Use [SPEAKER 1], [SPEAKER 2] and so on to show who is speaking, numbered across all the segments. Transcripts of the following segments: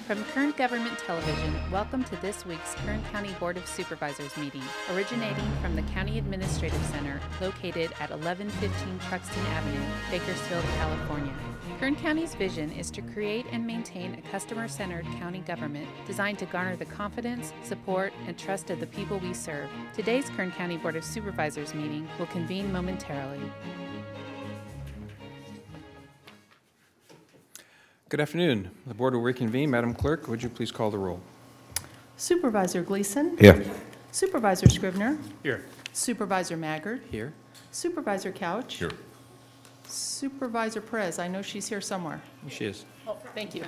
[SPEAKER 1] From Kern Government Television, welcome to this week's Kern County Board of Supervisors meeting, originating from the County Administrative Center located at 1115 Truxtun Avenue, Bakersfield, California. Kern County's vision is to create and maintain a customer-centered county government designed to garner the confidence, support, and trust of the people we serve. Today's Kern County Board of Supervisors meeting will convene momentarily.
[SPEAKER 2] Good afternoon. The board will reconvene. Madam Clerk, would you please call the roll?
[SPEAKER 3] Supervisor Gleason.
[SPEAKER 2] Here.
[SPEAKER 3] Supervisor Scrivener.
[SPEAKER 2] Here.
[SPEAKER 3] Supervisor Maggard.
[SPEAKER 2] Here.
[SPEAKER 3] Supervisor Couch.
[SPEAKER 4] Here.
[SPEAKER 3] Supervisor Perez. I know she's here somewhere.
[SPEAKER 2] She is.
[SPEAKER 3] Oh, thank you.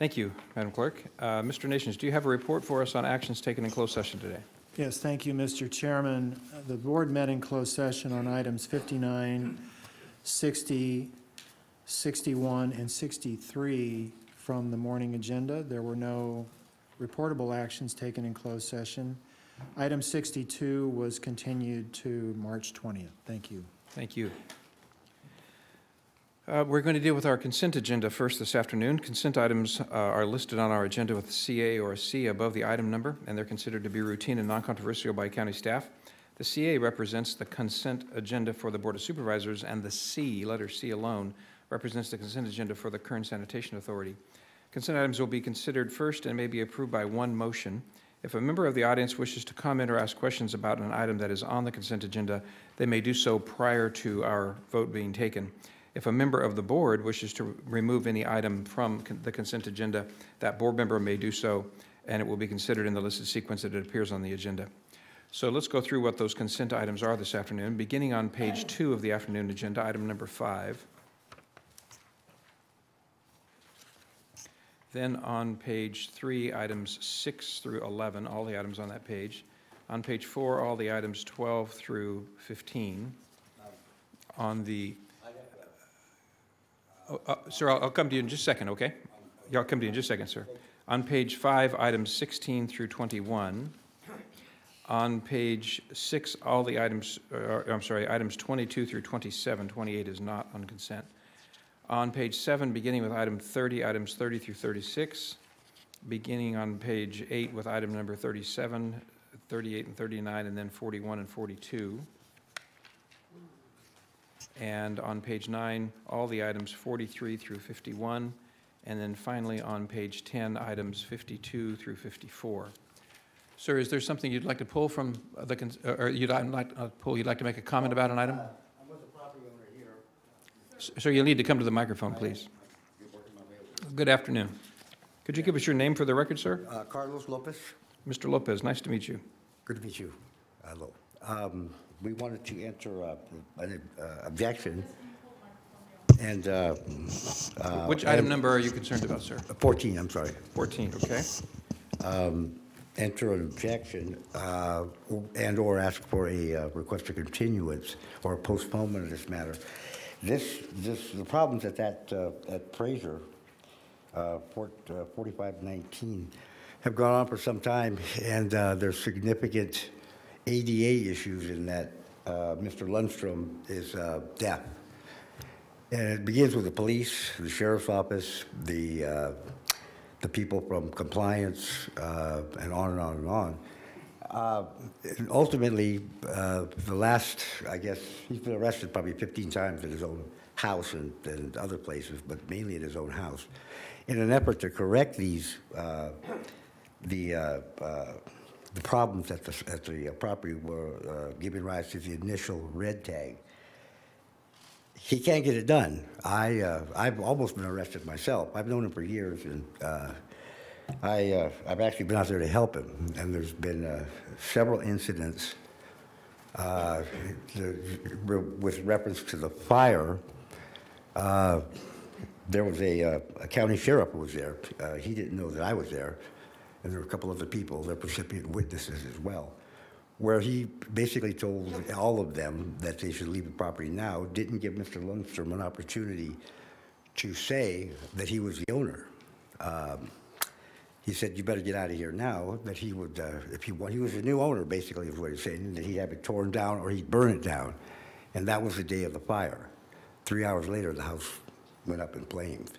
[SPEAKER 2] Thank you, Madam Clerk. Mr. Nations, do you have a report for us on actions taken in closed session today?
[SPEAKER 5] Yes, thank you, Mr. Chairman. The board met in closed session on items 59, 60, 61, and 63 from the morning agenda. There were no reportable actions taken in closed session. Item 62 was continued to March 20th. Thank you.
[SPEAKER 2] Thank you. We're going to deal with our consent agenda first this afternoon. Consent items are listed on our agenda with a CA or a C above the item number, and they're considered to be routine and non-controversial by county staff. The CA represents the consent agenda for the Board of Supervisors, and the C, letter C alone, represents the consent agenda for the Kern Sanitation Authority. Consent items will be considered first and may be approved by one motion. If a member of the audience wishes to comment or ask questions about an item that is on the consent agenda, they may do so prior to our vote being taken. If a member of the board wishes to remove any item from the consent agenda, that board member may do so, and it will be considered in the listed sequence that it appears on the agenda. So let's go through what those consent items are this afternoon, beginning on page 2 of the afternoon agenda, item number 5. Then on page 3, items 6 through 11, all the items on that page. On page 4, all the items 12 through 15. On the, sir, I'll come to you in just a second, okay? Yeah, I'll come to you in just a second, sir. On page 5, items 16 through 21. On page 6, all the items, items 22 through 27. 28 is not on consent. On page 7, beginning with item 30, items 30 through 36. Beginning on page 8 with item number 37, 38 and 39, and then 41 and 42. And on page 9, all the items 43 through 51. And then finally on page 10, items 52 through 54. Sir, is there something you'd like to pull from the, or you'd like to make a comment about an item?
[SPEAKER 6] I'm with the property owner here.
[SPEAKER 2] Sir, you'll need to come to the microphone, please. Good afternoon. Could you give us your name for the record, sir?
[SPEAKER 6] Carlos Lopez.
[SPEAKER 2] Mr. Lopez, nice to meet you.
[SPEAKER 6] Good to meet you. Hello. We wanted to enter an objection. And
[SPEAKER 2] which item number are you concerned about, sir?
[SPEAKER 6] 14, I'm sorry.
[SPEAKER 2] 14, okay.
[SPEAKER 6] Enter an objection and or ask for a request for continuance or a postponement of this matter. The problems at Frazier, 4519, have gone on for some time, and there's significant ADA issues in that Mr. Lundstrom is deaf. And it begins with the police, the sheriff's office, the people from compliance, and on and on and on. And ultimately, the last, I guess, he's been arrested probably 15 times in his own house and other places, but mainly in his own house. In an effort to correct these, the problems at the property were giving rise to the initial red tag. He can't get it done. I've almost been arrested myself. I've known him for years, and I've actually been out there to help him. And there's been several incidents with reference to the fire. There was a county sheriff who was there. He didn't know that I was there, and there were a couple other people, they're recipient witnesses as well, where he basically told all of them that they should leave the property now, didn't give Mr. Lundstrom an opportunity to say that he was the owner. He said, you better get out of here now, that he would, if he was a new owner, basically is what he's saying, that he'd have it torn down or he'd burn it down. And that was the day of the fire. 3 hours later, the house went up in flames.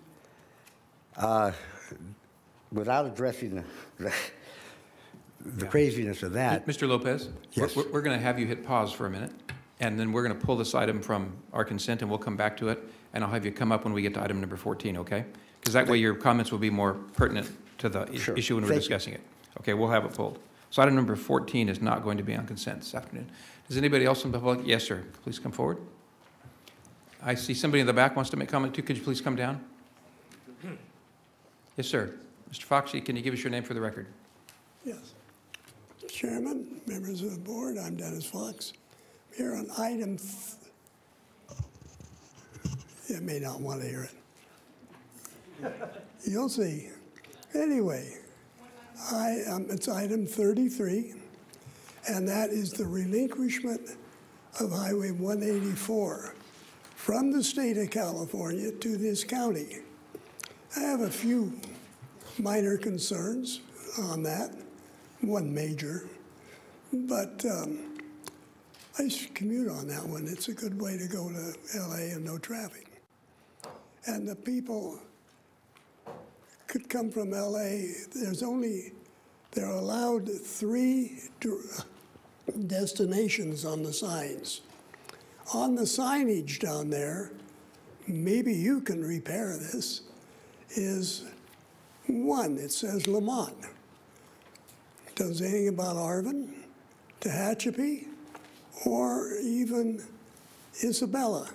[SPEAKER 6] Without addressing the craziness of that,
[SPEAKER 2] Mr. Lopez?
[SPEAKER 6] Yes.
[SPEAKER 2] We're going to have you hit pause for a minute, and then we're going to pull this item from our consent, and we'll come back to it, and I'll have you come up when we get to item number 14, okay? Because that way your comments will be more pertinent to the
[SPEAKER 6] Sure.
[SPEAKER 2] issue when we're
[SPEAKER 6] Thank you.
[SPEAKER 2] discussing it. Okay, we'll have it pulled. So item number 14 is not going to be on consent this afternoon. Does anybody else in the public? Yes, sir. Please come forward. I see somebody in the back wants to make comment too. Could you please come down? Yes, sir. Mr. Foxy, can you give us your name for the record?
[SPEAKER 4] Yes. Chairman, members of the board, I'm Dennis Fox. Here on item, you may not want to hear it. You'll see. Anyway, it's item 33, and that is the relinquishment of Highway 184 from the state of California to this county. I have a few minor concerns on that, one major, but I used to commute on that one. It's a good way to go to LA and no traffic. And the people could come from LA. They're allowed 3 destinations on the signs. On the signage down there, maybe you can repair this, is 1, it says Lamont. Doesn't say anything about Arvin, Tehachapi, or even Isabella.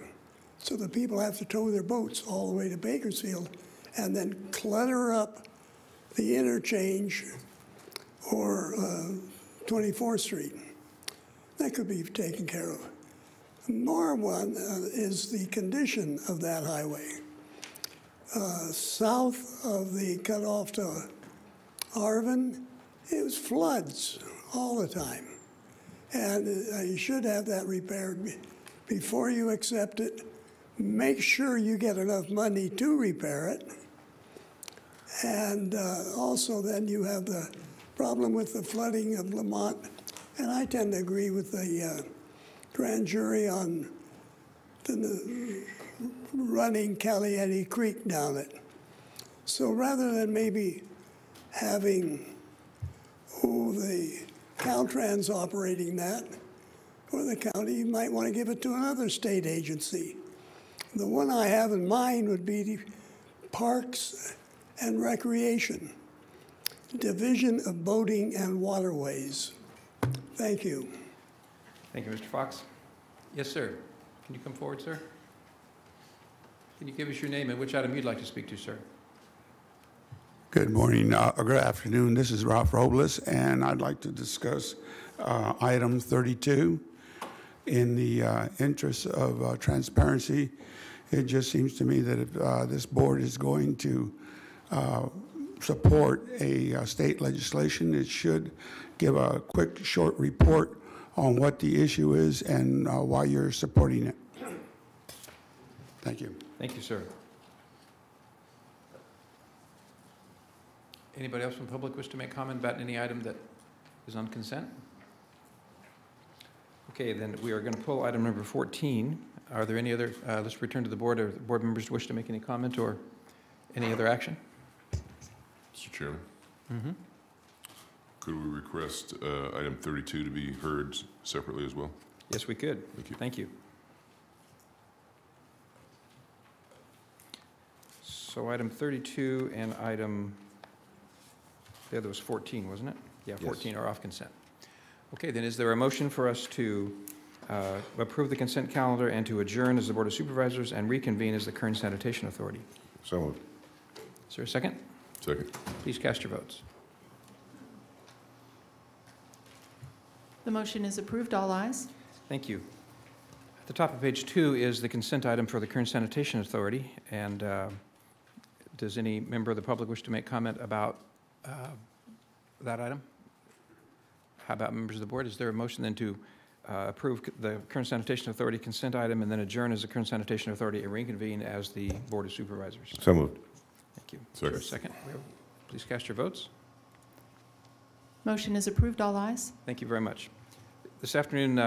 [SPEAKER 4] So the people have to tow their boats all the way to Bakersfield and then clutter up the interchange or 24th Street. That could be taken care of. More one is the condition of that highway. South of the cutoff to Arvin, it was floods all the time. And you should have that repaired before you accept it. Make sure you get enough money to repair it. And also then you have the problem with the flooding of Lamont. And I tend to agree with the grand jury on the running Caliente Creek down it. So rather than maybe having, the Caltrans operating that, or the county, you might want to give it to another state agency. The one I have in mind would be the Parks and Recreation, Division of Boating and Waterways. Thank you.
[SPEAKER 2] Thank you, Mr. Fox. Yes, sir. Can you come forward, sir? Can you give us your name and which item you'd like to speak to, sir?
[SPEAKER 7] Good morning, good afternoon. This is Ralph Robles, and I'd like to discuss item 32. In the interest of transparency, it just seems to me that if this board is going to support a state legislation, it should give a quick, short report on what the issue is and why you're supporting it. Thank you.
[SPEAKER 2] Thank you, sir. Anybody else from the public wish to make comment about any item that is on consent? Okay, then we are going to pull item number 14. Are there any other, let's return to the board, or board members wish to make any comment or any other action?
[SPEAKER 8] Mr. Chairman, could we request item 32 to be heard separately as well?
[SPEAKER 2] Yes, we could.
[SPEAKER 8] Thank you.
[SPEAKER 2] Thank you. So item 32 and item, the other was 14, wasn't it? Yeah, 14
[SPEAKER 8] Yes.
[SPEAKER 2] are off consent. Okay, then is there a motion for us to approve the consent calendar and to adjourn as the Board of Supervisors and reconvene as the Kern Sanitation Authority?
[SPEAKER 8] So moved.
[SPEAKER 2] Is there a second?
[SPEAKER 8] Second.
[SPEAKER 2] Please cast your votes.
[SPEAKER 3] The motion is approved. All ayes.
[SPEAKER 2] Thank you. At the top of page 2 is the consent item for the Kern Sanitation Authority. And does any member of the public wish to make comment about that item? How about members of the board? Is there a motion then to approve the Kern Sanitation Authority consent item and then adjourn as the Kern Sanitation Authority and reconvene as the Board of Supervisors?
[SPEAKER 8] So moved.
[SPEAKER 2] Thank you. Is
[SPEAKER 8] Second.
[SPEAKER 2] there a second? Please cast your votes.
[SPEAKER 3] Motion is approved. All ayes.
[SPEAKER 2] Thank you very much. This afternoon,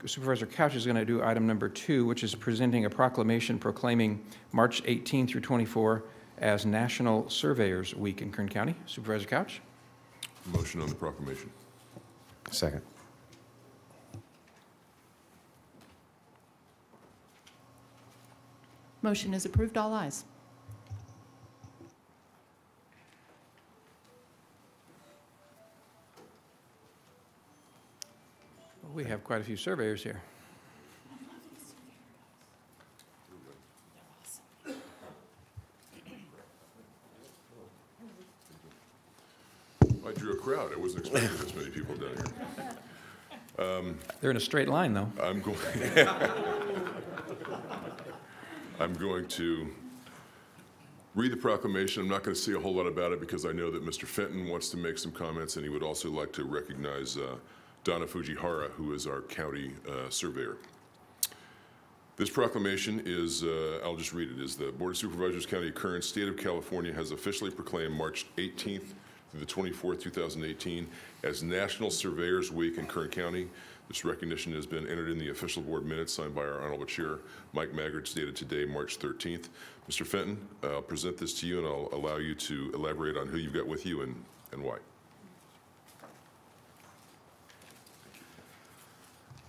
[SPEAKER 2] Supervisor Couch is going to do item number 2, which is presenting a proclamation proclaiming March 18 through 24 as National Surveyors Week in Kern County. Supervisor Couch?
[SPEAKER 8] Motion on the proclamation.
[SPEAKER 9] Second.
[SPEAKER 3] Motion is approved, all ayes.
[SPEAKER 2] We have quite a few surveyors here.
[SPEAKER 8] I drew a crowd. I wasn't expecting this many people down here.
[SPEAKER 2] They're in a straight line, though.
[SPEAKER 8] I'm going to read the proclamation. I'm not going to say a whole lot about it because I know that Mr. Fenton wants to make some comments, and he would also like to recognize Donna Fujihara, who is our county surveyor. This proclamation is, I'll just read it, is the Board of Supervisors, County of Kern, State of California has officially proclaimed March 18th through the 24th, 2018 as National Surveyors Week in Kern County. This recognition has been entered in the official board minutes signed by our Honorable Chair, Mike Maggard, dated today, March 13th. Mr. Fenton, I'll present this to you and I'll allow you to elaborate on who you've got with you and why.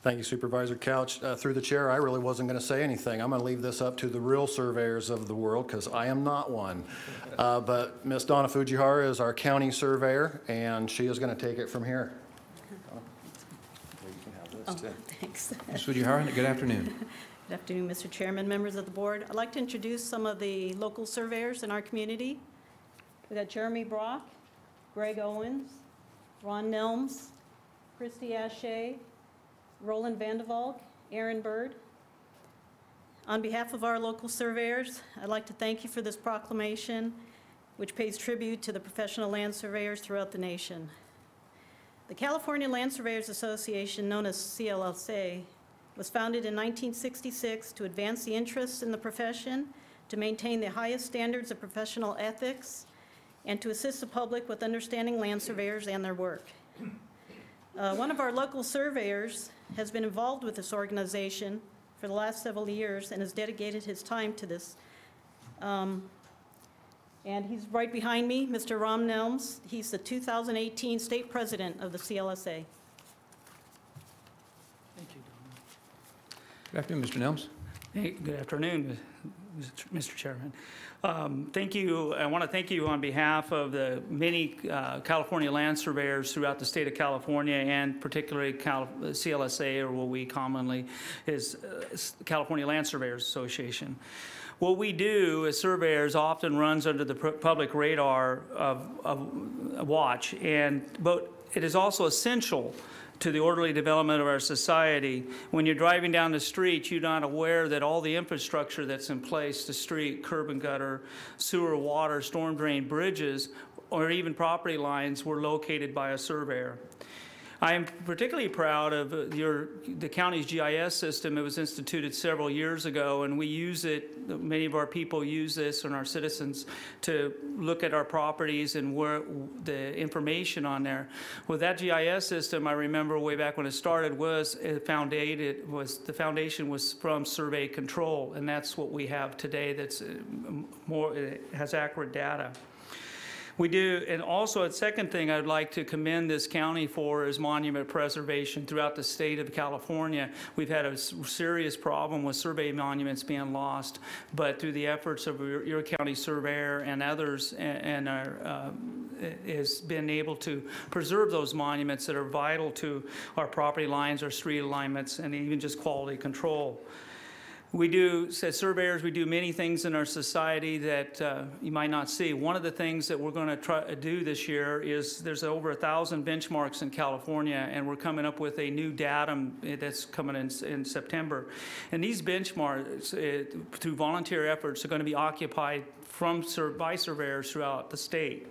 [SPEAKER 10] Thank you, Supervisor Couch. Through the chair, I really wasn't going to say anything. I'm going to leave this up to the real surveyors of the world because I am not one. But Ms. Donna Fujihara is our county surveyor, and she is going to take it from here.
[SPEAKER 11] Thanks.
[SPEAKER 2] Ms. Fujihara, good afternoon.
[SPEAKER 11] Good afternoon, Mr. Chairman, members of the board. I'd like to introduce some of the local surveyors in our community. We've got Jeremy Brock, Greg Owens, Ron Nelms, Christy Ashe, Roland Vandevalk, Aaron Bird. On behalf of our local surveyors, I'd like to thank you for this proclamation, which pays tribute to the professional land surveyors throughout the nation. The California Land Surveyors Association, known as CLSA, was founded in 1966 to advance the interests in the profession, to maintain the highest standards of professional ethics, and to assist the public with understanding land surveyors and their work. One of our local surveyors has been involved with this organization for the last several years and has dedicated his time to this. And he's right behind me, Mr. Ron Nelms. He's the 2018 state president of the CLSA.
[SPEAKER 2] Thank you, Donna. Good afternoon, Mr. Nelms.
[SPEAKER 12] Hey, good afternoon, Mr. Chairman. Thank you. I want to thank you on behalf of the many California land surveyors throughout the state of California, and particularly CLSA, or what we commonly is California Land Surveyors Association. What we do as surveyors often runs under the public radar of watch, but it is also essential to the orderly development of our society. When you're driving down the street, you're not aware that all the infrastructure that's in place, the street, curb and gutter, sewer, water, storm drain, bridges, or even property lines were located by a surveyor. I am particularly proud of the county's GIS system. It was instituted several years ago, and we use it, many of our people use this, and our citizens, to look at our properties and where the information on there. With that GIS system, I remember way back when it started, the foundation was from survey control, and that's what we have today. That's it has accurate data. We do, and also a second thing I'd like to commend this county for is monument preservation throughout the state of California. We've had a serious problem with survey monuments being lost, but through the efforts of your county surveyor and others, has been able to preserve those monuments that are vital to our property lines, our street alignments, and even just quality control. We do, as surveyors, we do many things in our society that you might not see. One of the things that we're going to try to do this year is there's over 1,000 benchmarks in California, and we're coming up with a new datum that's coming in September. And these benchmarks, through volunteer efforts, are going to be occupied by surveyors throughout the state.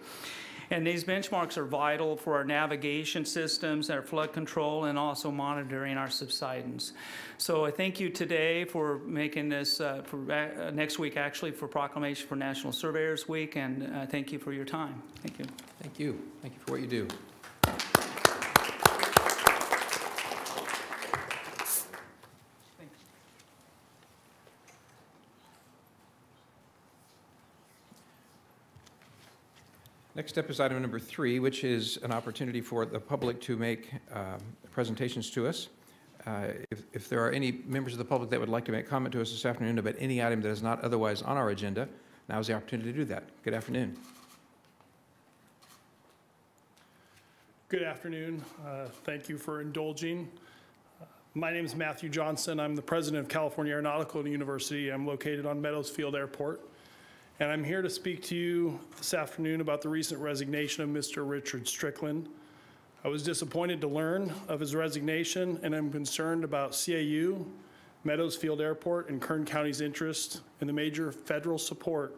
[SPEAKER 12] And these benchmarks are vital for our navigation systems, our flood control, and also monitoring our subsidence. So I thank you today for making this, for next week actually, for proclamation for National Surveyors Week, and thank you for your time. Thank you.
[SPEAKER 2] Thank you. Thank you for what you do. Next up is item number 3, which is an opportunity for the public to make presentations to us. If there are any members of the public that would like to make comment to us this afternoon about any item that is not otherwise on our agenda, now is the opportunity to do that. Good afternoon.
[SPEAKER 9] Good afternoon. Thank you for indulging. My name is Matthew Johnson. I'm the president of California Aeronautical University. I'm located on Meadowsfield Airport. And I'm here to speak to you this afternoon about the recent resignation of Mr. Richard Strickland. I was disappointed to learn of his resignation, and I'm concerned about CAU, Meadowsfield Airport, and Kern County's interest in the major federal support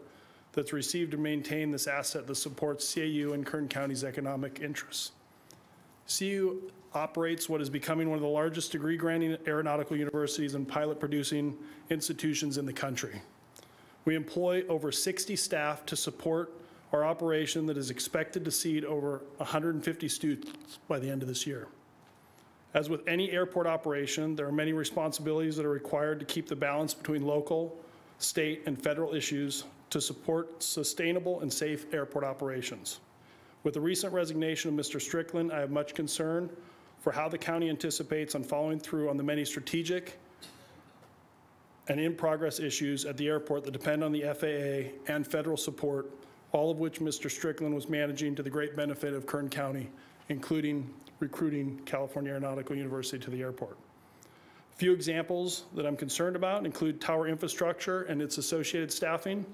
[SPEAKER 9] that's received to maintain this asset that supports CAU and Kern County's economic interests. CAU operates what is becoming one of the largest degree-granting aeronautical universities and pilot-producing institutions in the country. We employ over 60 staff to support our operation that is expected to seat over 150 students by the end of this year. As with any airport operation, there are many responsibilities that are required to keep the balance between local, state, and federal issues to support sustainable and safe airport operations. With the recent resignation of Mr. Strickland, I have much concern for how the county anticipates on following through on the many strategic and in-progress issues at the airport that depend on the FAA and federal support, all of which Mr. Strickland was managing to the great benefit of Kern County, including recruiting California Aeronautical University to the airport. A few examples that I'm concerned about include tower infrastructure and its associated staffing.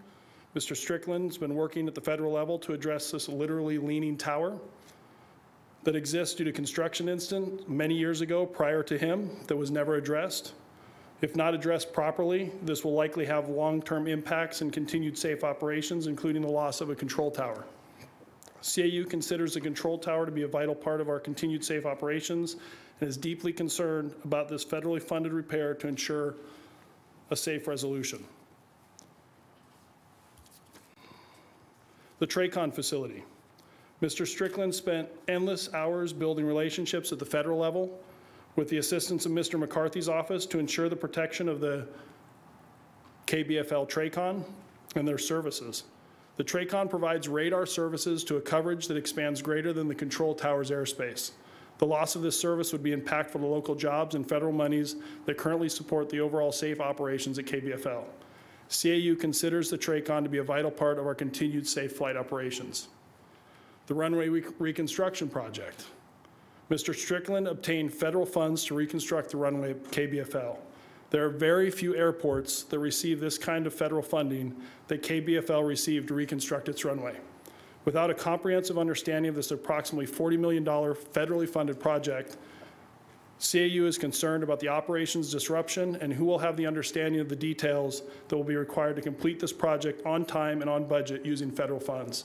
[SPEAKER 9] Mr. Strickland's been working at the federal level to address this literally leaning tower that exists due to construction incident many years ago prior to him that was never addressed. If not addressed properly, this will likely have long-term impacts and continued safe operations, including the loss of a control tower. CAU considers the control tower to be a vital part of our continued safe operations and is deeply concerned about this federally funded repair to ensure a safe resolution. The TRACON facility. Mr. Strickland spent endless hours building relationships at the federal level with the assistance of Mr. McCarthy's office to ensure the protection of the KBFL TRACON and their services. The TRACON provides radar services to a coverage that expands greater than the control tower's airspace. The loss of this service would be impactful to local jobs and federal monies that currently support the overall safe operations at KBFL. CAU considers the TRACON to be a vital part of our continued safe flight operations. The runway reconstruction project. Mr. Strickland obtained federal funds to reconstruct the runway at KBFL. There are very few airports that receive this kind of federal funding that KBFL received to reconstruct its runway. Without a comprehensive understanding of this approximately $40 million federally funded project, CAU is concerned about the operations disruption and who will have the understanding of the details that will be required to complete this project on time and on budget using federal funds.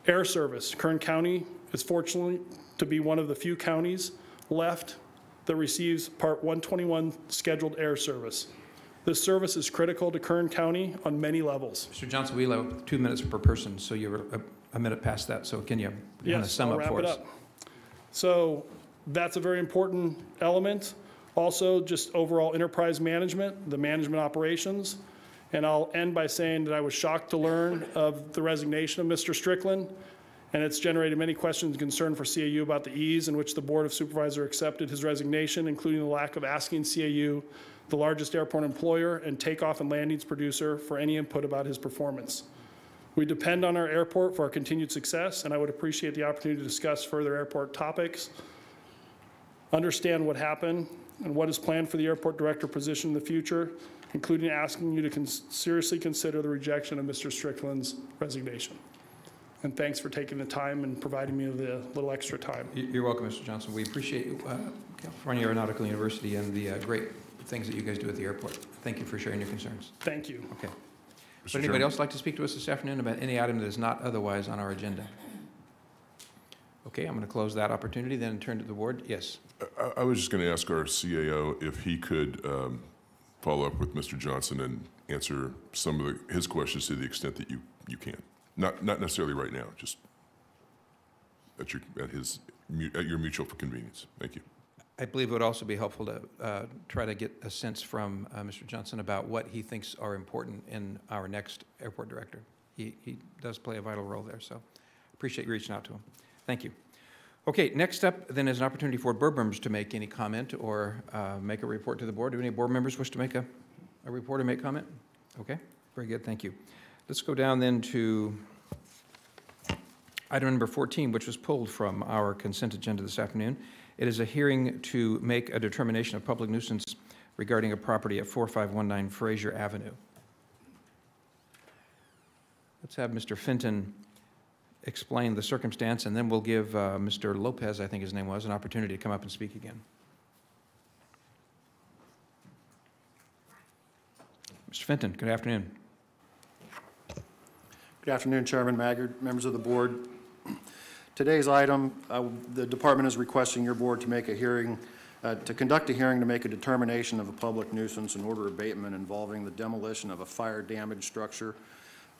[SPEAKER 9] Air service. Kern County is fortunate to be one of the few counties left that receives Part 121 scheduled air service. This service is critical to Kern County on many levels.
[SPEAKER 2] Mr. Johnson, we allow 2 minutes per person, so you're a minute past that. So can you kind of sum up for us?
[SPEAKER 9] So that's a very important element. Also, just overall enterprise management, the management operations. And I'll end by saying that I was shocked to learn of the resignation of Mr. Strickland, and it's generated many questions and concern for CAU about the ease in which the Board of Supervisors accepted his resignation, including the lack of asking CAU, the largest airport employer and takeoff and landings producer, for any input about his performance. We depend on our airport for our continued success, and I would appreciate the opportunity to discuss further airport topics, understand what happened, and what is planned for the airport director position in the future, including asking you to seriously consider the rejection of Mr. Strickland's resignation. And thanks for taking the time and providing me with a little extra time.
[SPEAKER 2] You're welcome, Mr. Johnson. We appreciate California Aeronautical University and the great things that you guys do at the airport. Thank you for sharing your concerns.
[SPEAKER 9] Thank you.
[SPEAKER 2] Okay. Would anybody else like to speak to us this afternoon about any item that is not otherwise on our agenda? Okay, I'm going to close that opportunity, then turn to the board. Yes.
[SPEAKER 8] I was just going to ask our CAO if he could follow up with Mr. Johnson and answer some of his questions to the extent that you can. Not necessarily right now, just at your mutual convenience. Thank you.
[SPEAKER 2] I believe it would also be helpful to try to get a sense from Mr. Johnson about what he thinks are important in our next airport director. He does play a vital role there, so Appreciate you reaching out to him. Thank you. Okay, next up then is an opportunity for board members to make any comment or make a report to the board. Do any board members wish to make a report or make comment? Okay, very good, thank you. Let's go down then to item number 14, which was pulled from our consent agenda this afternoon. It is a hearing to make a determination of public nuisance regarding a property at 4519 Frazier Avenue. Let's have Mr. Fenton explain the circumstance, and then we'll give Mr. Lopez, I think his name was, an opportunity to come up and speak again. Mr. Fenton, good afternoon.
[SPEAKER 10] Good afternoon, Chairman Maggard, members of the board. Today's item, the department is requesting your board to make a hearing, to conduct a hearing to make a determination of a public nuisance and order abatement involving the demolition of a fire-damaged structure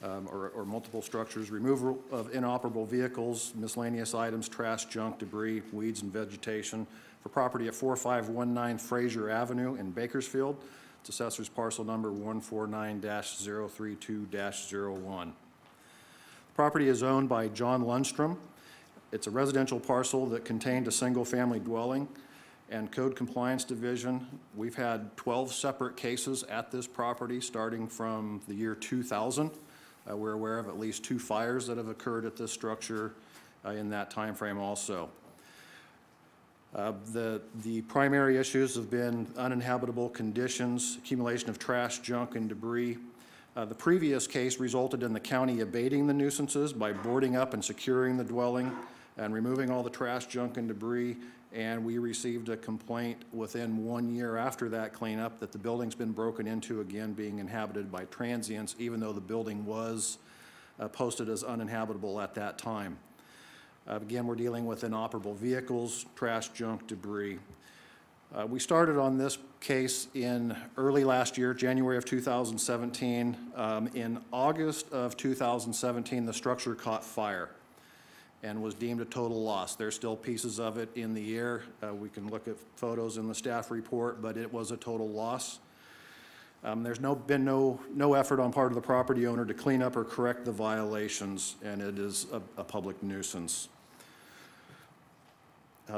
[SPEAKER 10] or multiple structures, removal of inoperable vehicles, miscellaneous items, trash, junk, debris, weeds, and vegetation for property at 4519 Frazier Avenue in Bakersfield. It's assessor's parcel number 149-032-01. Property is owned by John Lundstrom. It's a residential parcel that contained a single-family dwelling and Code Compliance Division. We've had 12 separate cases at this property starting from the year 2000. We're aware of at least 2 fires that have occurred at this structure in that time frame also. The primary issues have been uninhabitable conditions, accumulation of trash, junk, and debris. The previous case resulted in the county abating the nuisances by boarding up and securing the dwelling and removing all the trash, junk, and debris. And we received a complaint within 1 year after that cleanup that the building's been broken into again, being inhabited by transients, even though the building was posted as uninhabitable at that time. Again, we're dealing with inoperable vehicles, trash, junk, debris. We started on this case in early last year, January of 2017. In August of 2017, the structure caught fire and was deemed a total loss. There's still pieces of it in the air. We can look at photos in the staff report, but it was a total loss. There's been no effort on part of the property owner to clean up or correct the violations, and it is a public nuisance.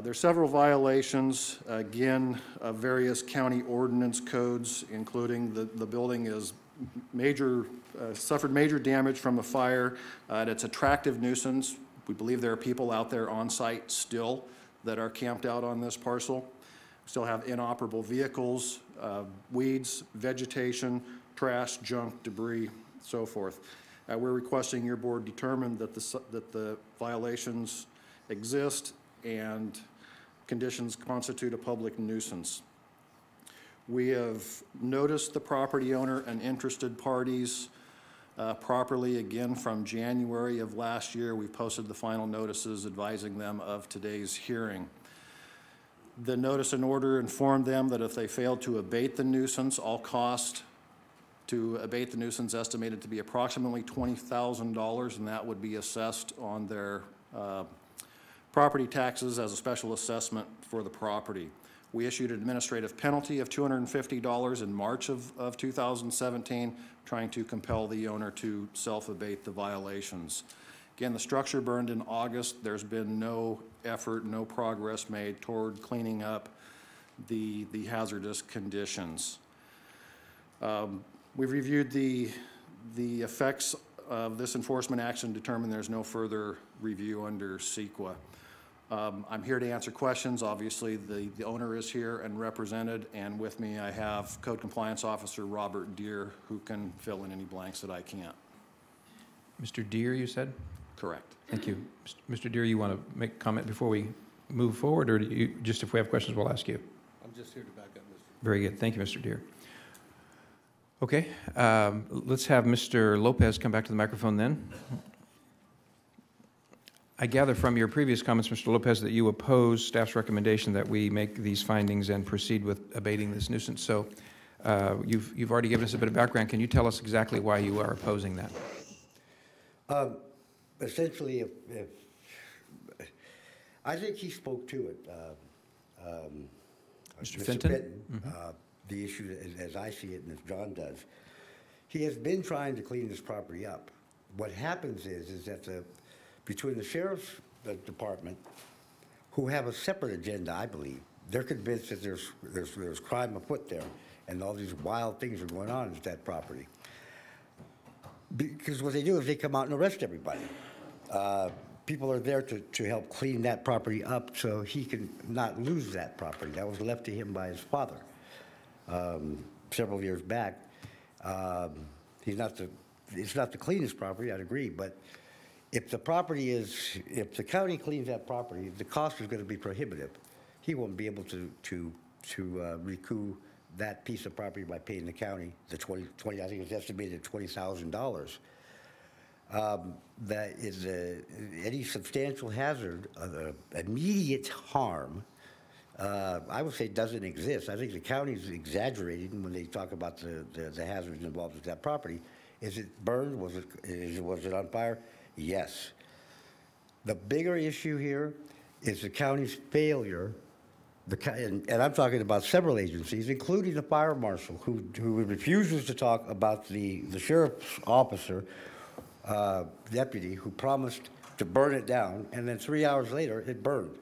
[SPEAKER 10] There's several violations, again, of various county ordinance codes, including the building is suffered major damage from a fire. It's attractive nuisance. We believe there are people out there on site still that are camped out on this parcel. We still have inoperable vehicles, weeds, vegetation, trash, junk, debris, so forth. We're requesting your board determine that the violations exist and conditions constitute a public nuisance. We have noticed the property owner and interested parties properly again from January of last year. We posted the final notices advising them of today's hearing. The notice and order informed them that if they failed to abate the nuisance, all cost to abate the nuisance estimated to be approximately $20,000, and that would be assessed on their property taxes as a special assessment for the property. We issued an administrative penalty of $250 in March of 2017, trying to compel the owner to self-abate the violations. Again, the structure burned in August. There's been no effort, no progress made toward cleaning up the hazardous conditions. We've reviewed the effects of this enforcement action, determined there's no further review under CEQA. I'm here to answer questions. Obviously, the owner is here and represented, and with me I have Code Compliance Officer Robert Deere, who can fill in any blanks that I can't.
[SPEAKER 2] Mr. Deere, you said?
[SPEAKER 10] Correct.
[SPEAKER 2] Thank you. Mr. Deere, you want to make a comment before we move forward, or do you, just if we have questions, we'll ask you?
[SPEAKER 13] I'm just here to back up, Mr.
[SPEAKER 2] Very good. Thank you, Mr. Deere. Okay, let's have Mr. Lopez come back to the microphone then. I gather from your previous comments, Mr. Lopez, that you oppose staff's recommendation that we make these findings and proceed with abating this nuisance. So you've already given us a bit of background. Can you tell us exactly why you are opposing that?
[SPEAKER 6] Essentially, I think he spoke to it.
[SPEAKER 2] Mr. Fenton?
[SPEAKER 6] The issue, as I see it and as John does, he has been trying to clean this property up. What happens is that the between the sheriff's department, who have a separate agenda, I believe. They're convinced that there's crime afoot there, and all these wild things are going on at that property. Because what they do is they come out and arrest everybody. People are there to help clean that property up so he can not lose that property. That was left to him by his father several years back. It's not the cleanest property, I'd agree, but if the county cleans that property, the cost is going to be prohibitive. He won't be able to recoup that piece of property by paying the county the 20 I think it's estimated $20,000. That is any substantial hazard of immediate harm. I would say doesn't exist. I think the county's exaggerating when they talk about the hazards involved with that property. Is it burned? Was it on fire? Yes. The bigger issue here is the county's failure, and I'm talking about several agencies, including the fire marshal, who refuses to talk about the sheriff's officer, deputy, who promised to burn it down, and then 3 hours later, it burned.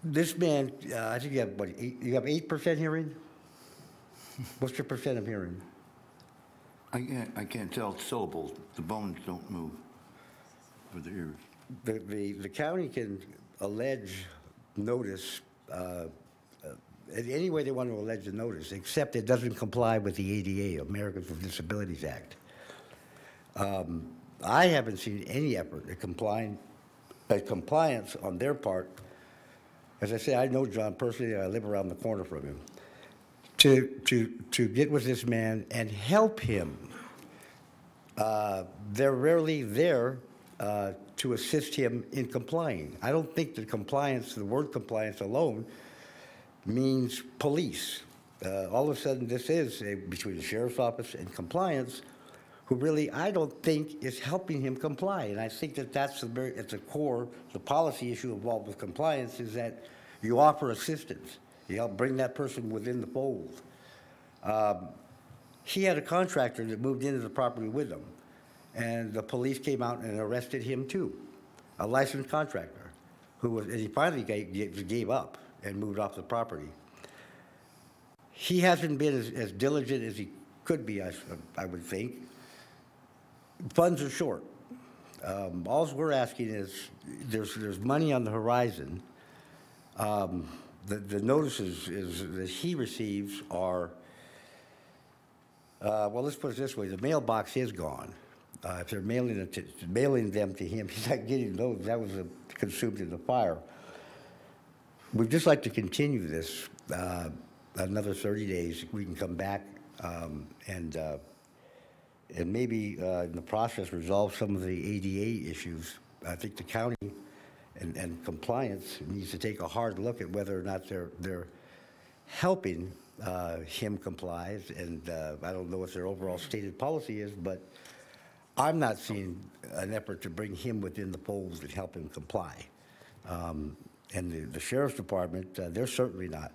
[SPEAKER 6] This man, I think you have, what, you have 8% hearing? What's your percent of hearing?
[SPEAKER 14] I can't tell syllables. The bones don't move with the ears.
[SPEAKER 6] The county can allege notice any way they want to allege the notice, except it doesn't comply with the ADA, Americans with Disabilities Act. I haven't seen any effort at compliance on their part. As I say, I know John personally. I live around the corner from him. To get with this man and help him. They're rarely there to assist him in complying. I don't think that compliance, the word compliance alone, means police. All of a sudden, this is between the sheriff's office and compliance, who really, I don't think, is helping him comply. And I think that that's at the core, the policy issue involved with compliance is that you offer assistance. You help bring that person within the fold. He had a contractor that moved into the property with him, and the police came out and arrested him too, a licensed contractor, and he finally gave up and moved off the property. He hasn't been as diligent as he could be, I would think. Funds are short. All we're asking is there's money on the horizon. The notices that he receives are, well, let's put it this way, the mailbox is gone. If they're mailing them to him, he's not getting those. That was consumed in the fire. We'd just like to continue this another 30 days. We can come back and maybe in the process resolve some of the ADA issues. I think the county and compliance needs to take a hard look at whether or not they're helping him comply. And I don't know what their overall stated policy is, but I'm not seeing an effort to bring him within the fold and help him comply. And the sheriff's department, they're certainly not.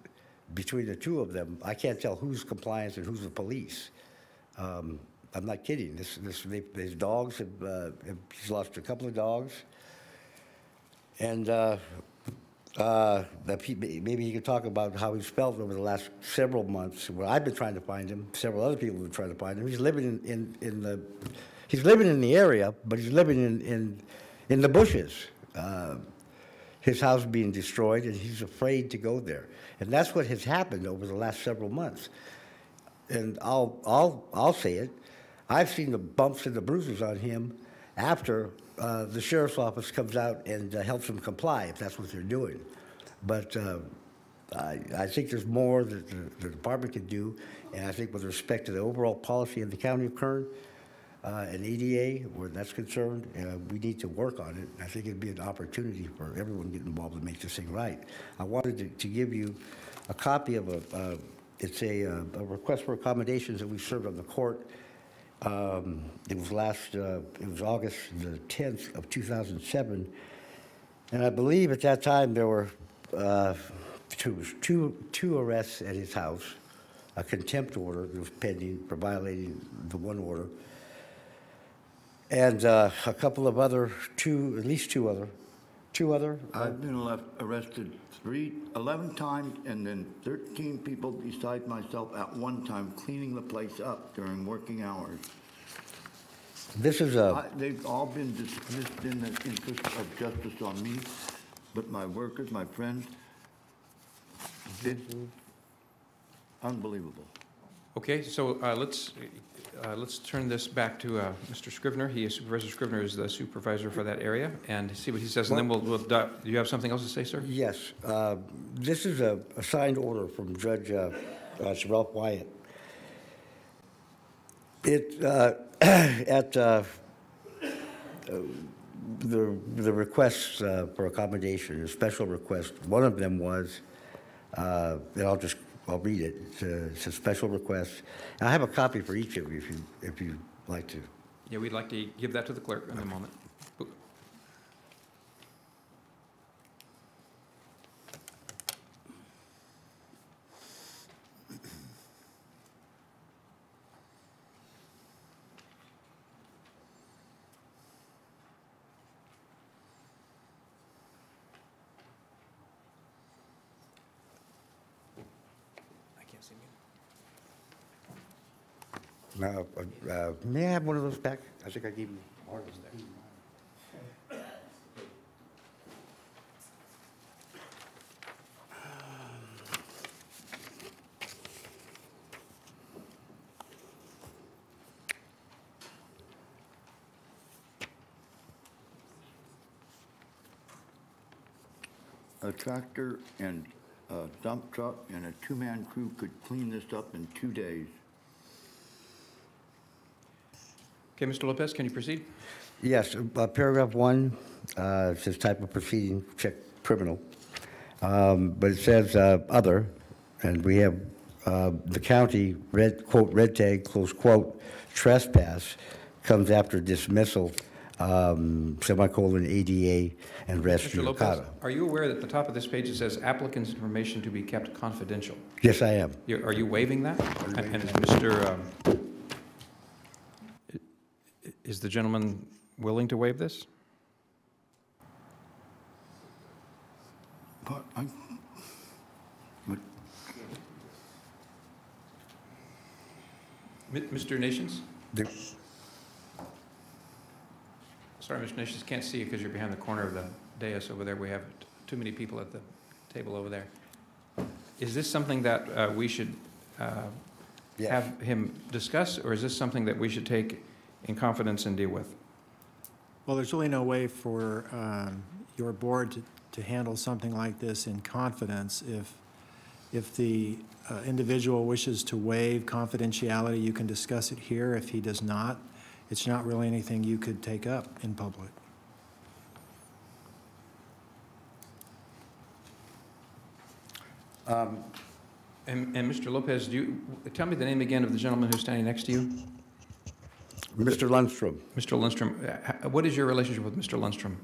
[SPEAKER 6] Between the two of them, I can't tell who's compliance and who's the police. I'm not kidding. His dogs he's lost a couple of dogs. And maybe he could talk about how he's felt over the last several months. Well, I've been trying to find him. Several other people have been trying to find him. He's living he's living in the area, but he's living in the bushes. His house being destroyed, and he's afraid to go there. And that's what has happened over the last several months. And I'll say it. I've seen the bumps and the bruises on him after the sheriff's office comes out and helps him comply, if that's what they're doing. But I think there's more that the department can do, and I think with respect to the overall policy of the county of Kern and EDA, where that's concerned, we need to work on it. I think it'd be an opportunity for everyone to get involved and make this thing right. I wanted to give you a copy of it's a request for accommodations that we served on the court. It was August the 10th of 2007, and I believe at that time there were two arrests at his house, a contempt order that was pending for violating the one order, And a couple of other, at least two other.
[SPEAKER 14] I've been arrested 11 times, and then 13 people besides myself at one time cleaning the place up during working hours.
[SPEAKER 6] This is
[SPEAKER 14] They've all been dismissed in the interest of justice on me, but my workers, my friends, it's unbelievable.
[SPEAKER 2] Okay, so let's turn this back to Mr. Scrivener. Supervisor Scrivener is the supervisor for that area, and see what he says, and then we'll do you have something else to say, sir?
[SPEAKER 6] Yes. This is a signed order from Judge Ralph Wyatt. It at the requests for accommodation, a special request. One of them was, and I'll read it. It's a special request. And I have a copy for each of you if you'd like to.
[SPEAKER 2] Yeah, we'd like to give that to the clerk in a moment.
[SPEAKER 6] May I have one of those back? I think I gave you ours there.
[SPEAKER 14] A tractor and a dump truck and a two-man crew could clean this up in 2 days.
[SPEAKER 2] Okay, Mr. Lopez, can you proceed?
[SPEAKER 6] Yes, paragraph 1 says type of proceeding, check criminal. But it says other, and we have the county, red tag, close quote, trespass comes after dismissal, semicolon, ADA, and res
[SPEAKER 2] Mr. Lopez,
[SPEAKER 6] judicata.
[SPEAKER 2] are you aware that at the top of this page it says applicant's information to be kept confidential?
[SPEAKER 6] Yes, I am.
[SPEAKER 2] Are you waiving that? And is Mr. Is the gentleman willing to waive this?
[SPEAKER 14] But
[SPEAKER 2] Mr. Nations?
[SPEAKER 6] The-
[SPEAKER 2] Sorry, Mr. Nations, can't see you because you're behind the corner of the dais over there. We have too many people at the table over there. Is this something that we should have him discuss, or is this something that we should take in confidence and deal with?
[SPEAKER 5] Well, there's really no way for your board to handle something like this in confidence. If the individual wishes to waive confidentiality, you can discuss it here. If he does not, it's not really anything you could take up in public.
[SPEAKER 2] And Mr. Lopez, tell me the name again of the gentleman who's standing next to you?
[SPEAKER 6] Mr. Lundstrom.
[SPEAKER 2] Mr. Lundstrom. What is your relationship with Mr. Lundstrom?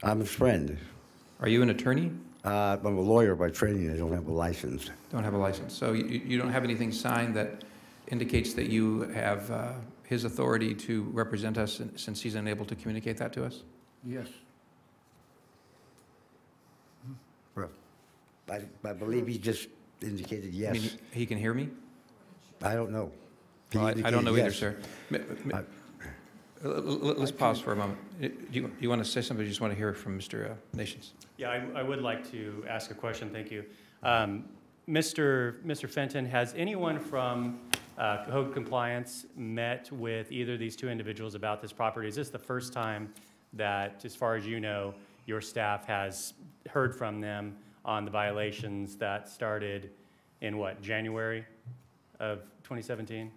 [SPEAKER 6] I'm his friend.
[SPEAKER 2] Are you an attorney?
[SPEAKER 6] I'm a lawyer by training. I don't have a license.
[SPEAKER 2] Don't have a license. So you don't have anything signed that indicates that you have his authority to represent us since he's unable to communicate that to us?
[SPEAKER 14] yes.
[SPEAKER 6] I believe he just indicated yes.
[SPEAKER 2] I mean, he can hear me?
[SPEAKER 6] I don't know.
[SPEAKER 2] Well, I don't know either,
[SPEAKER 6] yes.
[SPEAKER 2] sir. Let's pause for a moment. You want to say something, or you just want to hear from Mr. Nations?
[SPEAKER 15] Yeah, I would like to ask a question, thank you. Mr. Fenton, has anyone from Code Compliance met with either of these two individuals about this property? Is this the first time that, as far as you know, your staff has heard from them on the violations that started in what, January of 2017?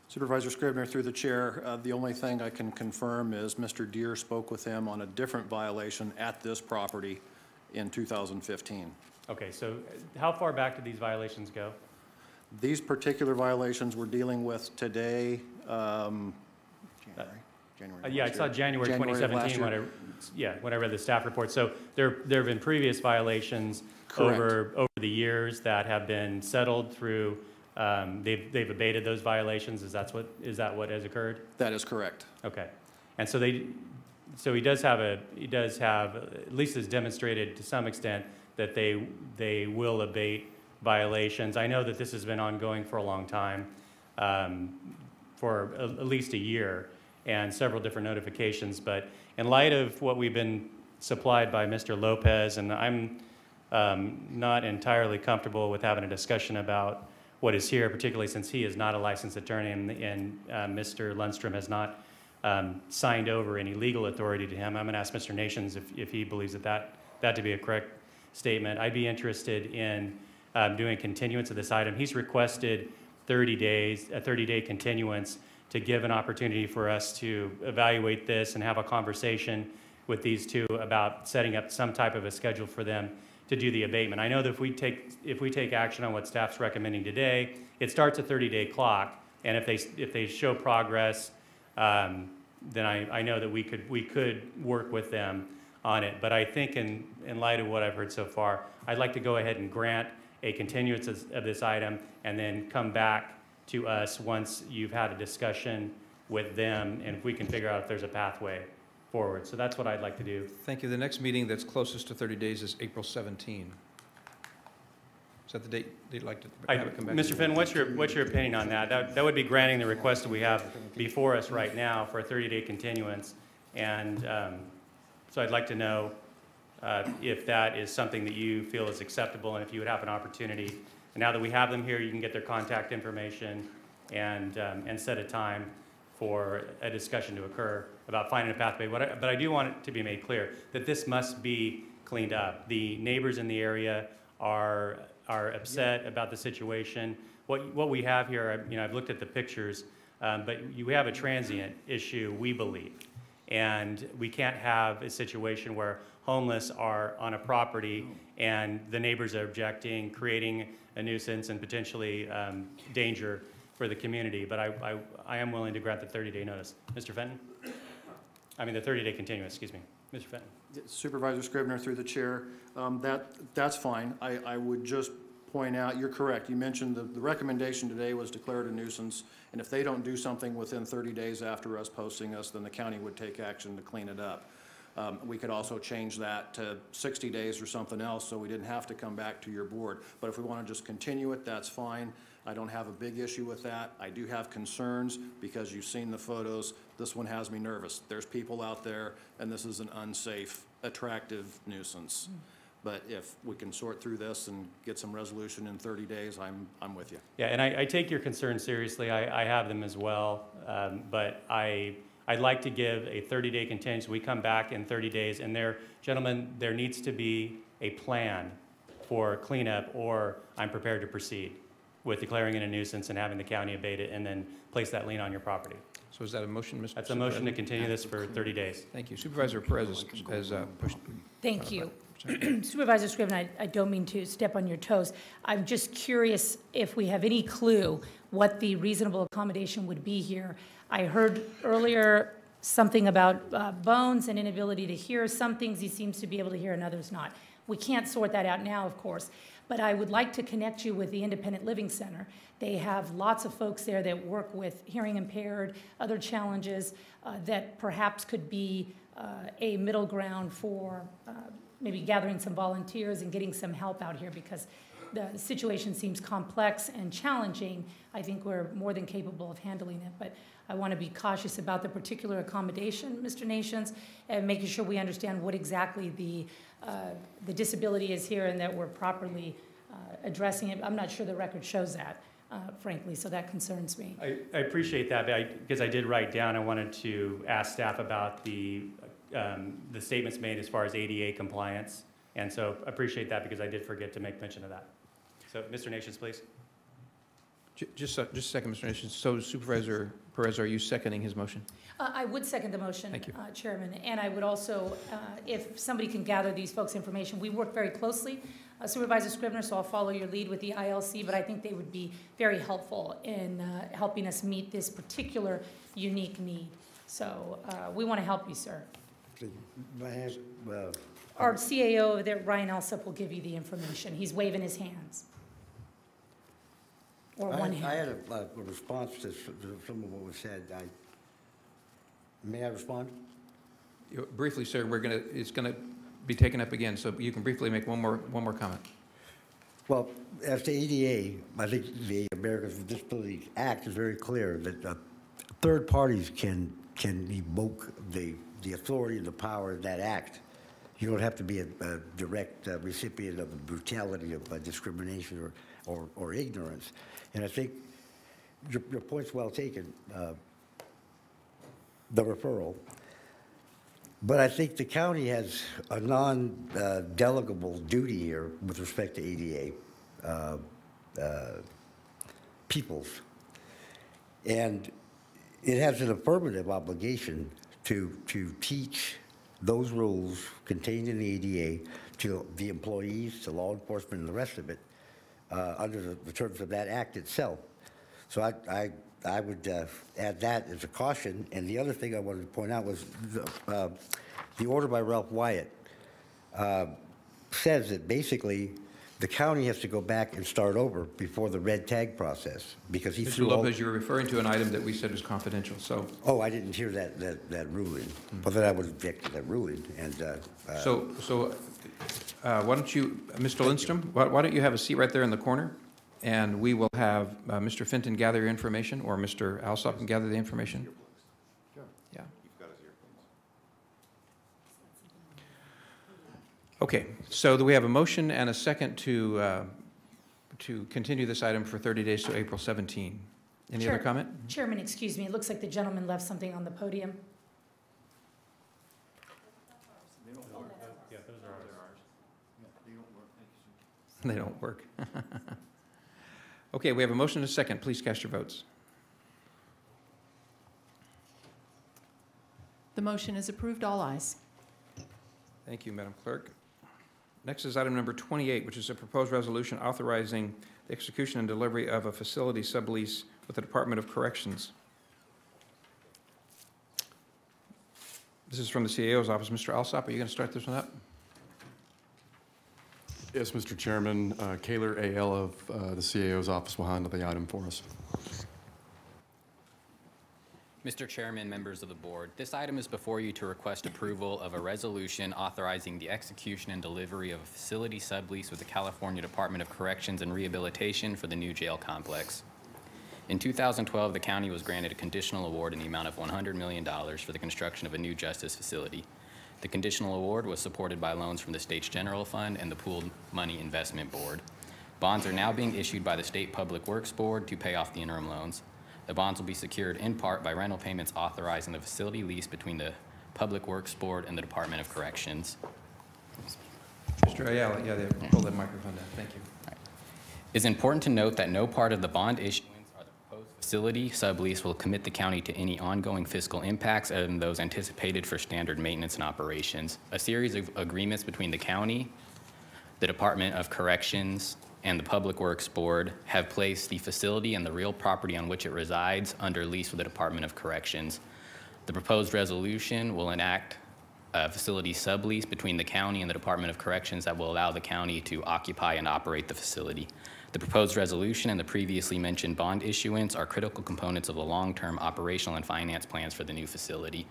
[SPEAKER 10] Supervisor Scrivener, through the chair, the only thing I can confirm is Mr. Deere spoke with him on a different violation at this property in 2015.
[SPEAKER 15] Okay, so how far back did these violations go?
[SPEAKER 10] These particular violations we're dealing with today, January.
[SPEAKER 15] Yeah, I saw January
[SPEAKER 10] of last
[SPEAKER 15] 2017 when I read the staff report. So there have been previous violations
[SPEAKER 10] Correct.
[SPEAKER 15] over the years that have been settled through they've abated those violations. Is that what has occurred?
[SPEAKER 10] That is correct.
[SPEAKER 15] Okay. And so he does have, at least has demonstrated to some extent that they will abate violations. I know that this has been ongoing for a long time, for at least a year, and several different notifications. But in light of what we've been supplied by Mr. Lopez, and I'm not entirely comfortable with having a discussion about what is here, particularly since he is not a licensed attorney and Mr. Lundstrom has not signed over any legal authority to him. I'm going to ask Mr. Nations if he believes that to be a correct statement. I'd be interested in doing a continuance of this item. He's requested 30 days, a 30-day continuance to give an opportunity for us to evaluate this and have a conversation with these two about setting up some type of a schedule for them to do the abatement. I know that if we take action on what staff's recommending today, it starts a 30-day clock, and if they show progress, then I know that we could work with them on it. But I think in light of what I've heard so far, I'd like to go ahead and grant a continuance of this item and then come back to us once you've had a discussion with them and if we can figure out if there's a pathway forward. So that's what I'd like to do.
[SPEAKER 2] Thank you. The next meeting that's closest to 30 days is April 17. Is that the date you'd like to have it come back?
[SPEAKER 15] Mr. Finn, what's your opinion on that? That would be granting the request that we have before us right now for a 30-day continuance. And so I'd like to know if that is something that you feel is acceptable and if you would have an opportunity. And now that we have them here, you can get their contact information and set a time for a discussion to occur about finding a pathway. But I do want it to be made clear that this must be cleaned up. The neighbors in the area are upset about the situation. What we have here, I've looked at the pictures, but we have a transient issue, we believe. And we can't have a situation where homeless are on a property and the neighbors are objecting, creating a nuisance and potentially danger for the community. But I am willing to grant the 30-day notice. Mr. Fenton? The 30-day continuance, excuse me. Mr. Fenton?
[SPEAKER 10] Supervisor Scribner, through the chair, that's fine. I would just point out, you're correct. You mentioned the recommendation today was declared a nuisance, and if they don't do something within 30 days after us posting us, then the county would take action to clean it up. We could also change that to 60 days or something else so we didn't have to come back to your board. But if we want to just continue it, that's fine. I don't have a big issue with that. I do have concerns because you've seen the photos. This one has me nervous. There's people out there, and this is an unsafe, attractive nuisance. But if we can sort through this and get some resolution in 30 days, I'm with you.
[SPEAKER 15] Yeah, and I take your concerns seriously. I have them as well. But I'd like to give a 30-day continuance. We come back in 30 days, and gentlemen, there needs to be a plan for cleanup, or I'm prepared to proceed with declaring it a nuisance and having the county abate it and then place that lien on your property.
[SPEAKER 2] So is that a motion, Mr.
[SPEAKER 15] That's a motion to continue this for 30 days.
[SPEAKER 2] Thank you. Supervisor Perez has pushed.
[SPEAKER 16] Thank you. Supervisor Scribner, I don't mean to step on your toes. I'm just curious if we have any clue what the reasonable accommodation would be here. I heard earlier something about bones and inability to hear. Some things he seems to be able to hear and others not. We can't sort that out now, of course. But I would like to connect you with the Independent Living Center. They have lots of folks there that work with hearing impaired, other challenges that perhaps could be a middle ground for maybe gathering some volunteers and getting some help out here, because the situation seems complex and challenging. I think we're more than capable of handling it, but I want to be cautious about the particular accommodation, Mr. Nations, and making sure we understand what exactly the disability is here and that we're properly addressing it. I'm not sure the record shows that, frankly, so that concerns me.
[SPEAKER 15] I appreciate that, because I did write down, I wanted to ask staff about the statements made as far as ADA compliance, and so appreciate that because I did forget to make mention of that. So, Mr. Nations, please.
[SPEAKER 2] Just a second, Mr. Nations. So, Supervisor Perez, are you seconding his motion?
[SPEAKER 16] I would second the motion,
[SPEAKER 2] Thank you.
[SPEAKER 16] Chairman, and I would also, if somebody can gather these folks' information, we work very closely, Supervisor Scribner, so I'll follow your lead with the ILC, but I think they would be very helpful in helping us meet this particular unique need. So we want to help you, sir. Our CAO there, Ryan Alsop, will give you the information. He's waving his hands. or
[SPEAKER 6] I
[SPEAKER 16] one
[SPEAKER 6] had
[SPEAKER 16] hand?
[SPEAKER 6] a response to some of what was said. May I respond?
[SPEAKER 2] Briefly, sir, it's gonna be taken up again, so you can briefly make one more comment.
[SPEAKER 6] Well, as to ADA, I think the Americans with Disabilities Act is very clear that third parties can evoke the authority and the power of that act. You don't have to be a direct recipient of the brutality of discrimination or ignorance. And I think your point's well taken, the referral. But I think the county has a non-delegable duty here with respect to ADA peoples. And it has an affirmative obligation to teach those rules contained in the ADA to the employees, to law enforcement, and the rest of it under the terms of that act itself. So I would add that as a caution. And the other thing I wanted to point out was the order by Ralph Wyatt says that basically the county has to go back and start over before the red tag process because he threw
[SPEAKER 2] Mr. Lopez, you're referring to an item that we said was confidential, so.
[SPEAKER 6] Oh, I didn't hear that ruling. Well, then I would object to that ruling. And
[SPEAKER 2] why don't you, Mr. Lindstrom, why don't you have a seat right there in the corner? And we will have Mr. Fenton gather your information, or Mr. Alsop can gather the information.
[SPEAKER 6] Sure.
[SPEAKER 2] Yeah. Okay, so we have a motion and a second to continue this item for 30 days to April 17. Any other comment?
[SPEAKER 16] Chairman, excuse me, it looks like the gentleman left something on the podium.
[SPEAKER 15] Yeah, those are ours.
[SPEAKER 2] They don't work. Okay, we have a motion and a second. Please cast your votes.
[SPEAKER 3] The motion is approved, all ayes.
[SPEAKER 2] Thank you, Madam Clerk. Next is item number 28, which is a proposed resolution authorizing the execution and delivery of a facility sublease with the Department of Corrections. This is from the CAO's office. Mr. Alsop, are you going to start this one up?
[SPEAKER 17] Yes, Mr. Chairman. Kaylor A.L. of the CAO's office will handle the item for us.
[SPEAKER 18] Mr. Chairman, members of the board, this item is before you to request approval of a resolution authorizing the execution and delivery of a facility sublease with the California Department of Corrections and Rehabilitation for the new jail complex. In 2012, the county was granted a conditional award in the amount of $100 million for the construction of a new justice facility. The conditional award was supported by loans from the state's general fund and the Pooled Money Investment Board. Bonds are now being issued by the State Public Works Board to pay off the interim loans. The bonds will be secured in part by rental payments authorizing the facility lease between the Public Works Board and the Department of Corrections.
[SPEAKER 2] Mr. Ayala, yeah, pull that microphone down. Thank you.
[SPEAKER 18] It's important to note that no part of the bond issuance or the proposed facility sublease will commit the county to any ongoing fiscal impacts other than those anticipated for standard maintenance and operations. A series of agreements between the county, the Department of Corrections, and the Public Works Board have placed the facility and the real property on which it resides under lease with the Department of Corrections. The proposed resolution will enact a facility sublease between the county and the Department of Corrections that will allow the county to occupy and operate the facility. The proposed resolution and the previously mentioned bond issuance are critical components of the long-term operational and finance plans for the new facility.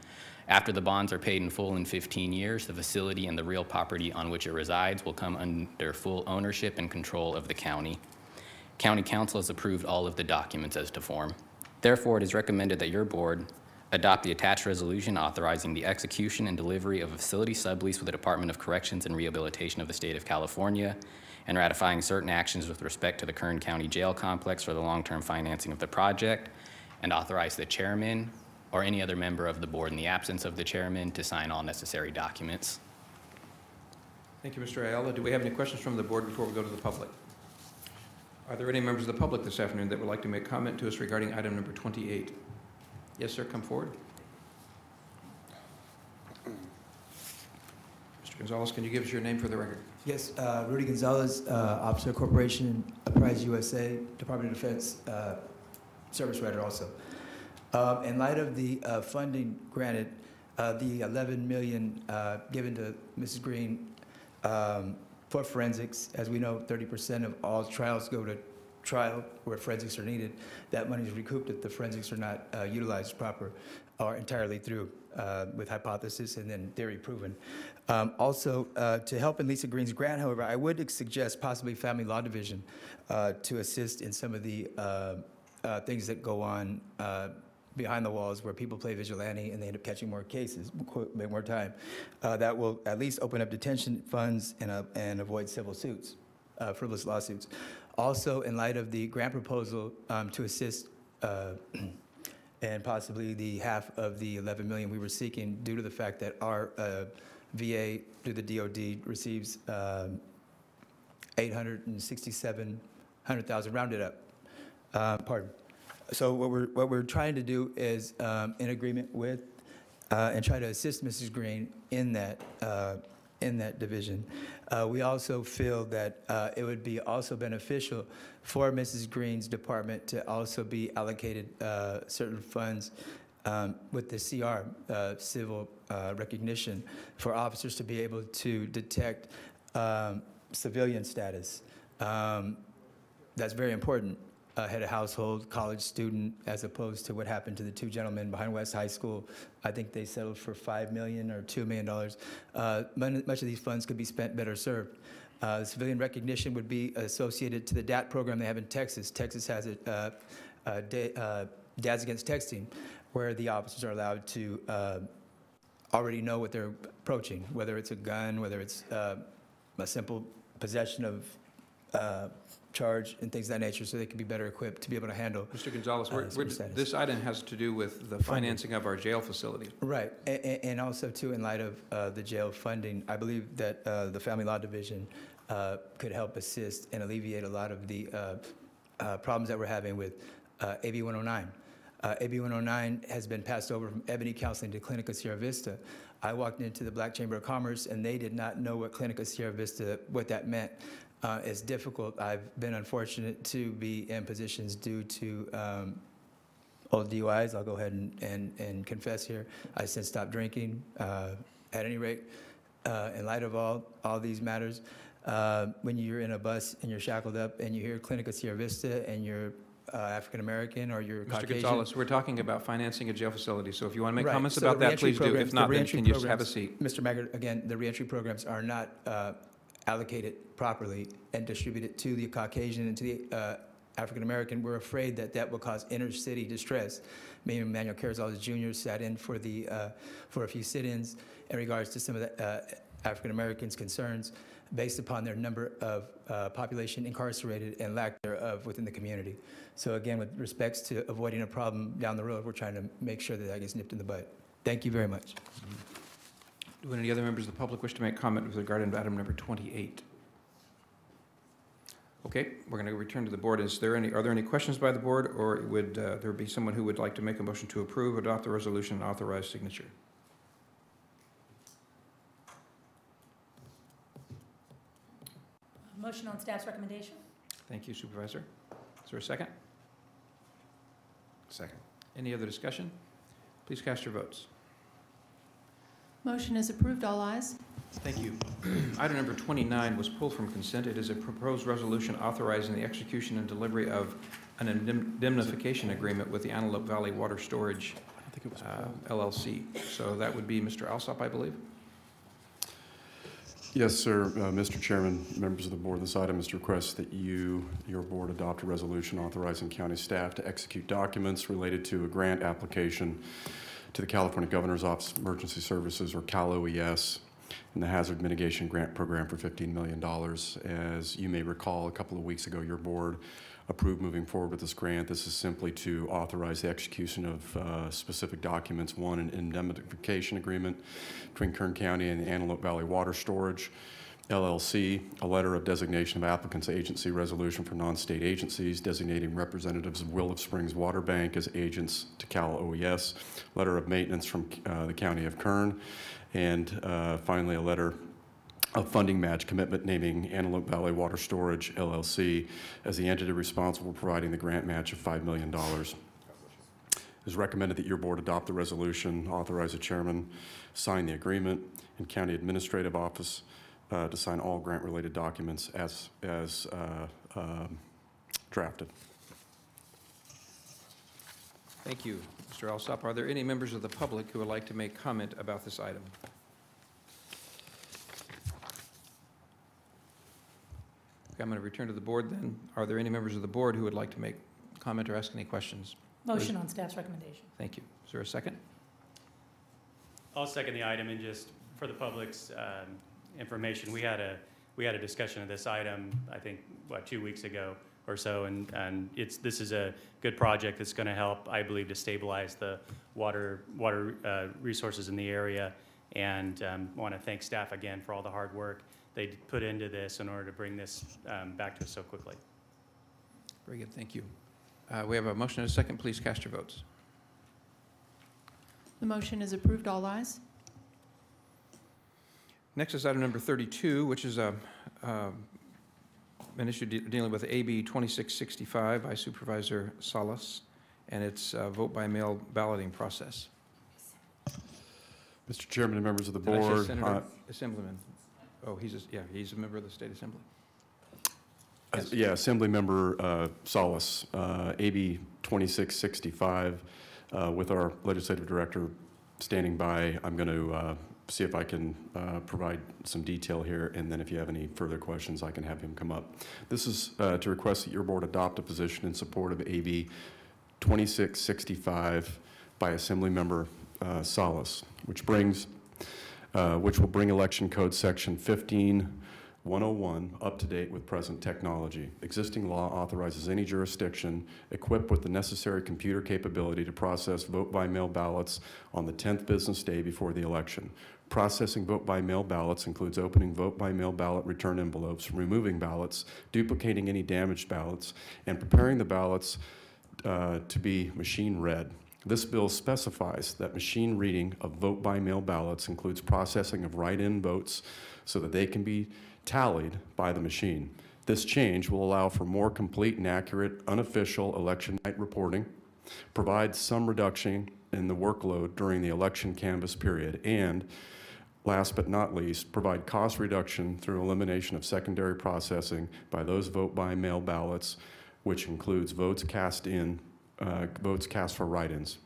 [SPEAKER 18] After the bonds are paid in full in 15 years, the facility and the real property on which it resides will come under full ownership and control of the county. County Council has approved all of the documents as to form. Therefore, it is recommended that your board adopt the attached resolution authorizing the execution and delivery of a facility sublease with the Department of Corrections and Rehabilitation of the State of California, and ratifying certain actions with respect to the Kern County Jail Complex for the long-term financing of the project, and authorize the chairman or any other member of the board in the absence of the chairman to sign all necessary documents.
[SPEAKER 2] Thank you, Mr. Ayala. Do we have any questions from the board before we go to the public? Are there any members of the public this afternoon that would like to make comment to us regarding item number 28? Yes, sir, come forward. Mr. Gonzalez, can you give us your name for the record?
[SPEAKER 19] Yes, Rudy Gonzalez, Officer Corporation, Enterprise USA, Department of Defense, service writer also. In light of the funding granted, the $11 million given to Mrs. Green for forensics, as we know, 30% of all trials go to trial where forensics are needed, that money is recouped if the forensics are not utilized proper or entirely through with hypothesis and then theory proven. Also, to help in Lisa Green's grant, however, I would suggest possibly Family Law Division to assist in some of the things that go on behind the walls where people play vigilante and they end up catching more cases, more time. That will at least open up detention funds and avoid civil suits, frivolous lawsuits. Also, in light of the grant proposal to assist and possibly the half of the $11 million we were seeking due to the fact that our VA through the DOD receives $867,000 rounded up. Pardon. So what we're trying to do is in agreement with and try to assist Mrs. Green in that division. We also feel that it would be also beneficial for Mrs. Green's department to also be allocated certain funds with the CR, civil recognition, for officers to be able to detect civilian status. That's very important. Head of household, college student, as opposed to what happened to the two gentlemen behind West High School. I think they settled for $5 million or $2 million. Much of these funds could be spent better served. Civilian recognition would be associated to the DAT program they have in Texas. Texas has it, Dads Against Texting, where the officers are allowed to already know what they're approaching, whether it's a gun, whether it's a simple possession of charge and things of that nature, so they can be better equipped to be able to handle.
[SPEAKER 2] Mr. Gonzalez, this item has to do with the financing of our jail facility.
[SPEAKER 19] Right, and also too, in light of the jail funding, I believe that the Family Law Division could help assist and alleviate a lot of the problems that we're having with AB 109. AB 109 has been passed over from Ebony Counseling to Clinica Sierra Vista. I walked into the Black Chamber of Commerce and they did not know what Clinica Sierra Vista, what that meant. It's difficult. I've been unfortunate to be in positions due to old DUIs. I'll go ahead and confess here. I since stopped drinking. At any rate, in light of all these matters, when you're in a bus and you're shackled up and you hear Clinica Sierra Vista and you're African American or you're Caucasian.
[SPEAKER 2] Mr. Gonzalez, we're talking about financing a jail facility, so if you want to make
[SPEAKER 19] Right.
[SPEAKER 2] comments
[SPEAKER 19] So
[SPEAKER 2] about
[SPEAKER 19] the
[SPEAKER 2] that, please do.
[SPEAKER 19] programs-
[SPEAKER 2] If not,
[SPEAKER 19] the
[SPEAKER 2] then
[SPEAKER 19] reentry
[SPEAKER 2] can you just have a
[SPEAKER 19] programs-
[SPEAKER 2] seat?
[SPEAKER 19] Mr. Maggard, again, the reentry programs are not allocated properly and distributed to the Caucasian and to the African American. We're afraid that that will cause inner city distress. Mayor Emmanuel Carrizales Jr. sat in for a few sit-ins in regards to some of the African Americans' concerns based upon their number of population incarcerated and lack thereof within the community. So again, with respects to avoiding a problem down the road, we're trying to make sure that that gets nipped in the bud. Thank you very much.
[SPEAKER 2] Do any other members of the public wish to make comment with regard to item number 28? Okay, we're going to return to the board. Are there any questions by the board, or would there be someone who would like to make a motion to approve, adopt the resolution, and authorize signature?
[SPEAKER 16] Motion on staff's recommendation?
[SPEAKER 2] Thank you, Supervisor. Is there a second?
[SPEAKER 17] Second.
[SPEAKER 2] Any other discussion? Please cast your votes.
[SPEAKER 3] Motion is approved, all ayes.
[SPEAKER 2] Thank you. Item number 29 was pulled from consent. It is a proposed resolution authorizing the execution and delivery of an indemnification agreement with the Antelope Valley Water Storage LLC. So that would be Mr. Alsop, I believe.
[SPEAKER 17] Yes, sir. Mr. Chairman, members of the board, this item is to request that your board adopt a resolution authorizing county staff to execute documents related to a grant application to the California Governor's Office of Emergency Services, or Cal-OES, in the Hazard Mitigation Grant program for $15 million. As you may recall, a couple of weeks ago, your board approved moving forward with this grant. This is simply to authorize the execution of specific documents. One, an indemnification agreement between Kern County and the Antelope Valley Water Storage LLC, a letter of designation of applicant's agency resolution for non-state agencies, designating representatives of Willow Springs Water Bank as agents to Cal-OES, letter of maintenance from the County of Kern, and finally a letter of funding match commitment naming Antelope Valley Water Storage LLC as the entity responsible for providing the grant match of $5 million. It is recommended that your board adopt the resolution, authorize the chairman, sign the agreement, and county administrative office to sign all grant-related documents as drafted.
[SPEAKER 2] Thank you, Mr. Alsop. Are there any members of the public who would like to make comment about this item? Okay, I'm going to return to the board then. Are there any members of the board who would like to make comment or ask any questions?
[SPEAKER 16] Motion on staff's recommendation.
[SPEAKER 2] Thank you. Is there a second?
[SPEAKER 15] I'll second the item, and just for the public's information, we had a discussion of this item, I think, 2 weeks ago or so, and this is a good project that's going to help, I believe, to stabilize the water resources in the area, and want to thank staff again for all the hard work they put into this in order to bring this back to us so quickly.
[SPEAKER 2] Very good. Thank you. We have a motion and a second. Please cast your votes.
[SPEAKER 3] The motion is approved. All ayes.
[SPEAKER 2] Next is item number 32, which is an issue dealing with AB 2665 by Supervisor Salas, and it's a vote by mail balloting process.
[SPEAKER 17] Mr. Chairman and members of the
[SPEAKER 2] Did I say
[SPEAKER 17] board.
[SPEAKER 2] Senator? Assemblyman. Oh, he's a member of the State Assembly. Yes.
[SPEAKER 17] Yeah, Assembly Member Salas, AB 2665, with our legislative director standing by. I'm going to see if I can provide some detail here, and then if you have any further questions, I can have him come up. This is to request that your board adopt a position in support of AB 2665 by Assembly Member Salas, which will bring Election Code Section 15101 up to date with present technology. Existing law authorizes any jurisdiction equipped with the necessary computer capability to process vote-by-mail ballots on the 10th business day before the election. Processing vote-by-mail ballots includes opening vote-by-mail ballot return envelopes, removing ballots, duplicating any damaged ballots, and preparing the ballots to be machine-read. This bill specifies that machine reading of vote-by-mail ballots includes processing of write-in votes so that they can be tallied by the machine. This change will allow for more complete and accurate unofficial election night reporting, provide some reduction in the workload during the election canvass period, and last but not least, provide cost reduction through elimination of secondary processing by those vote-by-mail ballots, which includes votes cast for write-ins.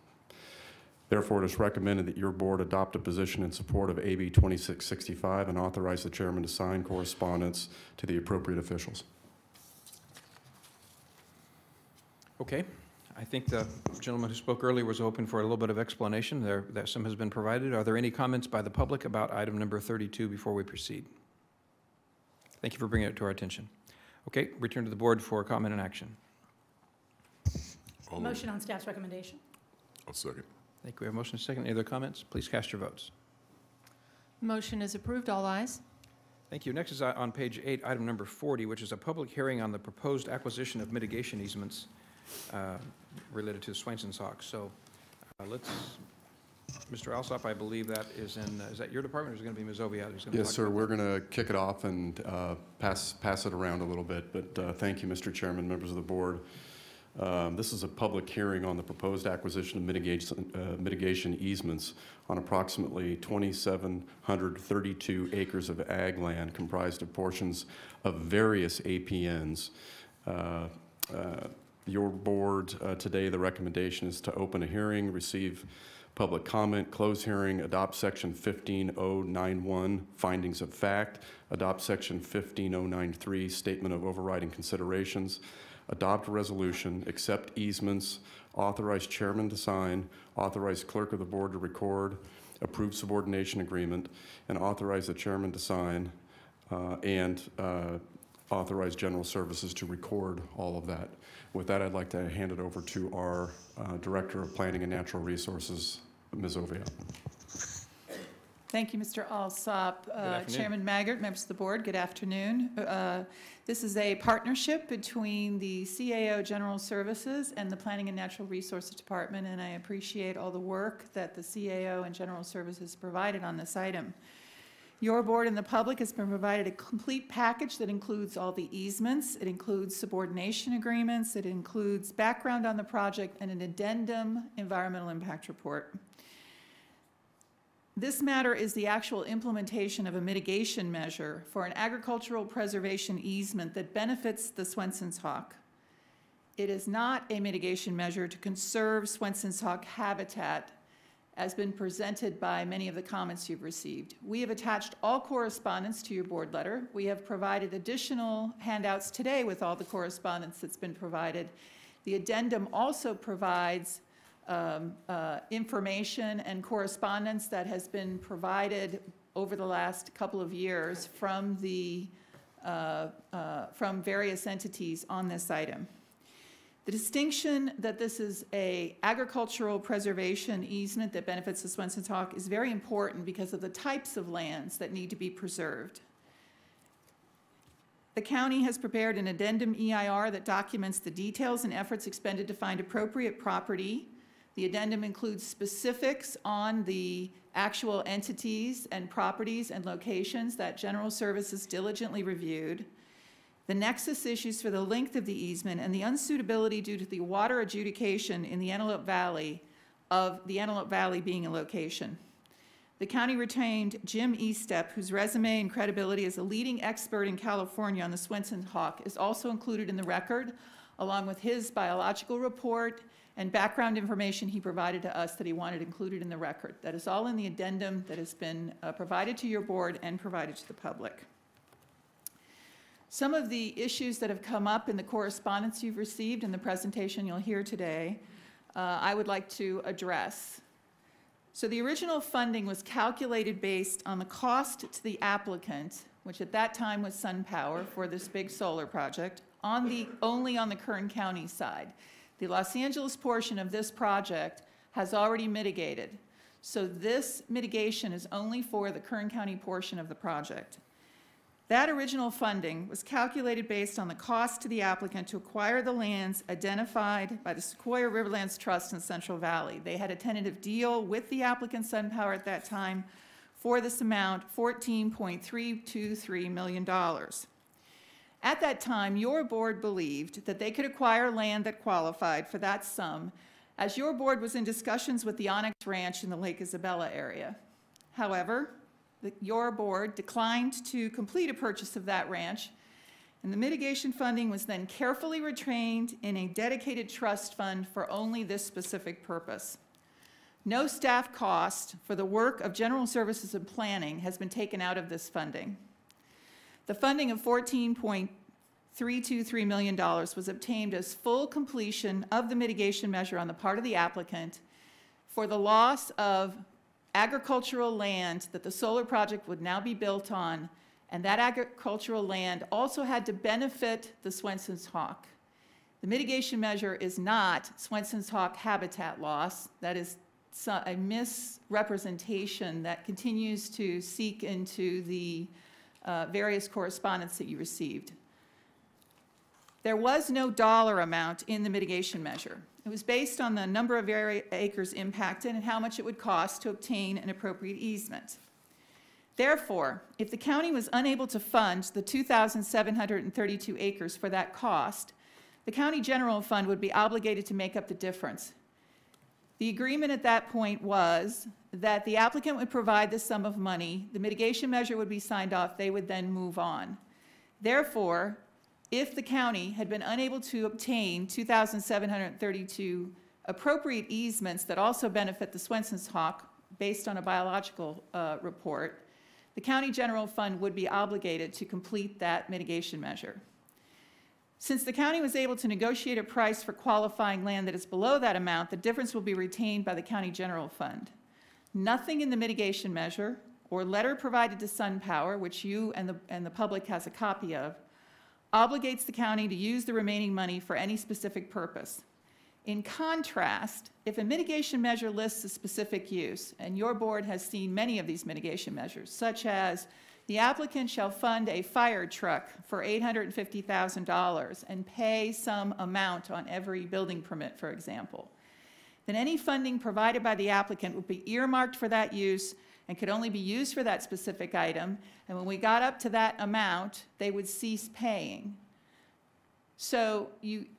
[SPEAKER 17] Therefore, it is recommended that your board adopt a position in support of AB 2665 and authorize the chairman to sign correspondence to the appropriate officials.
[SPEAKER 2] Okay. I think the gentleman who spoke earlier was hoping for a little bit of explanation. That some has been provided. Are there any comments by the public about item number 32 before we proceed? Thank you for bringing it to our attention. Okay, return to the board for comment and action.
[SPEAKER 16] Motion on staff's recommendation.
[SPEAKER 8] I'll second.
[SPEAKER 2] Thank you. We have a motion and a second. Any other comments? Please cast your votes.
[SPEAKER 3] The motion is approved. All ayes.
[SPEAKER 2] Thank you. Next is on page 8, item number 40, which is a public hearing on the proposed acquisition of mitigation easements related to Swainson's Hawk. So Mr. Alsop, I believe that is that your department, or is it going to be Ms. Oviatt who's going to
[SPEAKER 17] Yes,
[SPEAKER 2] talk
[SPEAKER 17] sir.
[SPEAKER 2] about
[SPEAKER 17] We're going to kick it off and pass it around a little bit. But thank you, Mr. Chairman, members of the board. This is a public hearing on the proposed acquisition of mitigation easements on approximately 2,732 acres of ag land comprised of portions of various APNs. Your board today, the recommendation is to open a hearing, receive public comment, close hearing, adopt section 15091, findings of fact, adopt section 15093, statement of overriding considerations, adopt a resolution, accept easements, authorize chairman to sign, authorize clerk of the board to record, approve subordination agreement, and authorize the chairman to sign, and authorize general services to record all of that. With that, I'd like to hand it over to our Director of Planning and Natural Resources, Ms. Oviatt.
[SPEAKER 3] Thank you, Mr. Alsop. Chairman Maggart, members of the board, good afternoon. This is a partnership between the CAO General Services and the Planning and Natural Resources Department, and I appreciate all the work that the CAO and General Services provided on this item. Your board and the public has been provided a complete package that includes all the easements, it includes subordination agreements, it includes background on the project, and an addendum environmental impact report. This matter is the actual implementation of a mitigation measure for an agricultural preservation easement that benefits the Swainson's Hawk. it is not a mitigation measure to conserve Swenson's hawk habitat as been presented by many of the comments you've received. We have attached all correspondence to your board letter. We have provided additional handouts today with all the correspondence that's been provided. The addendum also provides information and correspondence that has been provided over the last couple of years from various entities on this item. The distinction that this is an agricultural preservation easement that benefits the Swenson's hawk is very important because of the types of lands that need to be preserved. The county has prepared an addendum EIR that documents the details and efforts expended to find appropriate property. The addendum includes specifics on the actual entities and properties and locations that General Services diligently reviewed, the nexus issues for the length of the easement, and the unsuitability due to the water adjudication in the Antelope Valley of the Antelope Valley being a location. The county retained Jim Estep, whose resume and credibility as a leading expert in California on the Swenson hawk is also included in the record, along with his biological report and background information he provided to us that he wanted included in the record. That is all in the addendum that has been provided to your board and provided to the public. Some of the issues that have come up in the correspondence you've received in the presentation you'll hear today, I would like to address. So the original funding was calculated based on the cost to the applicant, which at that time was SunPower for this big solar project, only on the Kern County side. The Los Angeles portion of this project has already mitigated. So this mitigation is only for the Kern County portion of the project. That original funding was calculated based on the cost to the applicant to acquire the lands identified by the Sequoia Riverlands Trust in the Central Valley. They had a tentative deal with the applicant SunPower at that time for this amount, $14.323 million. At that time, your board believed that they could acquire land that qualified for that sum, as your board was in discussions with the Onyx Ranch in the Lake Isabella area. However, your board declined to complete a purchase of that ranch, and the mitigation funding was then carefully retained in a dedicated trust fund for only this specific purpose. No staff cost for the work of general services and planning has been taken out of this funding. The funding of $14.323 million was obtained as full completion of the mitigation measure on the part of the applicant for the loss of agricultural land that the solar project would now be built on, and that agricultural land also had to benefit the Swenson's hawk. The mitigation measure is not Swenson's hawk habitat loss. That is a misrepresentation that continues to seek into the various correspondence that you received. There was no dollar amount in the mitigation measure. It was based on the number of acres impacted and how much it would cost to obtain an appropriate easement. Therefore, if the county was unable to fund the 2,732 acres for that cost, the county general fund would be obligated to make up the difference. The agreement at that point was that the applicant would provide the sum of money, the mitigation measure would be signed off, they would then move on. Therefore, if the county had been unable to obtain 2,732 appropriate easements that also benefit the Swenson's hawk based on a biological report, the county general fund would be obligated to complete that mitigation measure. Since the county was able to negotiate a price for qualifying land that is below that amount, the difference will be retained by the county general fund. Nothing in the mitigation measure or letter provided to SunPower, which you and the public has a copy of, obligates the county to use the remaining money for any specific purpose. In contrast, if a mitigation measure lists a specific use, and your board has seen many of these mitigation measures, such as the applicant shall fund a fire truck for $850,000 and pay some amount on every building permit, for example, then any funding provided by the applicant would be earmarked for that use and could only be used for that specific item, and when we got up to that amount, they would cease paying. So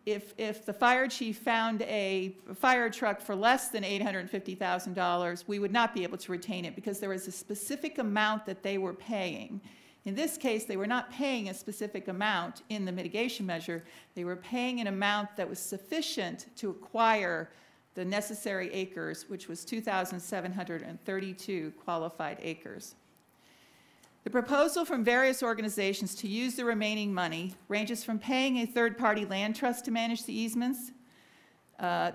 [SPEAKER 3] if the fire chief found a fire truck for less than $850,000, we would not be able to retain it because there was a specific amount that they were paying. In this case, they were not paying a specific amount in the mitigation measure. They were paying an amount that was sufficient to acquire the necessary acres, which was 2,732 qualified acres. The proposal from various organizations to use the remaining money ranges from paying a third-party land trust to manage the easements.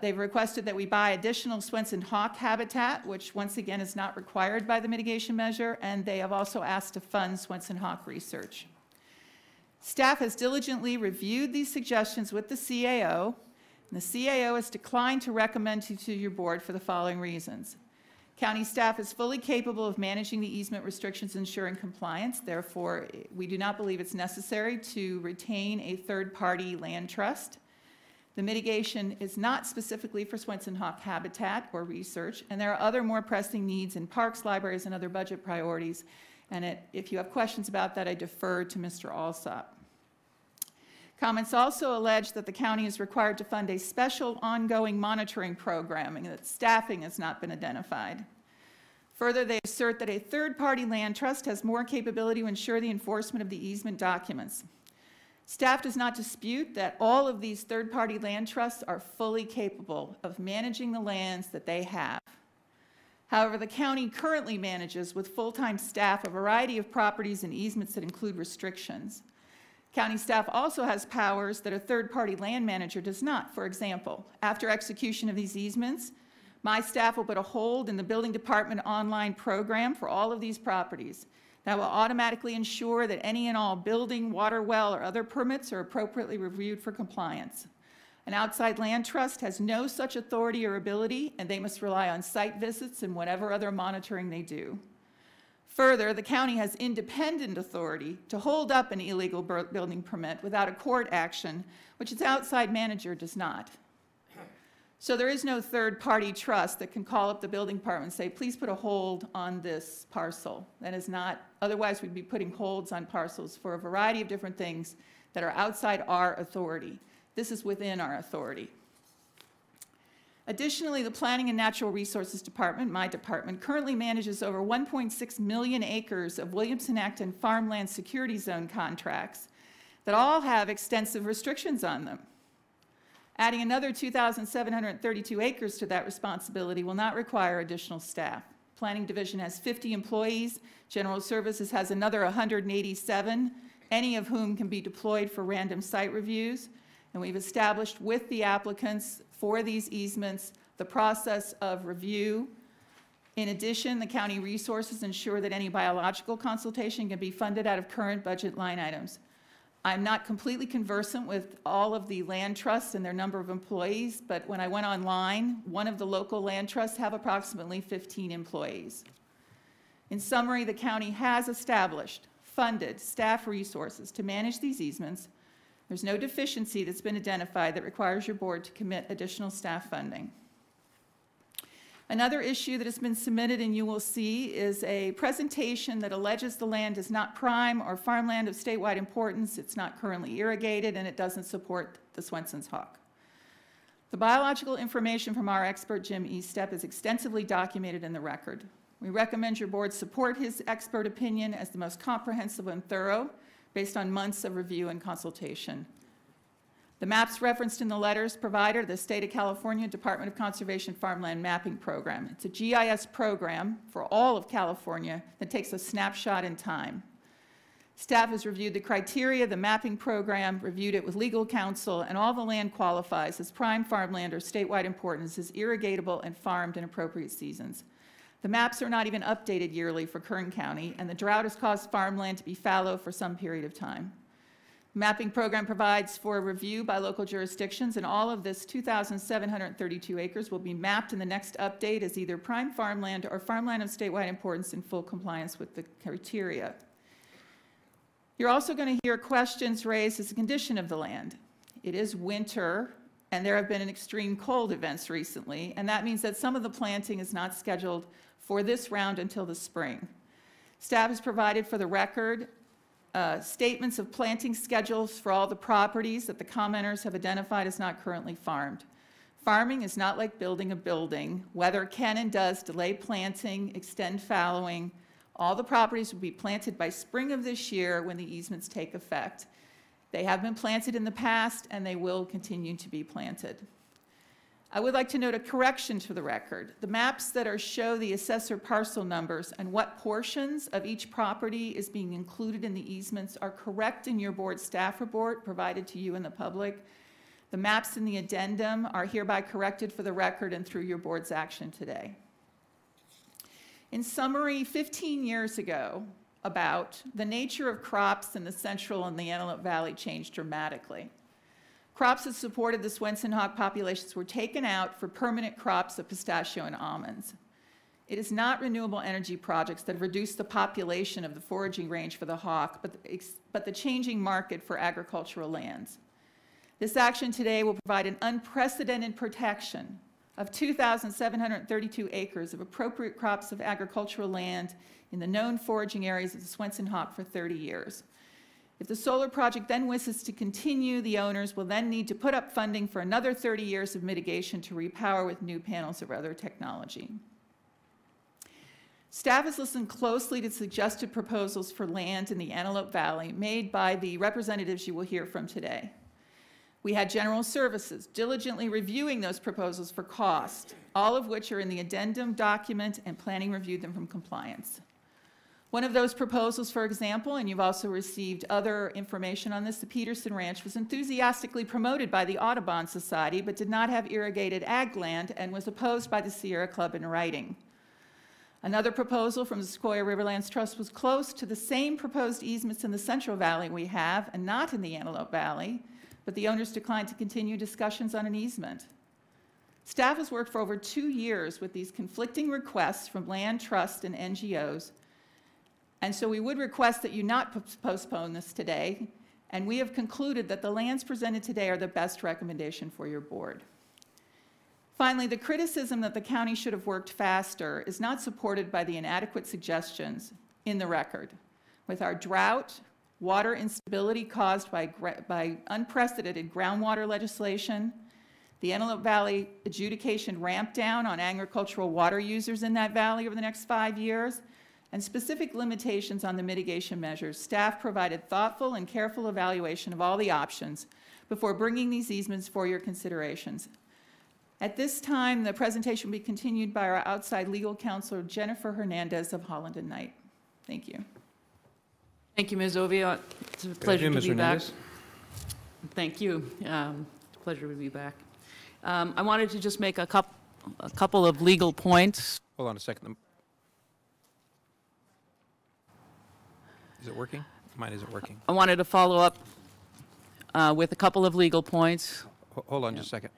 [SPEAKER 3] They've requested that we buy additional Swenson hawk habitat, which once again is not required by the mitigation measure, and they have also asked to fund Swenson hawk research. Staff has diligently reviewed these suggestions with the CAO, and the CAO has declined to recommend to your board for the following reasons. County staff is fully capable of managing the easement restrictions and ensuring compliance. Therefore, we do not believe it's necessary to retain a third-party land trust. The mitigation is not specifically for Swenson hawk habitat or research, and there are other more pressing needs in parks, libraries, and other budget priorities. And if you have questions about that, I defer to Mr. Alsop. Comments also allege that the county is required to fund a special ongoing monitoring program and that staffing has not been identified. Further, they assert that a third-party land trust has more capability to ensure the enforcement of the easement documents. Staff does not dispute that all of these third-party land trusts are fully capable of managing the lands that they have. However, the county currently manages with full-time staff a variety of properties and easements that include restrictions. County staff also has powers that a third-party land manager does not. For example, after execution of these easements, my staff will put a hold in the building department online program for all of these properties. That will automatically ensure that any and all building, water well, or other permits are appropriately reviewed for compliance. An outside land trust has no such authority or ability, and they must rely on site visits and whatever other monitoring they do. Further, the county has independent authority to hold up an illegal building permit without a court action, which its outside manager does not. So there is no third-party trust that can call up the building department and say, please put a hold on this parcel. That is not, otherwise we'd be putting holds on parcels for a variety of different things that are outside our authority. This is within our authority. Additionally, the Planning and Natural Resources Department, my department, currently manages over 1.6 million acres of Williamson-Acton farmland security zone contracts that all have extensive restrictions on them. Adding another 2,732 acres to that responsibility will not require additional staff. Planning Division has 50 employees. General Services has another 187, any of whom can be deployed for random site reviews. And we've established with the applicants for these easements the process of review. In addition, the county resources ensure that any biological consultation can be funded out of current budget line items. I'm not completely conversant with all of the land trusts and their number of employees, but when I went online, one of the local land trusts have approximately 15 employees. In summary, the county has established, funded staff resources to manage these easements. There's no deficiency that's been identified that requires your board to commit additional staff funding. Another issue that has been submitted, and you will see, is a presentation that alleges the land is not prime or farmland of statewide importance, it's not currently irrigated, and it doesn't support the Swenson's hawk. The biological information from our expert, Jim Estep, is extensively documented in the record. We recommend your board support his expert opinion as the most comprehensive and thorough, based on months of review and consultation. The maps referenced in the letters provided the State of California Department of Conservation Farmland Mapping Program. It's a GIS program for all of California that takes a snapshot in time. Staff has reviewed the criteria, the mapping program, reviewed it with legal counsel, and all the land qualifies as prime farmland or statewide importance, is irrigatable and farmed in appropriate seasons. The maps are not even updated yearly for Kern County, and the drought has caused farmland to be fallow for some period of time. The mapping program provides for a review by local jurisdictions, and all of this 2,732 acres will be mapped in the next update as either prime farmland or farmland of statewide importance in full compliance with the criteria. You're also going to hear questions raised as the condition of the land. It is winter, and there have been extreme cold events recently, and that means that some of the planting is not scheduled for this round until the spring. Staff has provided for the record statements of planting schedules for all the properties that the commenters have identified as not currently farmed. Farming is not like building a building. Weather can and does delay planting, extend fallowing. All the properties will be planted by spring of this year when the easements take effect. They have been planted in the past, and they will continue to be planted. I would like to note a correction to the record. The maps that show the assessor parcel numbers and what portions of each property is being included in the easements are correct in your board staff report provided to you and the public. The maps in the addendum are hereby corrected for the record and through your board's action today. In summary, 15 years ago, the nature of crops in the Central and the Antelope Valley changed dramatically. Crops that supported the Swenson hog populations were taken out for permanent crops of pistachio and almonds. It is not renewable energy projects that have reduced the population of the foraging range for the hawk, but the changing market for agricultural lands. This action today will provide an unprecedented protection of 2,732 acres of appropriate crops of agricultural land in the known foraging areas of the Swenson hawk for 30 years. If the solar project then wishes to continue, the owners will then need to put up funding for another 30 years of mitigation to repower with new panels or other technology. Staff has listened closely to suggested proposals for land in the Antelope Valley made by the representatives you will hear from today. We had General Services diligently reviewing those proposals for cost, all of which are in the addendum document, and planning reviewed them from compliance. One of those proposals, for example, and you've also received other information on this, the Peterson Ranch was enthusiastically promoted by the Audubon Society, but did not have irrigated ag land and was opposed by the Sierra Club in writing. Another proposal from the Sequoia Riverlands Trust was close to the same proposed easements in the Central Valley we have, and not in the Antelope Valley, but the owners declined to continue discussions on an easement. Staff has worked for over 2 years with these conflicting requests from land trust and NGOs, and so we would request that you not postpone this today, and we have concluded that the lands presented today are the best recommendation for your board. Finally, the criticism that the county should have worked faster is not supported by the inadequate suggestions in the record. With our drought, water instability caused by unprecedented groundwater legislation, the Antelope Valley adjudication ramp down on agricultural water users in that valley over the next 5 years, and specific limitations on the mitigation measures, staff provided thoughtful and careful evaluation of all the options before bringing these easements for your considerations. At this time, the presentation will be continued by our outside legal counsel, Jennifer Hernandez of Holland & Knight. Thank you.
[SPEAKER 20] Thank you, Ms. Ovia. It's a pleasure to be back.
[SPEAKER 2] Hernandez.
[SPEAKER 20] Thank you. It's a pleasure to be back. I wanted to just make a couple of legal points.
[SPEAKER 2] Hold on a second. Is it working? Mine isn't working.
[SPEAKER 20] I wanted to follow up with a couple of legal points.
[SPEAKER 2] Hold on just a second.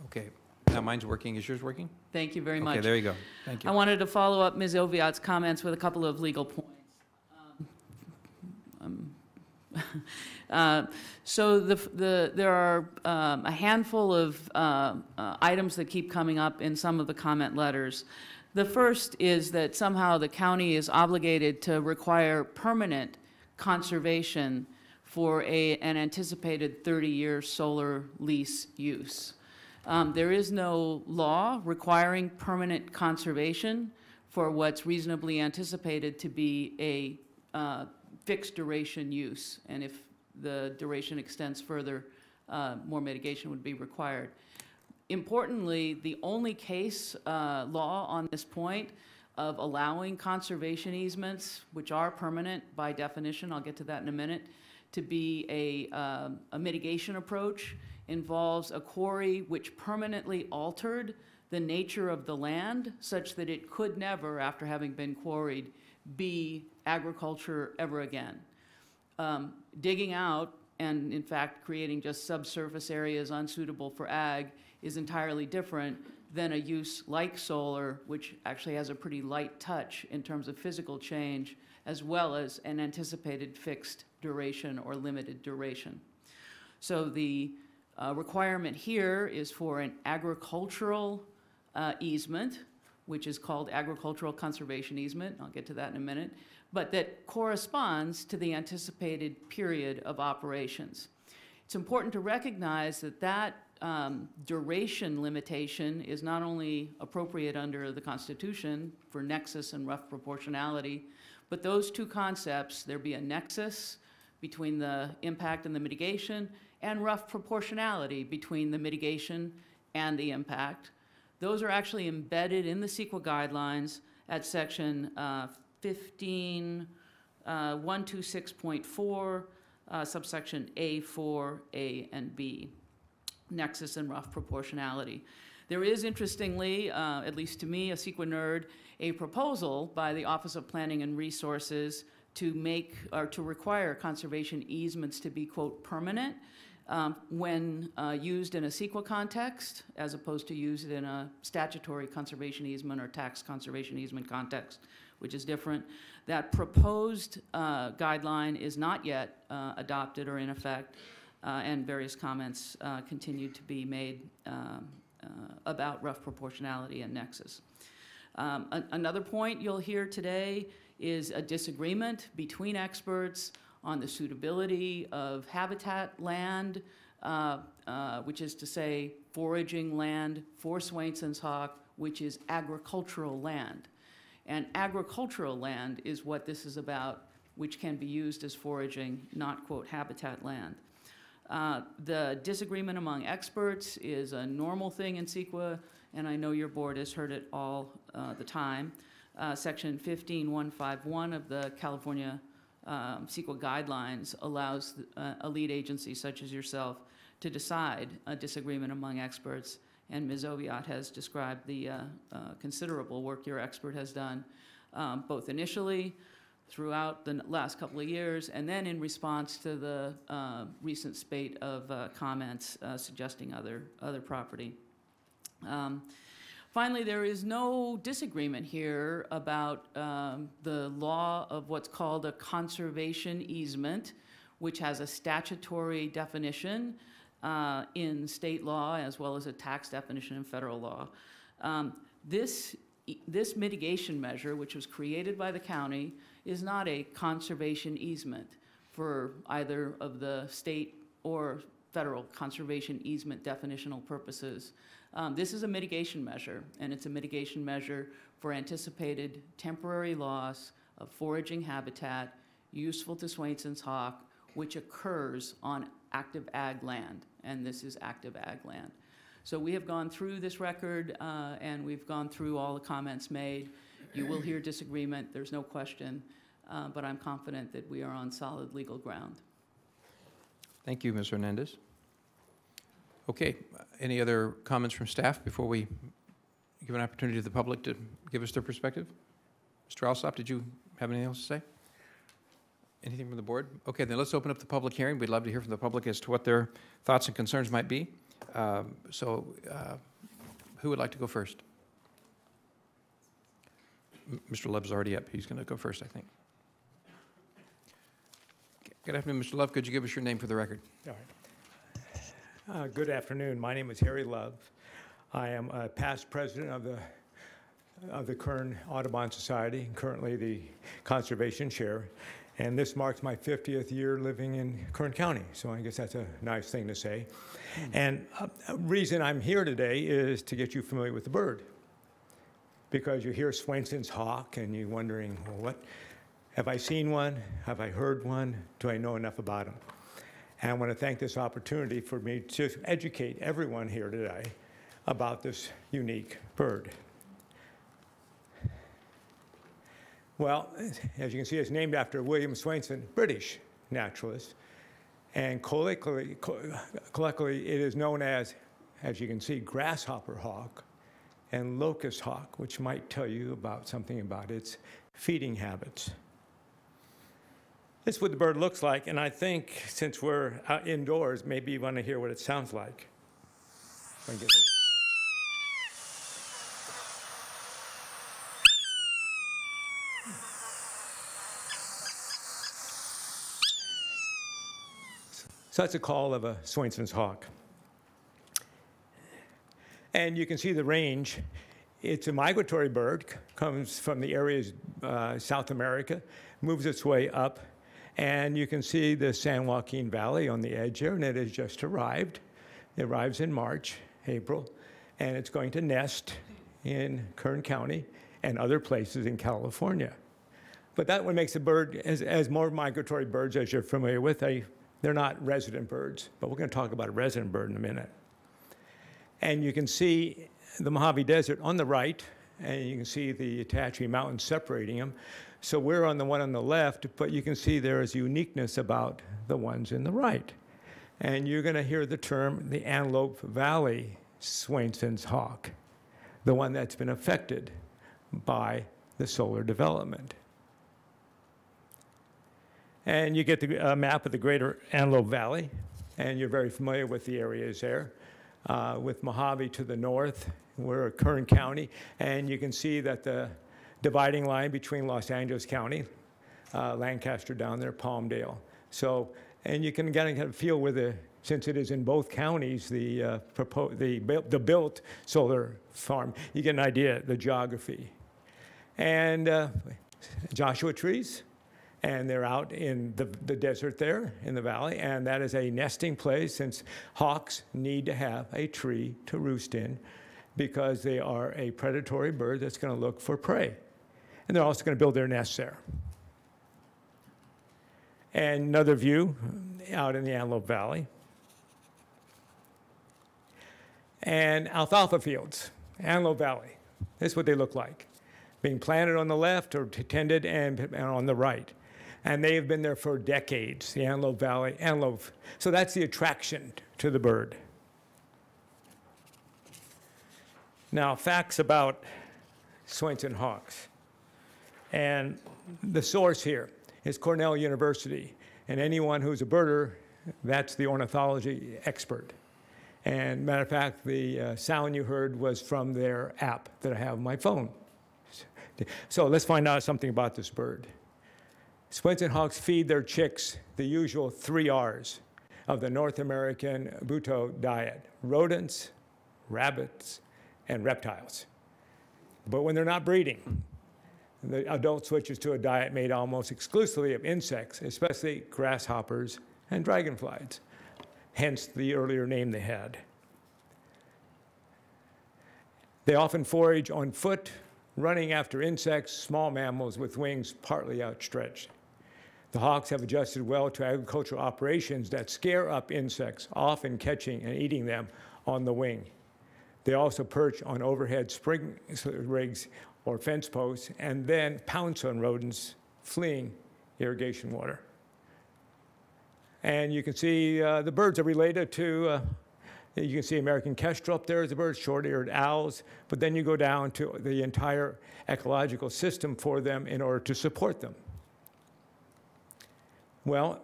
[SPEAKER 2] Okay, now mine's working. Is yours working?
[SPEAKER 20] Thank you very much.
[SPEAKER 2] Okay, there you go. Thank you.
[SPEAKER 20] I wanted to follow up Ms. Oviat's comments with a couple of legal points. So there are a handful of items that keep coming up in some of the comment letters. The first is that somehow the county is obligated to require permanent conservation for an anticipated 30-year solar lease use. There is no law requiring permanent conservation for what's reasonably anticipated to be a fixed duration use. And if the duration extends further, more mitigation would be required. Importantly, the only case law on this point of allowing conservation easements, which are permanent by definition, I'll get to that in a minute, to be a mitigation approach, involves a quarry which permanently altered the nature of the land such that it could never, after having been quarried, be agriculture ever again. Digging out and, in fact, creating just subsurface areas unsuitable for ag is entirely different than a use like solar, which actually has a pretty light touch in terms of physical change, as well as an anticipated fixed duration or limited duration. So the requirement here is for an agricultural easement, which is called agricultural conservation easement. I'll get to that in a minute, but that corresponds to the anticipated period of operations. It's important to recognize that that duration limitation is not only appropriate under the Constitution for nexus and rough proportionality, but those two concepts, there be a nexus between the impact and the mitigation, and rough proportionality between the mitigation and the impact. Those are actually embedded in the CEQA guidelines at section 126.4, subsection A4, A, and B, nexus and rough proportionality. There is, interestingly, at least to me, a CEQA nerd, a proposal by the Office of Planning and Resources to make, or to require conservation easements to be, quote, permanent when used in a CEQA context, as opposed to used in a statutory conservation easement or tax conservation easement context, which is different. That proposed guideline is not yet adopted or in effect, and various comments continue to be made about rough proportionality and nexus. Another point you'll hear today is a disagreement between experts on the suitability of habitat land, which is to say foraging land for Swainson's hawk, which is agricultural land. And agricultural land is what this is about, which can be used as foraging, not, quote, habitat land. The disagreement among experts is a normal thing in CEQA, and I know your board has heard it all the time. Section 15151 of the California CEQA guidelines allows a lead agency such as yourself to decide a disagreement among experts, and Ms. Oviatt has described the considerable work your expert has done, both initially, throughout the last couple of years, and then in response to the recent spate of comments suggesting other property. Finally, there is no disagreement here about the law of what's called a conservation easement, which has a statutory definition in state law as well as a tax definition in federal law. This mitigation measure, which was created by the county, is not a conservation easement for either of the state or federal conservation easement definitional purposes. This is a mitigation measure, and it's a mitigation measure for anticipated temporary loss of foraging habitat useful to Swainson's hawk, which occurs on active ag land, and this is active ag land. So we have gone through this record, and we've gone through all the comments made. You will hear disagreement, there's no question, but I'm confident that we are on solid legal ground.
[SPEAKER 2] Thank you, Ms. Hernandez. Okay, any other comments from staff before we give an opportunity to the public to give us their perspective? Mr. Alsop, did you have anything else to say? Anything from the board? Okay, then let's open up the public hearing. We'd love to hear from the public as to what their thoughts and concerns might be. Who would like to go first? Mr. Love's already up. He's going to go first, I think. Good afternoon, Mr. Love. Could you give us your name for the record?
[SPEAKER 14] All right. Good afternoon. My name is Harry Love. I am a past president of the Kern Audubon Society, currently the conservation chair, and this marks my 50th year living in Kern County, so I guess that's a nice thing to say. And a reason I'm here today is to get you familiar with the bird, because you hear Swainson's hawk and you're wondering, well, what? Have I seen one? Have I heard one? Do I know enough about him? And I want to thank this opportunity for me to educate everyone here today about this unique bird. Well, as you can see, it's named after William Swainson, British naturalist. And colloquially, it is known as you can see, grasshopper hawk and locust hawk, which might tell you about something about its feeding habits. This is what the bird looks like, and I think since we're out indoors, maybe you want to hear what it sounds like. So that's a call of a Swainson's hawk. And you can see the range. It's a migratory bird, comes from the areas South America, moves its way up. And you can see the San Joaquin Valley on the edge here, and it has just arrived. It arrives in March, April, and it's going to nest in Kern County and other places in California. But that what makes a bird, as more migratory birds, as you're familiar with, they're not resident birds, but we're going to talk about a resident bird in a minute. And you can see the Mojave Desert on the right, and you can see the Apache Mountains separating them. So we're on the one on the left, but you can see there is uniqueness about the ones in the right. And you're going to hear the term the Antelope Valley Swainson's hawk, the one that's been affected by the solar development. And you get the map of the greater Antelope Valley, and you're very familiar with the areas there. With Mojave to the north, we're Kern County, and you can see that the dividing line between Los Angeles County, Lancaster down there, Palmdale. So, and you can kind of feel where the, since it is in both counties, the built solar farm, you get an idea of the geography. And Joshua trees, and they're out in the desert there in the valley, and that is a nesting place since hawks need to have a tree to roost in because they are a predatory bird that's going to look for prey. And they're also going to build their nests there. And another view out in the Antelope Valley. And alfalfa fields, Antelope Valley. That's what they look like, being planted on the left or tended and on the right. And they have been there for decades, the Antelope Valley, antelope. So that's the attraction to the bird. Now, facts about Swainson hawks. And the source here is Cornell University. And anyone who's a birder, that's the ornithology expert. And matter of fact, the sound you heard was from their app that I have on my phone. So let's find out something about this bird. Swainson hawks feed their chicks the usual 3 R's of the North American Buto diet: rodents, rabbits, and reptiles. But when they're not breeding, the adult switches to a diet made almost exclusively of insects, especially grasshoppers and dragonflies, hence the earlier name they had. They often forage on foot, running after insects, small mammals with wings partly outstretched. The hawks have adjusted well to agricultural operations that scare up insects, often catching and eating them on the wing. They also perch on overhead spring rigs or fence posts and then pounce on rodents fleeing irrigation water. And you can see the birds are related to, you can see American kestrel up there as a bird, short-eared owls, but then you go down to the entire ecological system for them in order to support them. Well,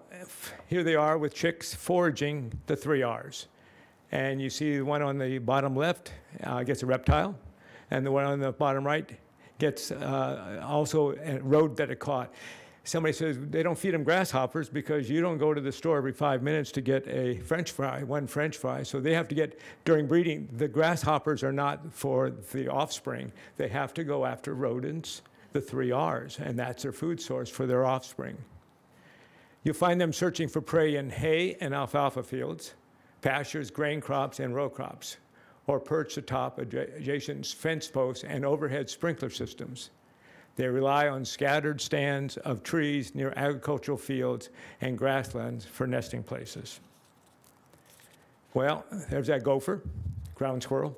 [SPEAKER 14] here they are with chicks foraging the 3 R's. And you see the one on the bottom left gets a reptile, and the one on the bottom right gets also a rodent that it caught. Somebody says they don't feed them grasshoppers because you don't go to the store every 5 minutes to get a French fry, one French fry. So they have to get, during breeding, the grasshoppers are not for the offspring. They have to go after rodents, the 3 R's, and that's their food source for their offspring. You'll find them searching for prey in hay and alfalfa fields, pastures, grain crops, and row crops, or perched atop adjacent fence posts and overhead sprinkler systems. They rely on scattered stands of trees near agricultural fields and grasslands for nesting places. Well, there's that gopher, ground squirrel,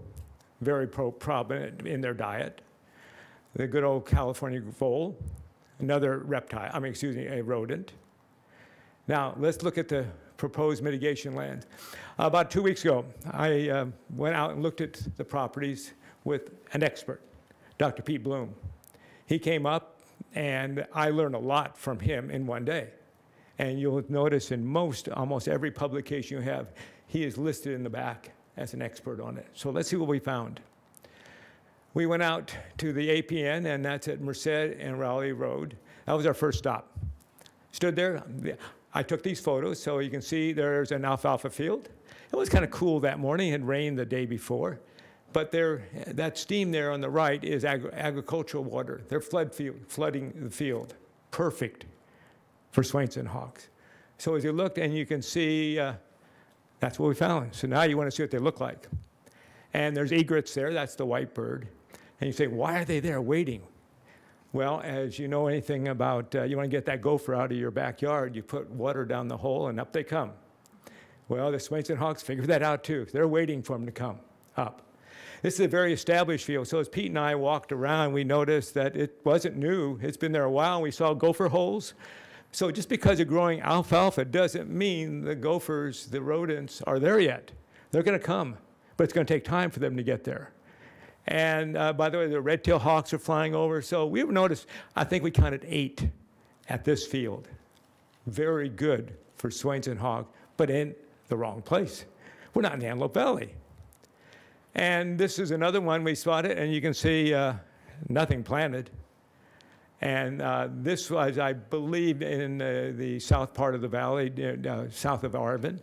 [SPEAKER 14] very prominent in their diet. The good old California vole, another reptile, a rodent. Now, let's look at the proposed mitigation land. About 2 weeks ago, I went out and looked at the properties with an expert, Dr. Pete Bloom. He came up, and I learned a lot from him in one day. And you'll notice in almost every publication you have, he is listed in the back as an expert on it. So let's see what we found. We went out to the APN, and that's at Merced and Raleigh Road. That was our first stop. Stood there. I took these photos, so you can see there's an alfalfa field. It was kind of cool that morning. It had rained the day before. But that steam there on the right is agricultural water. They're flooding the field. Perfect for Swainson hawks. So as you look, and you can see That's what we found. So now you want to see what they look like. And there's egrets there. That's the white bird. And you say, why are they there waiting? Well, as you know anything about, you want to get that gopher out of your backyard, you put water down the hole and up they come. Well, the Swainson Hawks figured that out too. They're waiting for them to come up. This is a very established field. So as Pete and I walked around, we noticed that it wasn't new. It's been there a while, and we saw gopher holes. So just because you're growing alfalfa doesn't mean the gophers, the rodents, are there yet. They're going to come, but it's going to take time for them to get there. And by the way, the red-tailed hawks are flying over. So we've noticed, I think we counted 8 at this field. Very good for Swainson hawk, but in the wrong place. We're not in Antelope Valley. And this is another one we spotted, and you can see nothing planted. And this was, I believe, in the south part of the valley, south of Arvin.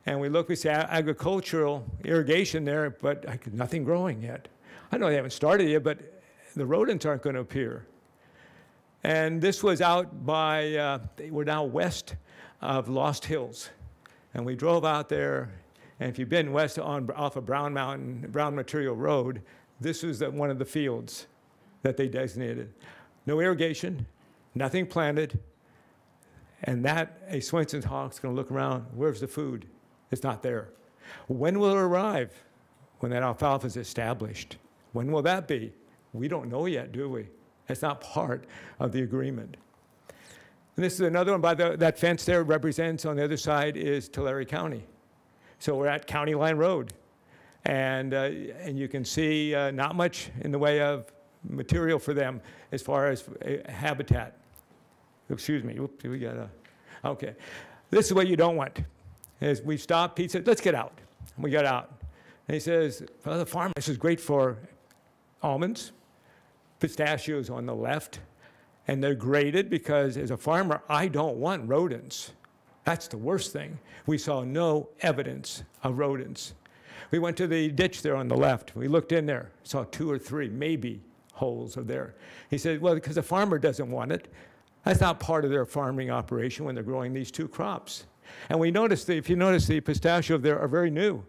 [SPEAKER 14] And we look, we see agricultural irrigation there, but nothing growing yet. I know they haven't started yet, but the rodents aren't going to appear. And this was out by, we're now west of Lost Hills. And we drove out there, and if you've been west off of Brown Mountain, Brown Material Road, this was one of the fields that they designated. No irrigation, nothing planted, and that, a Swainson hawk's going to look around, where's the food? It's not there. When will it arrive? When that alfalfa is established. When will that be? We don't know yet, do we? It's not part of the agreement. And this is another one by that fence there represents, on the other side is Tulare County. So we're at County Line Road. And you can see not much in the way of material for them as far as habitat. Excuse me, oops, we got a, okay. This is what you don't want. As we stopped, Pete said, let's get out. And we got out. And he says, well, the farm, this is great for almonds, pistachios on the left, and they're graded because as a farmer, I don't want rodents. That's the worst thing. We saw no evidence of rodents. We went to the ditch there on the left. We looked in there, saw 2 or 3, maybe, holes of there. He said, well, because the farmer doesn't want it. That's not part of their farming operation when they're growing these 2 crops. And we noticed, if you notice, the pistachio there are very new.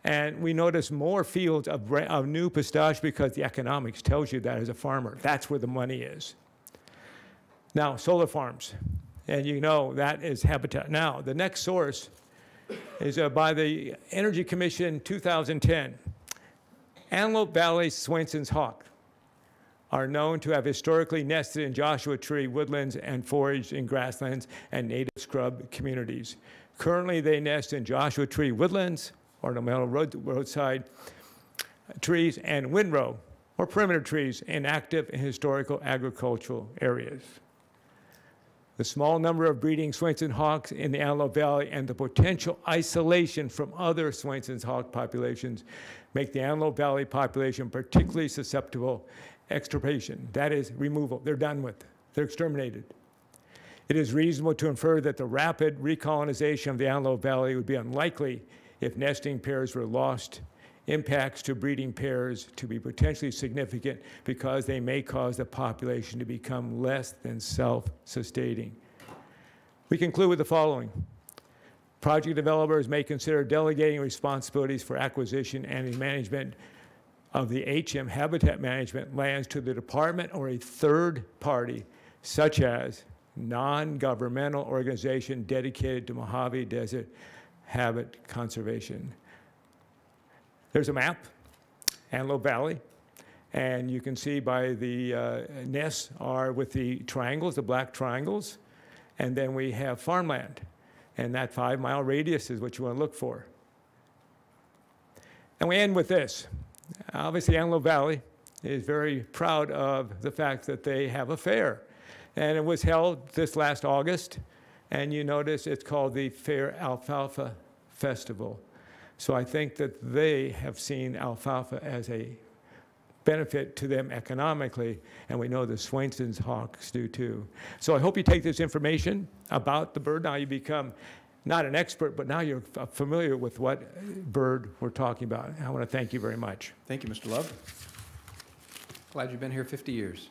[SPEAKER 14] And we notice more fields of new pistachio because the economics tells you that as a farmer. That's where the money is. Now, solar farms. And you know that is habitat. Now, the next source is by the Energy Commission 2010. Antelope Valley Swainson's hawk are known to have historically nested in Joshua tree woodlands and foraged in grasslands and native scrub communities. Currently, they nest in Joshua tree woodlands, ornamental roadside trees, and windrow, or perimeter trees in active and historical agricultural areas. The small number of breeding Swainson hawks in the Antelope Valley and the potential isolation from other Swainson's hawk populations make the Antelope Valley population particularly susceptible extirpation. That is removal. They're done with. They're exterminated. It is reasonable to infer that the rapid recolonization of the Antelope Valley would be unlikely if nesting pairs were lost. Impacts to breeding pairs to be potentially significant because they may cause the population to become less than self-sustaining. We conclude with the following. Project developers may consider delegating responsibilities for acquisition and management of the HM habitat management lands to the department or a third party, such as non-governmental organization dedicated to Mojave Desert habitat conservation. There's a map, Antelope Valley, and you can see by the nests are with the triangles, the black triangles, and then we have farmland, and that 5-mile radius is what you want to look for. And we end with this. Obviously, Antelope Valley is very proud of the fact that they have a fair, and it was held this last August, and you notice it's called the Fair Alfalfa Festival. So I think that they have seen alfalfa as a benefit to them economically, and we know the Swainson's hawks do too. So I hope you take this information about the bird. Now you become not an expert, but now you're familiar with what bird we're talking about. I want to thank you very much.
[SPEAKER 2] Thank you, Mr. Love. Glad you've been here 50 years.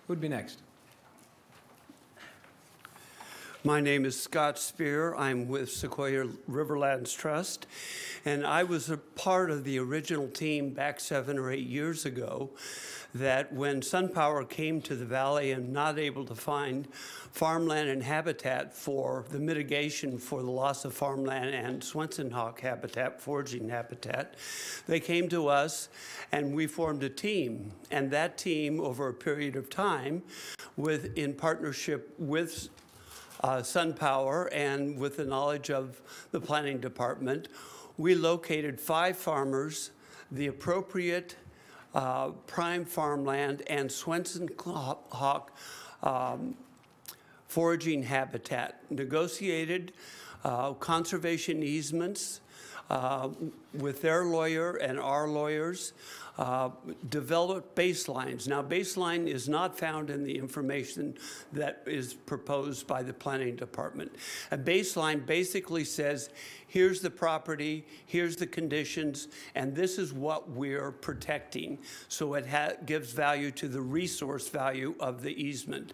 [SPEAKER 2] Who'd be next?
[SPEAKER 14] My name is Scott Spear. I'm with Sequoia Riverlands Trust, and I was a part of the original team back 7 or 8 years ago that when SunPower came to the valley and not able to find farmland and habitat for the mitigation for the loss of farmland and Swenson hawk habitat, foraging habitat, they came to us and we formed a team. And that team, over a period of time, in partnership with SunPower and with the knowledge of the planning department, we located 5 farmers, the appropriate prime farmland and Swenson hawk foraging habitat, negotiated conservation easements with their lawyer and our lawyers, developed baselines. Now, baseline is not found in the information that is proposed by the planning department. A baseline basically says, here's the property, here's the conditions, and this is what we're protecting. So it gives value to the resource value of the easement.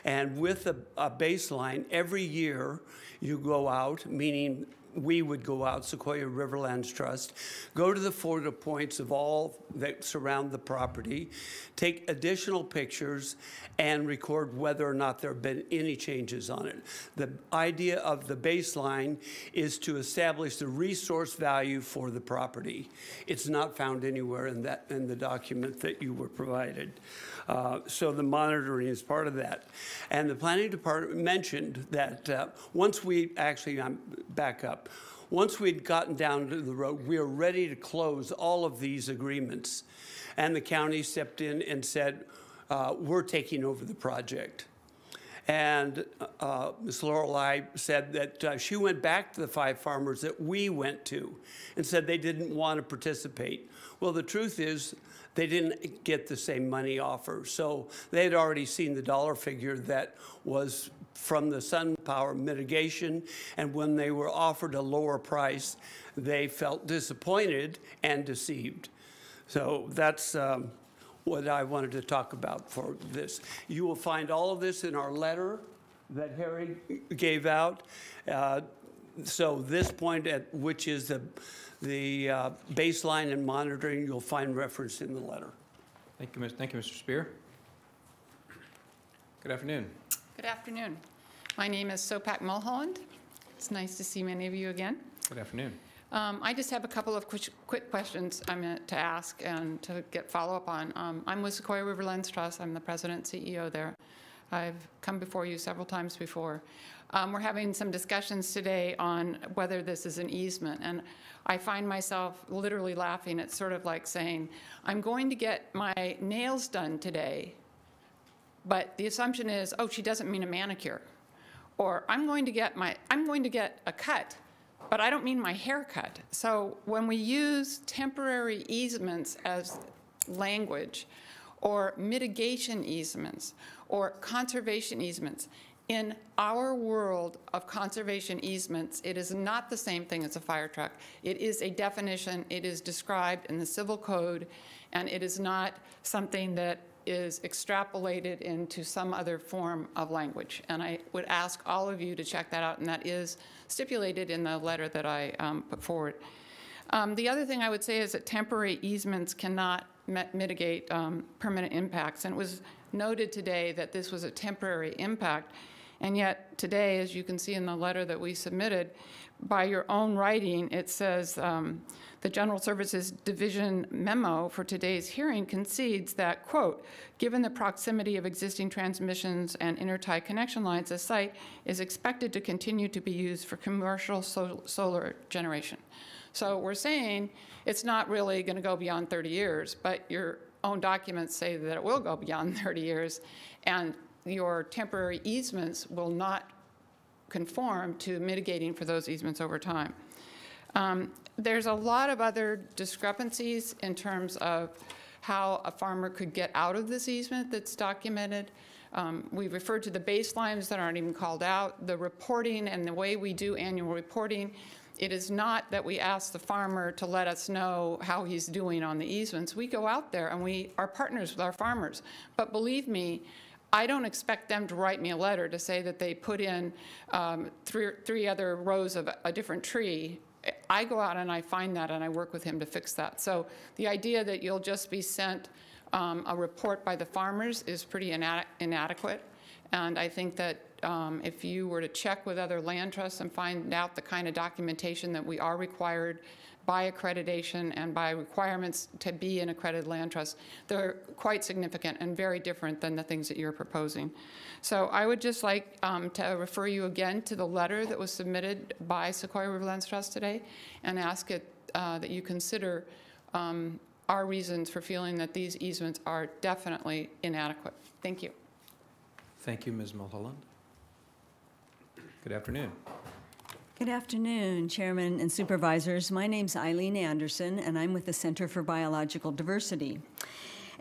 [SPEAKER 14] And with a baseline, every year you go out, meaning we would go out, Sequoia Riverlands Trust, go to the photo points of all that surround the property, take additional pictures, and record whether or not there have been any changes on it. The idea of the baseline is to establish the resource value for the property. It's not found anywhere in the document that you were provided. So the monitoring is part of that. And the planning department mentioned that once we actually, back up, once we'd gotten down to the road, we were ready to close all of these agreements. And the county stepped in and said, we're taking over the project. And Ms. Lorelei said that she went back to the 5 farmers that we went to and said they didn't want to participate. Well, the truth is they didn't get the same money offer. So they had already seen the dollar figure that was from the SunPower mitigation. And when they were offered a lower price, they felt disappointed and deceived. So that's what I wanted to talk about for this. You will find all of this in our letter that Harry gave out. So this point, which is the baseline and monitoring, you'll find reference in the letter.
[SPEAKER 2] Thank you, Mr. Spear. Good afternoon.
[SPEAKER 19] Good afternoon. My name is Sopak Mulholland. It's nice to see many of you again.
[SPEAKER 2] Good afternoon.
[SPEAKER 19] I just have a couple of quick questions I'm meant to ask and to get follow-up on. I'm with Sequoia Riverlands Trust. I'm the president and CEO there. I've come before you several times before. We're having some discussions today on whether this is an easement, and I find myself literally laughing. It's sort of like saying, I'm going to get my nails done today, but the assumption is, oh, she doesn't mean a manicure. Or I'm going to get a cut, but I don't mean my haircut. So when we use temporary easements as language, or mitigation easements, or conservation easements, in our world of conservation easements, it is not the same thing as a fire truck. It is a definition, it is described in the civil code, and it is not something that is extrapolated into some other form of language. And I would ask all of you to check that out, and that is stipulated in the letter that I put forward. The other thing I would say is that temporary easements cannot mitigate permanent impacts. And it was noted today that this was a temporary impact. And yet today, as you can see in the letter that we submitted, by your own writing, it says the General Services Division memo for today's hearing concedes that, quote, given the proximity of existing transmissions and intertie connection lines, the site is expected to continue to be used for commercial solar generation. So we're saying it's not really going to go beyond 30 years, but your own documents say that it will go beyond 30 years, and your temporary easements will not conform to mitigating for those easements over time. There's a lot of other discrepancies in terms of how a farmer could get out of this easement that's documented. We referred to the baselines that aren't even called out, the reporting and the way we do annual reporting. It is not that we ask the farmer to let us know how he's doing on the easements. We go out there and we are partners with our farmers. But believe me,
[SPEAKER 14] I don't expect them to write me a letter to say that they put in three other rows of a different tree. I go out and I find that and I work with him to fix that. So the idea that you'll just be sent a report by the farmers is pretty inadequate. And I think that if you were to check with other land trusts and find out the kind of documentation that we are required by accreditation and by requirements to be an accredited land trust, they're quite significant and very different than the things that you're proposing. So I would just like to refer you again to the letter that was submitted by Sequoia Riverlands Trust today and ask it that you consider our reasons for feeling that these easements are definitely inadequate. Thank you.
[SPEAKER 2] Thank you, Ms. Mulholland. Good afternoon.
[SPEAKER 16] Good afternoon, Chairman and Supervisors. My name's Eileen Anderson, and I'm with the Center for Biological Diversity.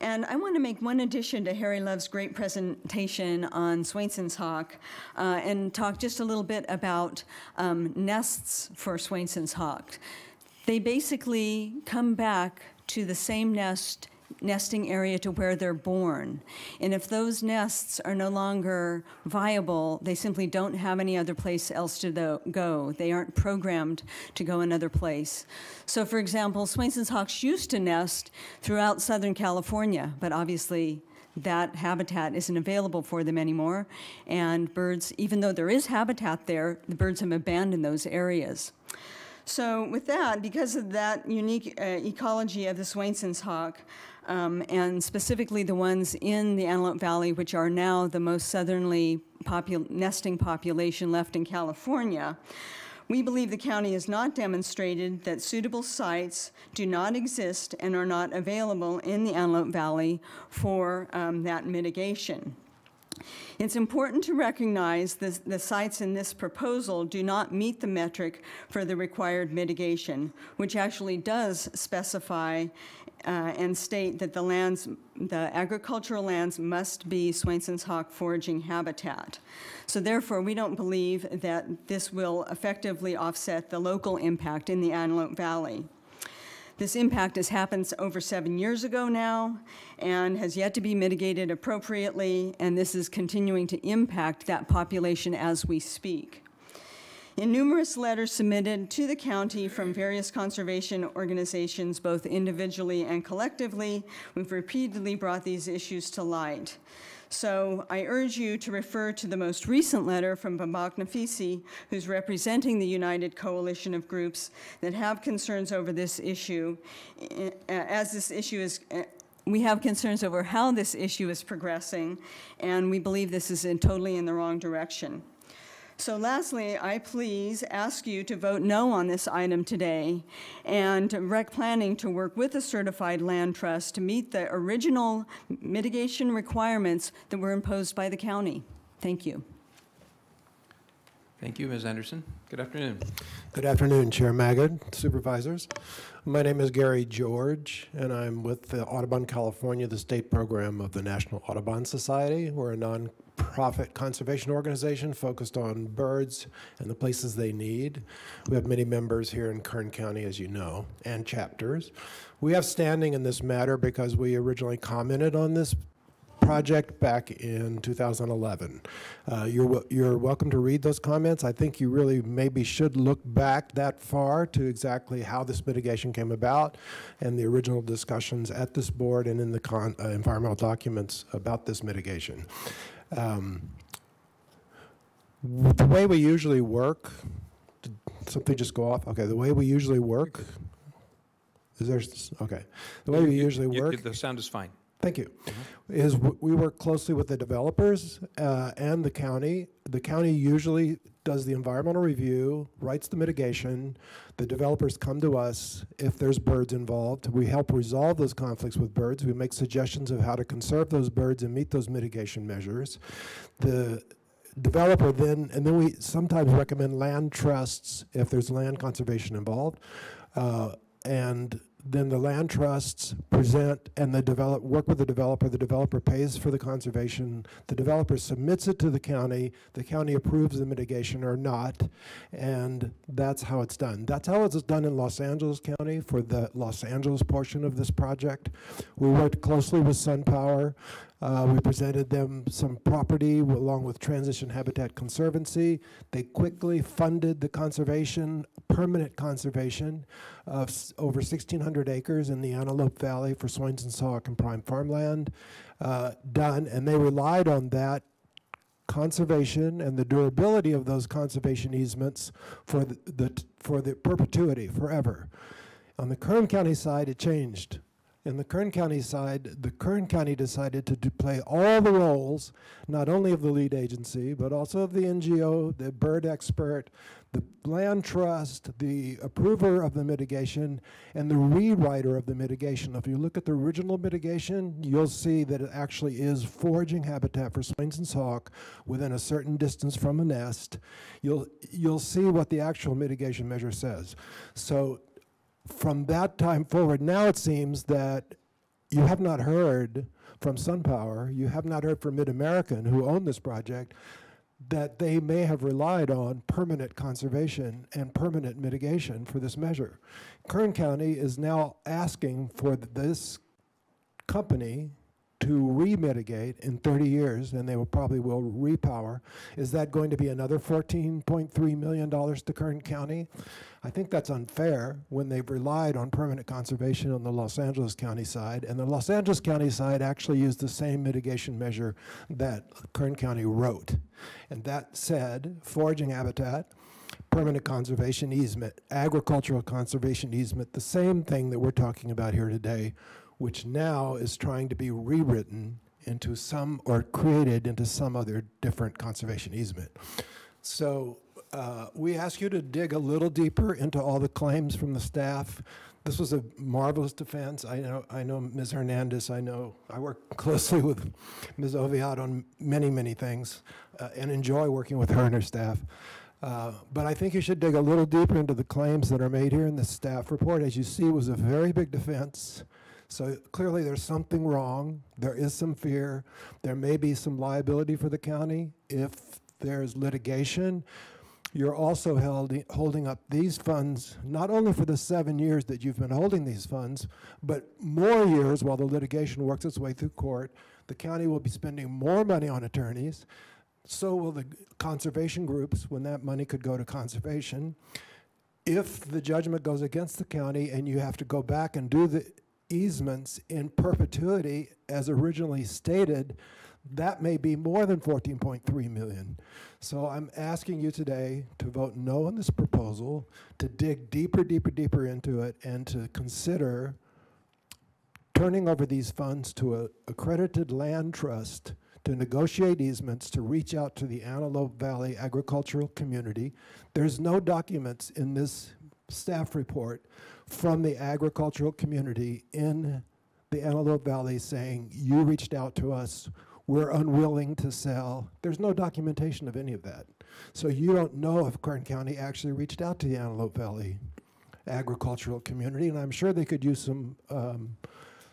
[SPEAKER 16] And I want to make one addition to Harry Love's great presentation on Swainson's hawk and talk just a little bit about nests for Swainson's hawk. They basically come back to the same nesting area to where they're born. And if those nests are no longer viable, they simply don't have any other place else to go. They aren't programmed to go another place. So for example, Swainson's hawks used to nest throughout Southern California, but obviously that habitat isn't available for them anymore. And birds, even though there is habitat there, the birds have abandoned those areas. So with that, because of that unique ecology of the Swainson's hawk, and specifically the ones in the Antelope Valley, which are now the most southerly nesting population left in California, we believe the county has not demonstrated that suitable sites do not exist and are not available in the Antelope Valley for that mitigation. It's important to recognize the sites in this proposal do not meet the metric for the required mitigation, which actually does specify and state that the agricultural lands must be Swainson's hawk foraging habitat. So therefore, we don't believe that this will effectively offset the local impact in the Antelope Valley. This impact has happened over 7 years ago now and has yet to be mitigated appropriately, and this is continuing to impact that population as we speak. In numerous letters submitted to the county from various conservation organizations, both individually and collectively, we've repeatedly brought these issues to light. So I urge you to refer to the most recent letter from Babak Nafisi, who's representing the United Coalition of Groups that have concerns over this issue. As this issue is, we have concerns over how this issue is progressing, and we believe this is totally in the wrong direction. So lastly, I please ask you to vote no on this item today and rec planning to work with a certified land trust to meet the original mitigation requirements that were imposed by the county. Thank you.
[SPEAKER 2] Thank you, Ms. Anderson. Good afternoon.
[SPEAKER 19] Good afternoon, Chair Magid, Supervisors. My name is Gary George, and I'm with the Audubon California, the state program of the National Audubon Society. We're a non-profit conservation organization focused on birds and the places they need. We have many members here in Kern County, as you know, and chapters. We have standing in this matter because we originally commented on this project back in 2011. You're welcome to read those comments. I think you really maybe should look back that far to exactly how this mitigation came about and the original discussions at this board and in the environmental documents about this mitigation. The way we usually work, did something just go off? Okay, the way we usually work, is there, okay. The way we usually work.
[SPEAKER 2] The sound is fine.
[SPEAKER 19] Thank you. Is we work closely with the developers and the county. The county usually does the environmental review, writes the mitigation. The developers come to us if there's birds involved. We help resolve those conflicts with birds. We make suggestions of how to conserve those birds and meet those mitigation measures. The developer then, and then we sometimes recommend land trusts if there's land conservation involved. And then the land trusts present and work with the developer pays for the conservation, the developer submits it to the county approves the mitigation or not, and that's how it's done. That's how it's done in Los Angeles County for the Los Angeles portion of this project. We worked closely with SunPower
[SPEAKER 5] We presented them some property along with Transition Habitat Conservancy. They quickly funded the conservation, permanent conservation of over 1,600 acres in the Antelope Valley for Swains and Sauk and prime farmland done, and they relied on that conservation and the durability of those conservation easements for the perpetuity, forever. On the Kern County side, it changed. In the Kern County side, the Kern County decided to play all the roles, not only of the lead agency, but also of the NGO, the bird expert, the land trust, the approver of the mitigation, and the rewriter of the mitigation. If you look at the original mitigation, you'll see that it actually is foraging habitat for swains and sauk within a certain distance from a nest. You'll see what the actual mitigation measure says. So from that time forward, now it seems that you have not heard from SunPower, you have not heard from Mid-American, who own this project, that they may have relied on permanent conservation and permanent mitigation for this measure. Kern County is now asking for this company to re-mitigate in 30 years, and they will repower. Is that going to be another $14.3 million to Kern County? I think that's unfair when they've relied on permanent conservation on the Los Angeles County side, and the Los Angeles County side actually used the same mitigation measure that Kern County wrote. And that said, foraging habitat, permanent conservation easement, agricultural conservation easement, the same thing that we're talking about here today, which now is trying to be rewritten into some, or created into some other different conservation easement. So we ask you to dig a little deeper into all the claims from the staff. This was a marvelous defense. I know Ms. Hernandez. I work closely with Ms. Oviatt on many, many things and enjoy working with her and her staff. But I think you should dig a little deeper into the claims that are made here in the staff report. As you see, it was a very big defense. So clearly there's something wrong. There is some fear. There may be some liability for the county if there's litigation. You're also holding up these funds, not only for the 7 years that you've been holding these funds, but more years while the litigation works its way through court. The county will be spending more money on attorneys. So will the conservation groups when that money could go to conservation. If the judgment goes against the county and you have to go back and do the easements in perpetuity as originally stated, that may be more than $14.3 million. So I'm asking you today to vote no on this proposal, to dig deeper, deeper, deeper into it, and to consider turning over these funds to an accredited land trust to negotiate easements to reach out to the Antelope Valley agricultural community. There's no documents in this staff report from the agricultural community in the Antelope Valley saying, you reached out to us, we're unwilling to sell. There's no documentation of any of that. So you don't know if Kern County actually reached out to the Antelope Valley agricultural community, and I'm sure they could use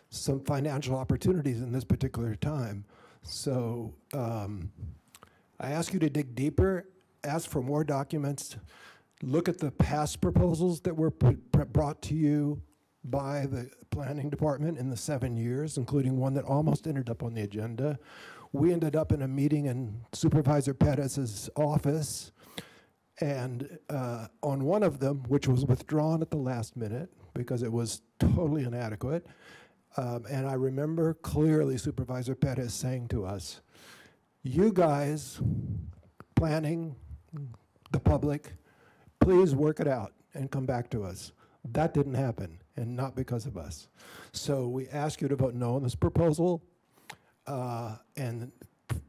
[SPEAKER 5] some financial opportunities in this particular time. So I ask you to dig deeper, ask for more documents, look at the past proposals that were brought to you by the planning department in the 7 years, including one that almost ended up on the agenda. We ended up in a meeting in Supervisor Perez's office, and on one of them, which was withdrawn at the last minute because it was totally inadequate, and I remember clearly Supervisor Perez saying to us, you guys, planning, the public, please work it out and come back to us. That didn't happen, and not because of us. So we ask you to vote no on this proposal and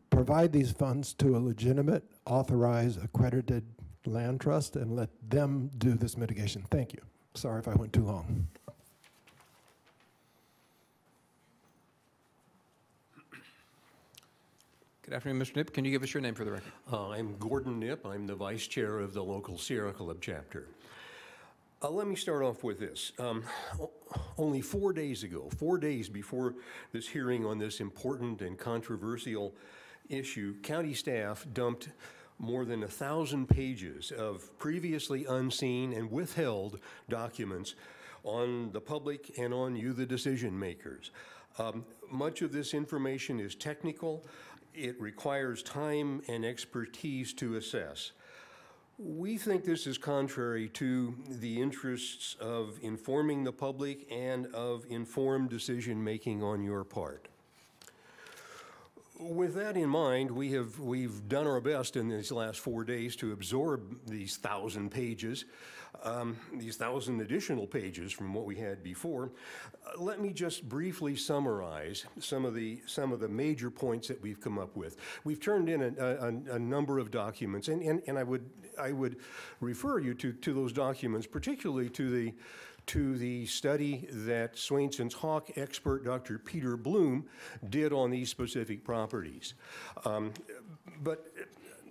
[SPEAKER 5] provide these funds to a legitimate, authorized, accredited land trust and let them do this mitigation. Thank you. Sorry if I went too long.
[SPEAKER 2] Good afternoon, Mr. Knipp. Can you give us your name for the record?
[SPEAKER 14] I'm Gordon Knipp. I'm the vice chair of the local Sierra Club chapter. Let me start off with this. Only 4 days ago, 4 days before this hearing on this important and controversial issue, county staff dumped more than 1,000 pages of previously unseen and withheld documents on the public and on you, the decision makers. Much of this information is technical. It requires time and expertise to assess. We think this is contrary to the interests of informing the public and of informed decision-making on your part. With that in mind, we've done our best in these last 4 days to absorb these 1,000 pages, these 1,000 additional pages from what we had before. Let me just briefly summarize some of the major points that we've come up with. We've turned in a number of documents, and I would refer you to those documents, particularly to the study that Swainson's Hawk expert Dr. Peter Bloom did on these specific properties.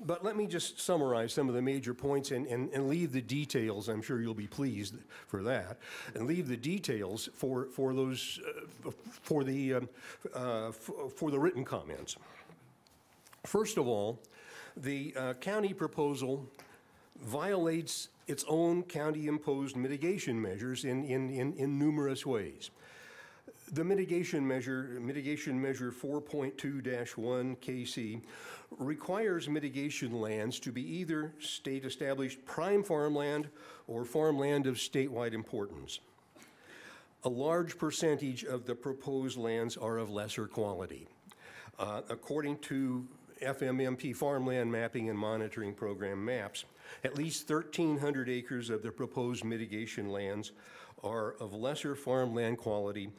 [SPEAKER 14] But let me just summarize some of the major points and leave the details. I'm sure you'll be pleased for that, and leave the details for those for the written comments. First of all, the county proposal violates its own county-imposed mitigation measures in numerous ways. The mitigation measure 4.2-1 KC requires mitigation lands to be either state-established prime farmland or farmland of statewide importance. A large percentage of the proposed lands are of lesser quality. According to FMMP Farmland Mapping and Monitoring Program maps, at least 1,300 acres of the proposed mitigation lands are of lesser farmland quality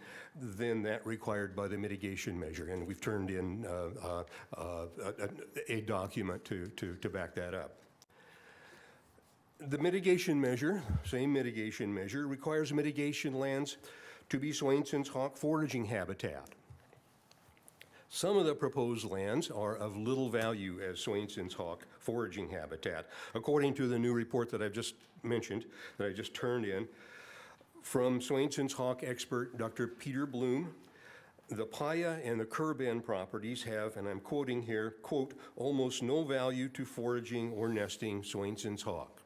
[SPEAKER 14] than that required by the mitigation measure. And we've turned in a document to back that up. The mitigation measure, same mitigation measure, requires mitigation lands to be Swainson's hawk foraging habitat. Some of the proposed lands are of little value as Swainson's hawk foraging habitat, according to the new report that I've just mentioned, that I just turned in. From Swainson's hawk expert Dr. Peter Bloom, the Palla and the Kir-Ben properties have, and I'm quoting here, quote, almost no value to foraging or nesting Swainson's hawk.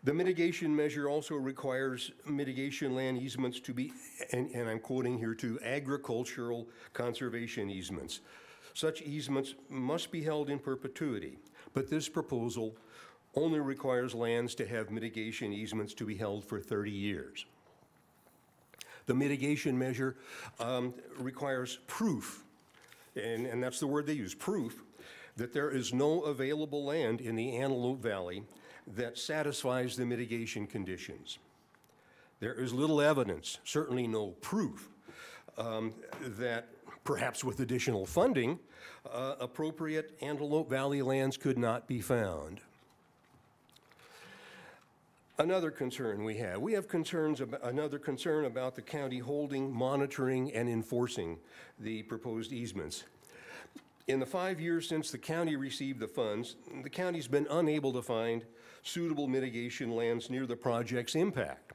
[SPEAKER 14] The mitigation measure also requires mitigation land easements to be, and I'm quoting here too, agricultural conservation easements. Such easements must be held in perpetuity, but this proposal only requires lands to have mitigation easements to be held for 30 years. The mitigation measure requires proof, and that's the word they use, proof, that there is no available land in the Antelope Valley that satisfies the mitigation conditions. There is little evidence, certainly no proof, that perhaps with additional funding, appropriate Antelope Valley lands could not be found. Another concern we have another concern about the county holding, monitoring, and enforcing the proposed easements. In the 5 years since the county received the funds, the county's been unable to find suitable mitigation lands near the project's impact.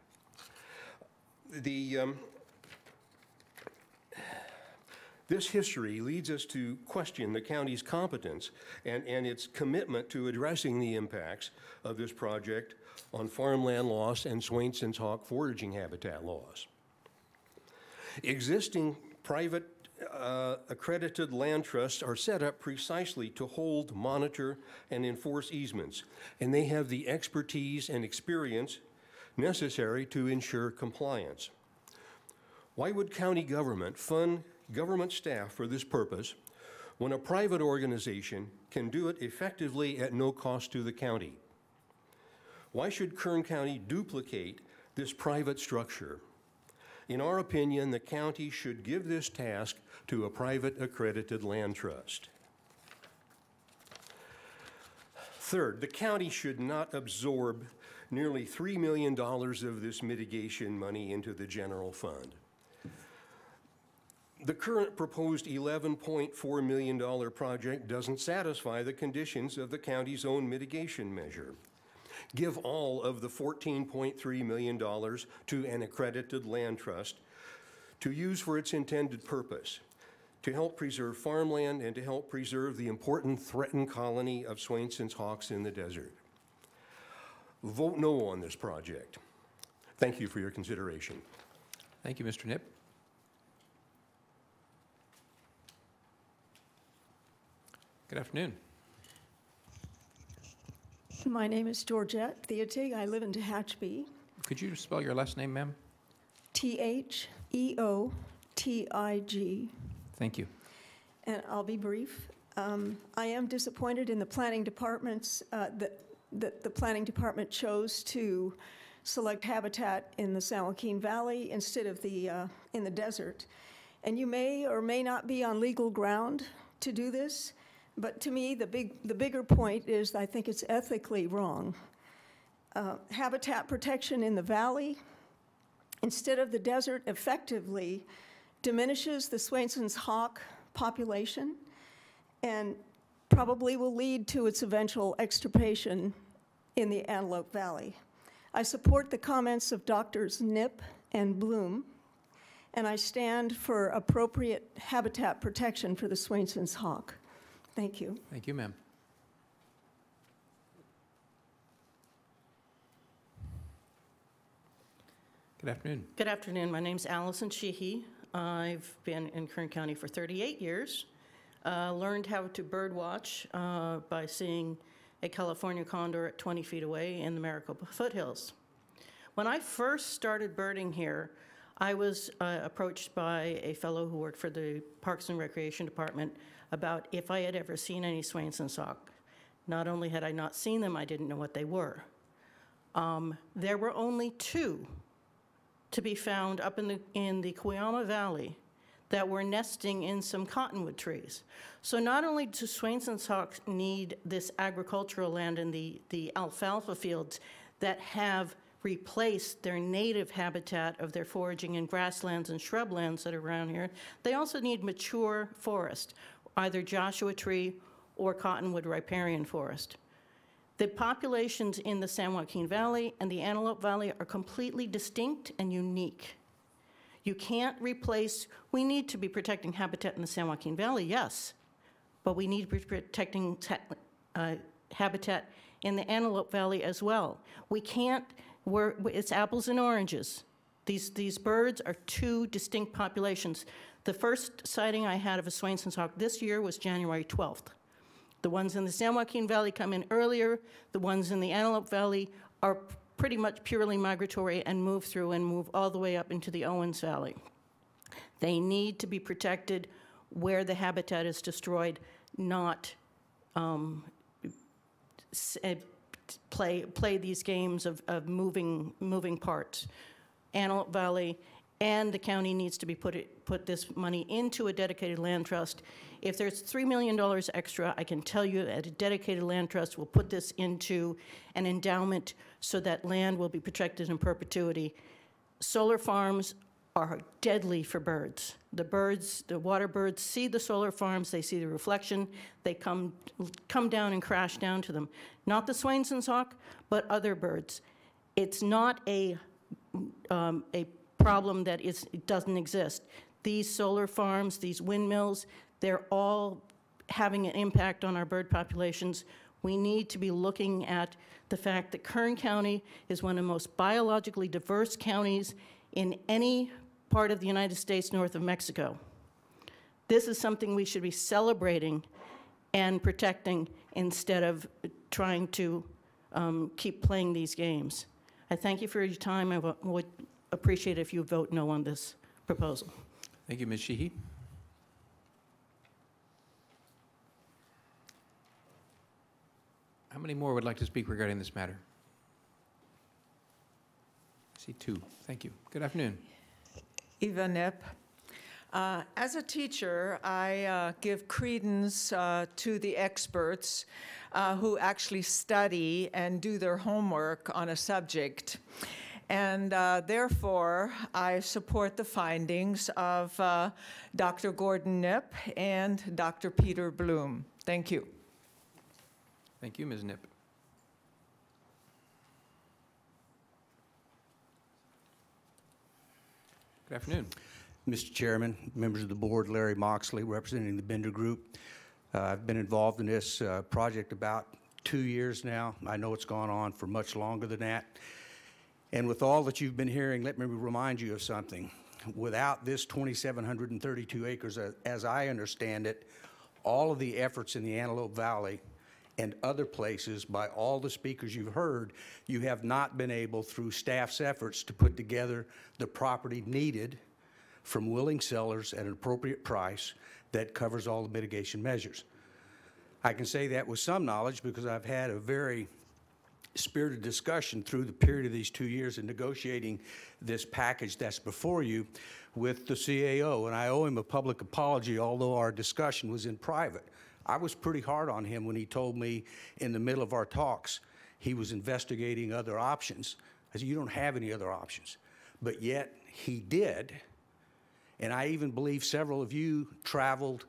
[SPEAKER 14] This history leads us to question the county's competence and its commitment to addressing the impacts of this project on farmland loss and Swainson's hawk foraging habitat loss. Existing private accredited land trusts are set up precisely to hold, monitor, and enforce easements, and they have the expertise and experience necessary to ensure compliance. Why would county government fund government staff for this purpose when a private organization can do it effectively at no cost to the county? Why should Kern County duplicate this private structure? In our opinion, the county should give this task to a private accredited land trust. Third, the county should not absorb nearly $3 million of this mitigation money into the general fund. The current proposed $11.4 million project doesn't satisfy the conditions of the county's own mitigation measure. Give all of the $14.3 million to an accredited land trust to use for its intended purpose, to help preserve farmland and to help preserve the important threatened colony of Swainson's hawks in the desert. vote no on this project. Thank you for your consideration.
[SPEAKER 2] Thank you, Mr. Knipp. Good afternoon.
[SPEAKER 16] My name is Georgette Theotig. I live in Tehachapi.
[SPEAKER 2] Could you spell your last name, ma'am?
[SPEAKER 16] Theotig.
[SPEAKER 2] Thank you.
[SPEAKER 16] And I'll be brief. I am disappointed in the planning department's, that the planning department chose to select habitat in the San Joaquin Valley instead of in the desert. And you may or may not be on legal ground to do this, but to me, the bigger point is I think it's ethically wrong. Habitat protection in the valley, instead of the desert, effectively diminishes the Swainson's hawk population and probably will lead to its eventual extirpation in the Antelope Valley. I support the comments of Drs. Knipp and Bloom, and I stand for appropriate habitat protection for the Swainson's hawk. Thank you.
[SPEAKER 2] Thank you, ma'am. Good afternoon.
[SPEAKER 17] Good afternoon. My name's Allison Sheehy. I've been in Kern County for 38 years. Learned how to bird watch by seeing a California condor at 20 feet away in the Maricopa foothills. When I first started birding here, I was approached by a fellow who worked for the Parks and Recreation Department about if I had ever seen any Swainson's hawk. Not only had I not seen them, I didn't know what they were. There were only 2 to be found up in the Cuyama Valley that were nesting in some cottonwood trees. So not only do Swainson's hawks need this agricultural land and the alfalfa fields that have replaced their native habitat of their foraging in grasslands and shrublands that are around here, they also need mature forest, either Joshua tree or cottonwood riparian forest. The populations in the San Joaquin Valley and the Antelope Valley are completely distinct and unique. You can't replace, we need to be protecting habitat in the San Joaquin Valley, yes, but we need to be protecting habitat in the Antelope Valley as well. We can't, it's apples and oranges. These birds are 2 distinct populations. The first sighting I had of a Swainson's hawk this year was January 12th. The ones in the San Joaquin Valley come in earlier. The ones in the Antelope Valley are pretty much purely migratory and move through and move all the way up into the Owens Valley. They need to be protected where the habitat is destroyed, not play these games of moving parts. Antelope Valley and the county needs to be put this money into a dedicated land trust. If there's $3 million extra, I can tell you that a dedicated land trust will put this into an endowment so that land will be protected in perpetuity. Solar farms are deadly for birds. The birds, the water birds, see the solar farms, they see the reflection, they come down and crash down to them. Not the Swainson's hawk, but other birds. It's not a problem that it doesn't exist. These solar farms, these windmills, they're all having an impact on our bird populations. We need to be looking at the fact that Kern County is one of the most biologically diverse counties in any part of the United States north of Mexico. This is something we should be celebrating and protecting instead of trying to keep playing these games. I thank you for your time. I would appreciate it if you vote no on this proposal.
[SPEAKER 2] Thank you, Ms. Sheehy. How many more would like to speak regarding this matter? I see 2. Thank you. Good afternoon.
[SPEAKER 19] Eva Knipp. As a teacher, I give credence to the experts who actually study and do their homework on a subject. And therefore, I support the findings of Dr. Gordon Knipp and Dr. Peter Bloom. Thank you.
[SPEAKER 2] Thank you, Ms. Knipp. Good afternoon.
[SPEAKER 6] Mr. Chairman, members of the board, Larry Moxley, representing the Bender Group. I've been involved in this project about 2 years now. I know it's gone on for much longer than that. And with all that you've been hearing, let me remind you of something. Without this 2,732 acres, as I understand it, all of the efforts in the Antelope Valley and other places by all the speakers you've heard, you have not been able, through staff's efforts, to put together the property needed from willing sellers at an appropriate price that covers all the mitigation measures. I can say that with some knowledge because I've had a very spirited discussion through the period of these 2 years in negotiating this package that's before you with the CAO, and I owe him a public apology, although our discussion was in private. I was pretty hard on him when he told me in the middle of our talks he was investigating other options. I said, you don't have any other options. But yet he did, and I even believe several of you traveled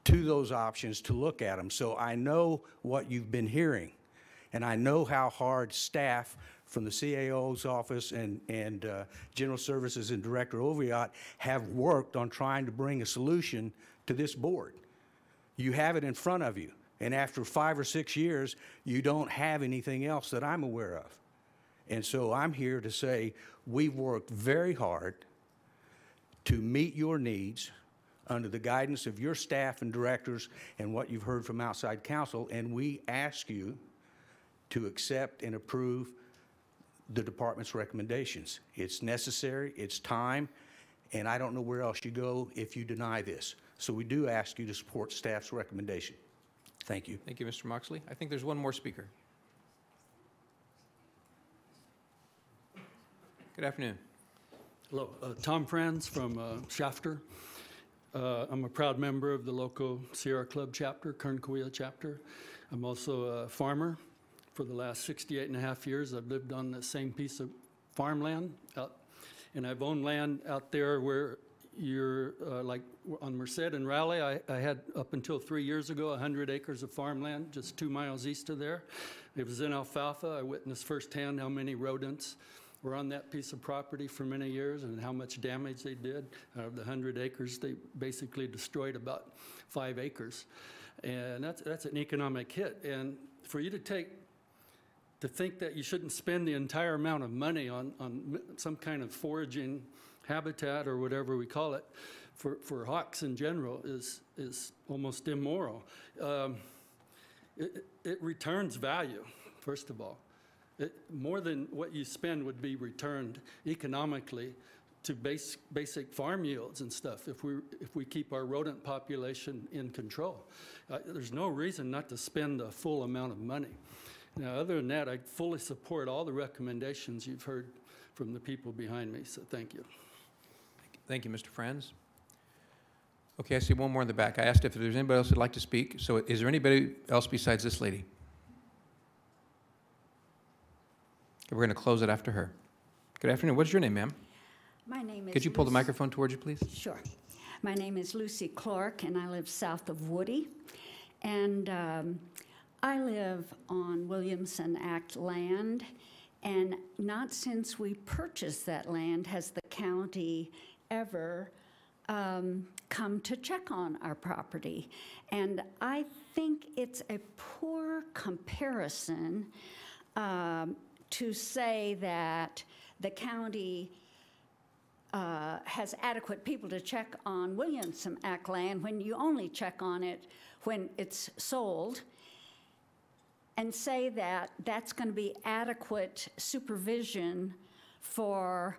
[SPEAKER 6] to those options to look at them. So I know what you've been hearing. And I know how hard staff from the CAO's office and General Services and Director Oviatt have worked on trying to bring a solution to this board. You have it in front of you, and after 5 or 6 years, you don't have anything else that I'm aware of. And so I'm here to say we've worked very hard to meet your needs under the guidance of your staff and directors and what you've heard from outside counsel, and we ask you to accept and approve the department's recommendations. It's necessary, it's time, and I don't know where else you go if you deny this. So we do ask you to support staff's recommendation. Thank you.
[SPEAKER 2] Thank you, Mr. Moxley. I think there's one more speaker. Good afternoon.
[SPEAKER 14] Hello, Tom Franz from Shafter. I'm a proud member of the local Sierra Club chapter, Kern County chapter. I'm also a farmer. For the last 68.5 years, I've lived on the same piece of farmland, and I've owned land out there where you're like on Merced and Raleigh. I had up until 3 years ago 100 acres of farmland just 2 miles east of there. It was in alfalfa. I witnessed firsthand how many rodents were on that piece of property for many years and how much damage they did. Out of the 100 acres, they basically destroyed about 5 acres. And that's an economic hit. And for you to think that you shouldn't spend the entire amount of money on some kind of foraging habitat or whatever we call it for hawks in general is almost immoral. It returns value, first of all. More than what you spend would be returned economically to basic farm yields and stuff if we keep our rodent population in control. There's no reason not to spend a full amount of money. Now, other than that, I fully support all the recommendations you've heard from the people behind me, so thank you.
[SPEAKER 2] Thank you, Mr. Franz. Okay, I see one more in the back. I asked if there's anybody else who'd like to speak. So is there anybody else besides this lady? Okay, we're going to close it after her. Good afternoon. What's your name, ma'am?
[SPEAKER 19] My name is
[SPEAKER 2] Could you pull the microphone towards you, please?
[SPEAKER 19] Sure. My name is Lucy Clark, and I live south of Woody. And I live on Williamson Act land, and not since we purchased that land has the county ever come to check on our property. And I think it's a poor comparison to say that the county has adequate people to check on Williamson Act land when you only check on it when it's sold, and say that that's going to be adequate supervision for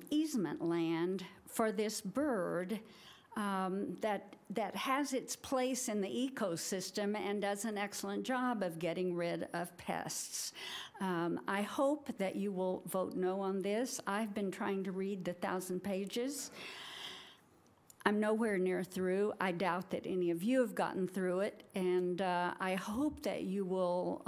[SPEAKER 19] easement land for this bird that has its place in the ecosystem and does an excellent job of getting rid of pests. I hope that you will vote no on this. I've been trying to read the 1,000 pages. I'm nowhere near through. I doubt that any of you have gotten through it, and I hope that you will,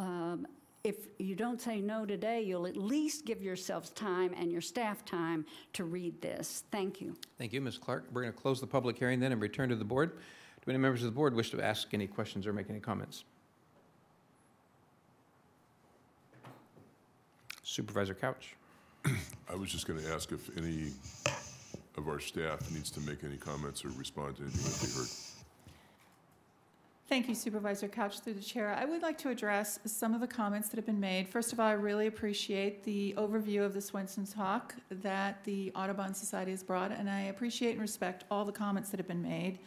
[SPEAKER 19] if you don't say no today, you'll at least give yourselves time and your staff time to read this. Thank you.
[SPEAKER 2] Thank you, Ms. Clark. We're going to close the public hearing then and return to the board. Do any members of the board wish to ask any questions or make any comments? Supervisor Couch.
[SPEAKER 8] I was just going to ask if any of our staff needs to make any comments or respond to anything that they heard.
[SPEAKER 3] Thank you, Supervisor Couch, through the chair. I would like to address some of the comments that have been made. First of all, I really appreciate the overview of the Swenson's Hawk that the Audubon Society has brought, and I appreciate and respect all the comments that have been made.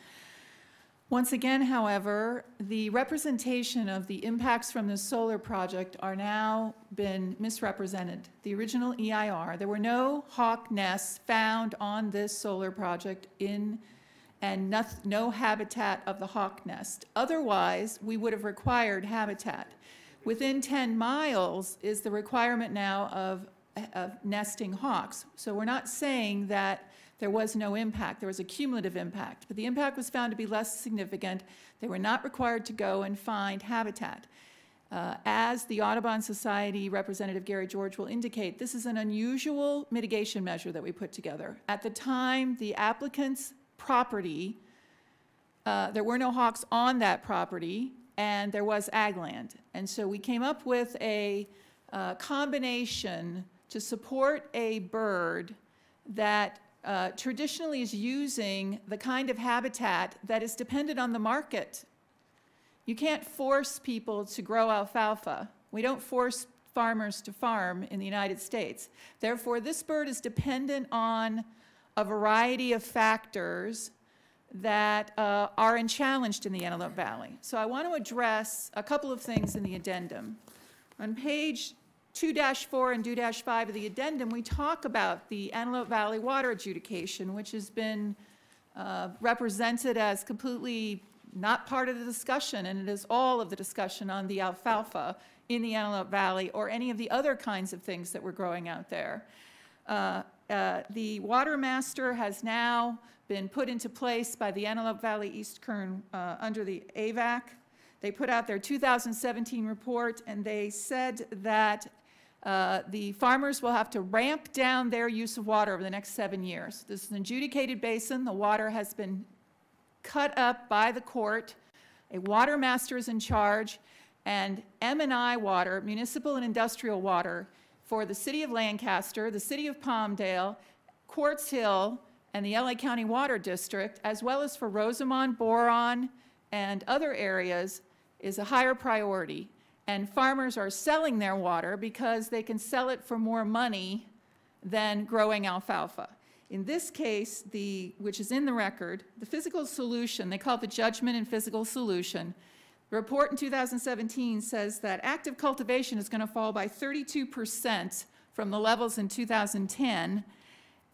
[SPEAKER 3] Once again, however, the representation of the impacts from the solar project are now been misrepresented. The original EIR, there were no hawk nests found on this solar project and no habitat of the hawk nest. Otherwise, we would have required habitat. Within 10 miles is the requirement now of nesting hawks. So we're not saying that there was no impact. There was a cumulative impact, but the impact was found to be less significant. They were not required to go and find habitat. As the Audubon Society representative Gary George will indicate, this is an unusual mitigation measure that we put together. At the time, the applicant's property, there were no hawks on that property, and there was ag land. And so we came up with a combination to support a bird that traditionally is using the kind of habitat that is dependent on the market. You can't force people to grow alfalfa. We don't force farmers to farm in the United States. Therefore, this bird is dependent on a variety of factors that are unchallenged in the Antelope Valley. So I want to address a couple of things in the addendum. On page 2-4 and 2-5 of the addendum, we talk about the Antelope Valley water adjudication, which has been represented as completely not part of the discussion, and it is all of the discussion on the alfalfa in the Antelope Valley or any of the other kinds of things that we're growing out there. The water master has now been put into place by the Antelope Valley East Kern under the AVAC. They put out their 2017 report, and they said that the farmers will have to ramp down their use of water over the next 7 years. This is an adjudicated basin. The water has been cut up by the court. A water master is in charge, and M&I water, municipal and industrial water, for the city of Lancaster, the city of Palmdale, Quartz Hill, and the LA County Water District, as well as for Rosamond, Boron, and other areas, is a higher priority. And farmers are selling their water because they can sell it for more money than growing alfalfa. In this case, which is in the record, the physical solution, they call it the judgment and physical solution. The report in 2017 says that active cultivation is going to fall by 32% from the levels in 2010.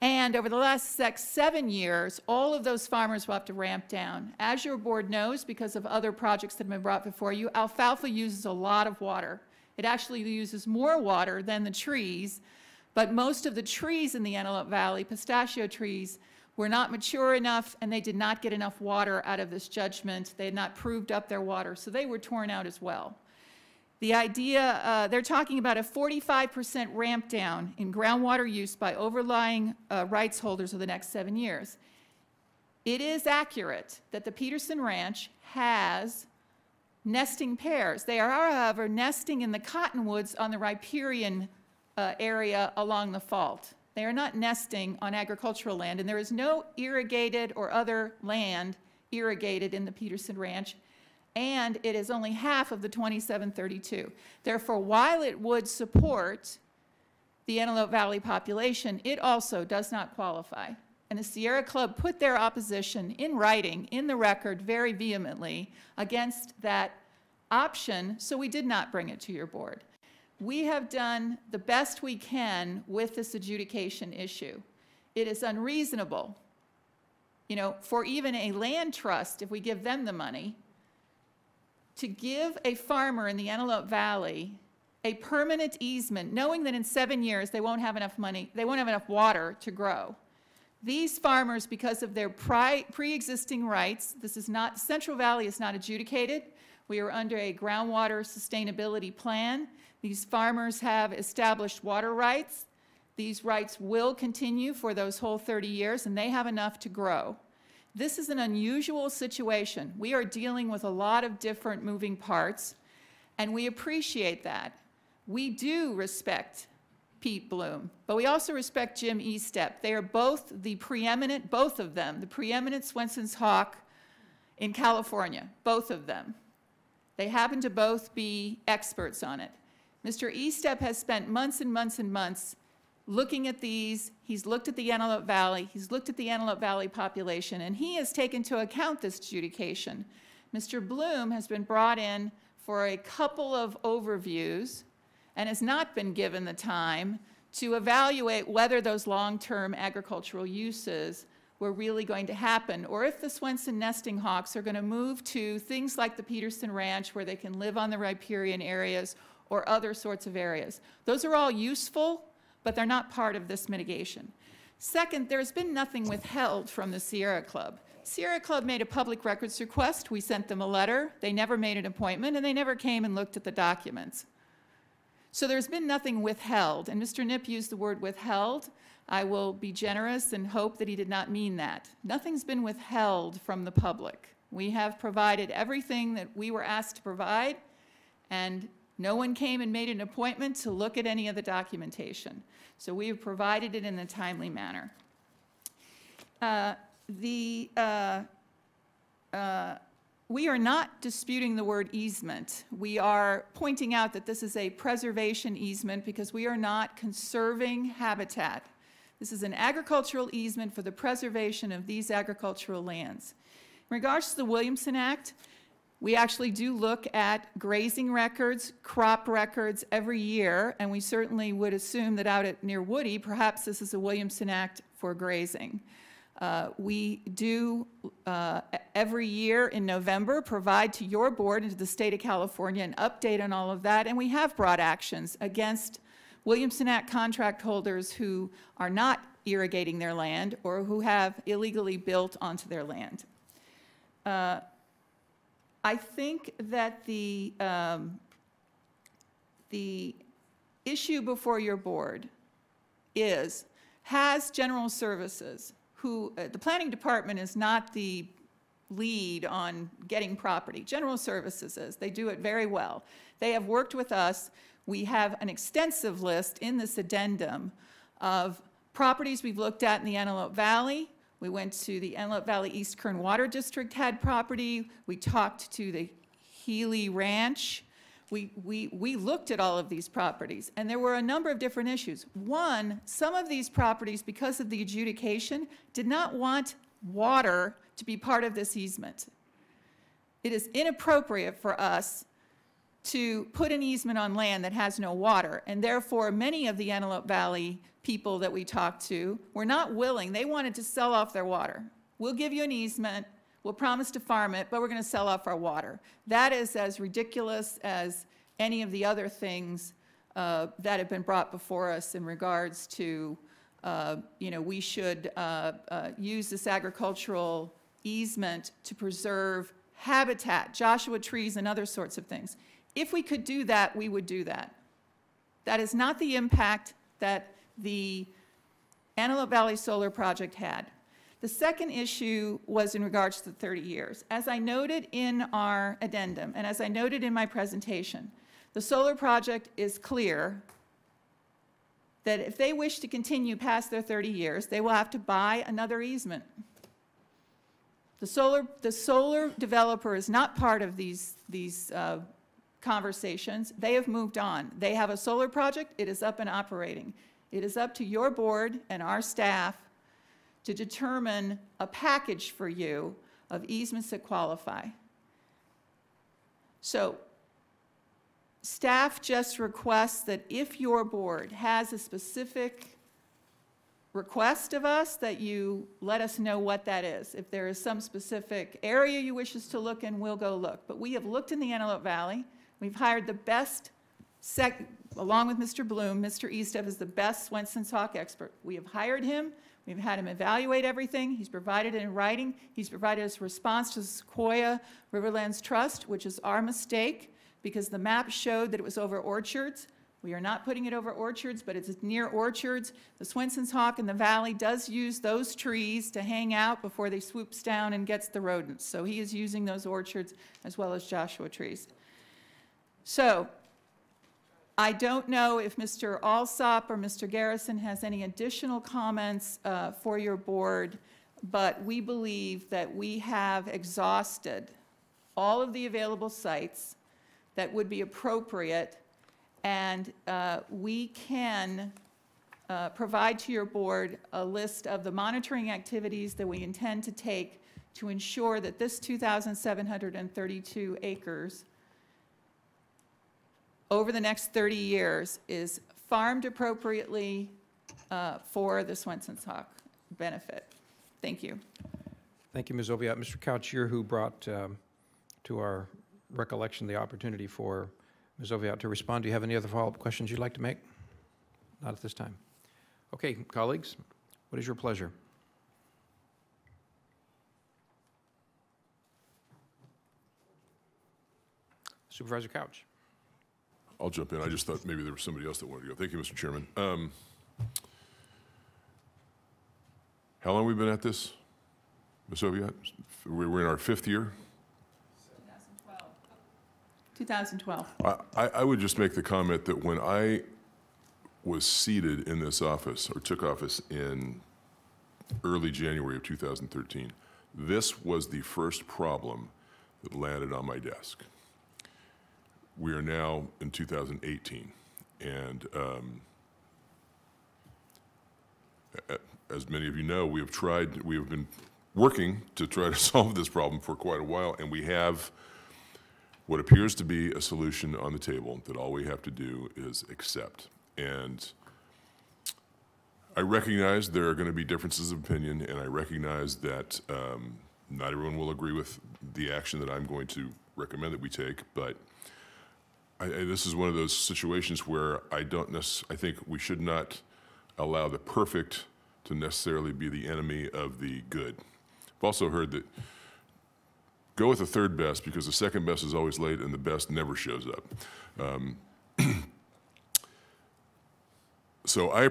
[SPEAKER 3] And over the last 7 years, all of those farmers will have to ramp down. As your board knows, because of other projects that have been brought before you, alfalfa uses a lot of water. It actually uses more water than the trees, but most of the trees in the Antelope Valley, pistachio trees, were not mature enough, and they did not get enough water out of this judgment. They had not proved up their water, so they were torn out as well. The idea, they're talking about a 45% ramp down in groundwater use by overlying rights holders over the next 7 years. It is accurate that the Peterson Ranch has nesting pairs. They are, however, nesting in the cottonwoods on the riparian area along the fault. They are not nesting on agricultural land, and there is no irrigated or other land irrigated in the Peterson Ranch, and it is only half of the 2732. Therefore, while it would support the Antelope Valley population, it also does not qualify. And the Sierra Club put their opposition in writing, in the record, very vehemently against that option, so we did not bring it to your board. We have done the best we can with this adjudication issue. It is unreasonable, for even a land trust, if we give them the money, to give a farmer in the Antelope Valley a permanent easement, knowing that in 7 years they won't have enough money, they won't have enough water to grow. These farmers, because of their pre-existing rights, Central Valley is not adjudicated. We are under a groundwater sustainability plan. These farmers have established water rights. These rights will continue for those whole 30 years, and they have enough to grow. This is an unusual situation. We are dealing with a lot of different moving parts, and we appreciate that. We do respect Pete Bloom, but we also respect Jim Estep. They are both of them, the preeminent Swenson's Hawk in California, both of them. They happen to both be experts on it. Mr. Estep has spent months and months and months looking at these. He's looked at the Antelope Valley. He's looked at the Antelope Valley population, and he has taken into account this adjudication. Mr. Bloom has been brought in for a couple of overviews and has not been given the time to evaluate whether those long-term agricultural uses were really going to happen, or if the Swenson nesting hawks are going to move to things like the Peterson Ranch where they can live on the riparian areas or other sorts of areas. Those are all useful, but they're not part of this mitigation. Second, there's been nothing withheld from the Sierra Club. Sierra Club made a public records request. We sent them a letter. They never made an appointment, and they never came and looked at the documents. So there's been nothing withheld, and Mr. Knipp used the word withheld. I will be generous and hope that he did not mean that. Nothing's been withheld from the public. We have provided everything that we were asked to provide, and no one came and made an appointment to look at any of the documentation. So we have provided it in a timely manner. We are not disputing the word easement. We are pointing out that this is a preservation easement because we are not conserving habitat. This is an agricultural easement for the preservation of these agricultural lands. In regards to the Williamson Act, we actually do look at grazing records, crop records every year, and we certainly would assume that out at near Woody, perhaps this is a Williamson Act for grazing. We do every year in November provide to your board and to the state of California an update on all of that, and we have brought actions against Williamson Act contract holders who are not irrigating their land or who have illegally built onto their land. I think that the issue before your board is, has General Services, who the planning department is not the lead on getting property. General Services is. They do it very well. They have worked with us. We have an extensive list in this addendum of properties we've looked at in the Antelope Valley. We went to the Antelope Valley East Kern Water District had property. We talked to the Healy Ranch. We looked at all of these properties, and there were a number of different issues. One, some of these properties, because of the adjudication, did not want water to be part of this easement. It is inappropriate for us to put an easement on land that has no water, and therefore many of the Antelope Valley people that we talked to were not willing. They wanted to sell off their water. We'll give you an easement. We'll promise to farm it, but we're going to sell off our water. That is as ridiculous as any of the other things that have been brought before us in regards to, we should use this agricultural easement to preserve habitat, Joshua trees, and other sorts of things. If we could do that, we would do that. That is not the impact that the Antelope Valley Solar Project had. The second issue was in regards to the 30 years. As I noted in our addendum, and as I noted in my presentation, the solar project is clear that if they wish to continue past their 30 years, they will have to buy another easement. The solar developer is not part of these conversations. They have moved on. They have a solar project. It is up and operating. It is up to your board and our staff to determine a package for you of easements that qualify. So staff just requests that if your board has a specific request of us, that you let us know what that is. If there is some specific area you wish us to look in, we'll go look. But we have looked in the Antelope Valley. We've hired the best, along with Mr. Bloom. Mr. Estep is the best Swenson's hawk expert. We have hired him. We've had him evaluate everything. He's provided it in writing. He's provided us a response to the Sequoia Riverlands Trust, which is our mistake because the map showed that it was over orchards. We are not putting it over orchards, but it's near orchards. The Swenson's hawk in the valley does use those trees to hang out before they swoops down and gets the rodents. So he is using those orchards as well as Joshua trees. So I don't know if Mr. Alsop or Mr. Garrison has any additional comments for your board, but we believe that we have exhausted all of the available sites that would be appropriate, and we can provide to your board a list of the monitoring activities that we intend to take to ensure that this 2,732 acres over the next 30 years is farmed appropriately for the Swenson's Hawk benefit. Thank you.
[SPEAKER 2] Thank you, Ms. Oviatt. Mr. Couch, you're who brought to our recollection the opportunity for Ms. Oviatt to respond. Do you have any other follow-up questions you'd like to make? Not at this time. Okay, colleagues, what is your pleasure? Supervisor Couch.
[SPEAKER 8] I'll jump in. I just thought maybe there was somebody else that wanted to go. Thank you, Mr. Chairman. How long have we been at this, Ms. Oviatt? We're in our 5th year?
[SPEAKER 3] 2012.
[SPEAKER 8] I would just make the comment that when I was seated in this office, or took office in early January of 2013, this was the first problem that landed on my desk. We are now in 2018, and as many of you know, we have been working to try to solve this problem for quite a while, and we have what appears to be a solution on the table that all we have to do is accept. And I recognize there are going to be differences of opinion, and I recognize that not everyone will agree with the action that I'm going to recommend that we take, but this is one of those situations where I think we should not allow the perfect to necessarily be the enemy of the good. I've also heard that go with the third best because the second best is always late and the best never shows up. So I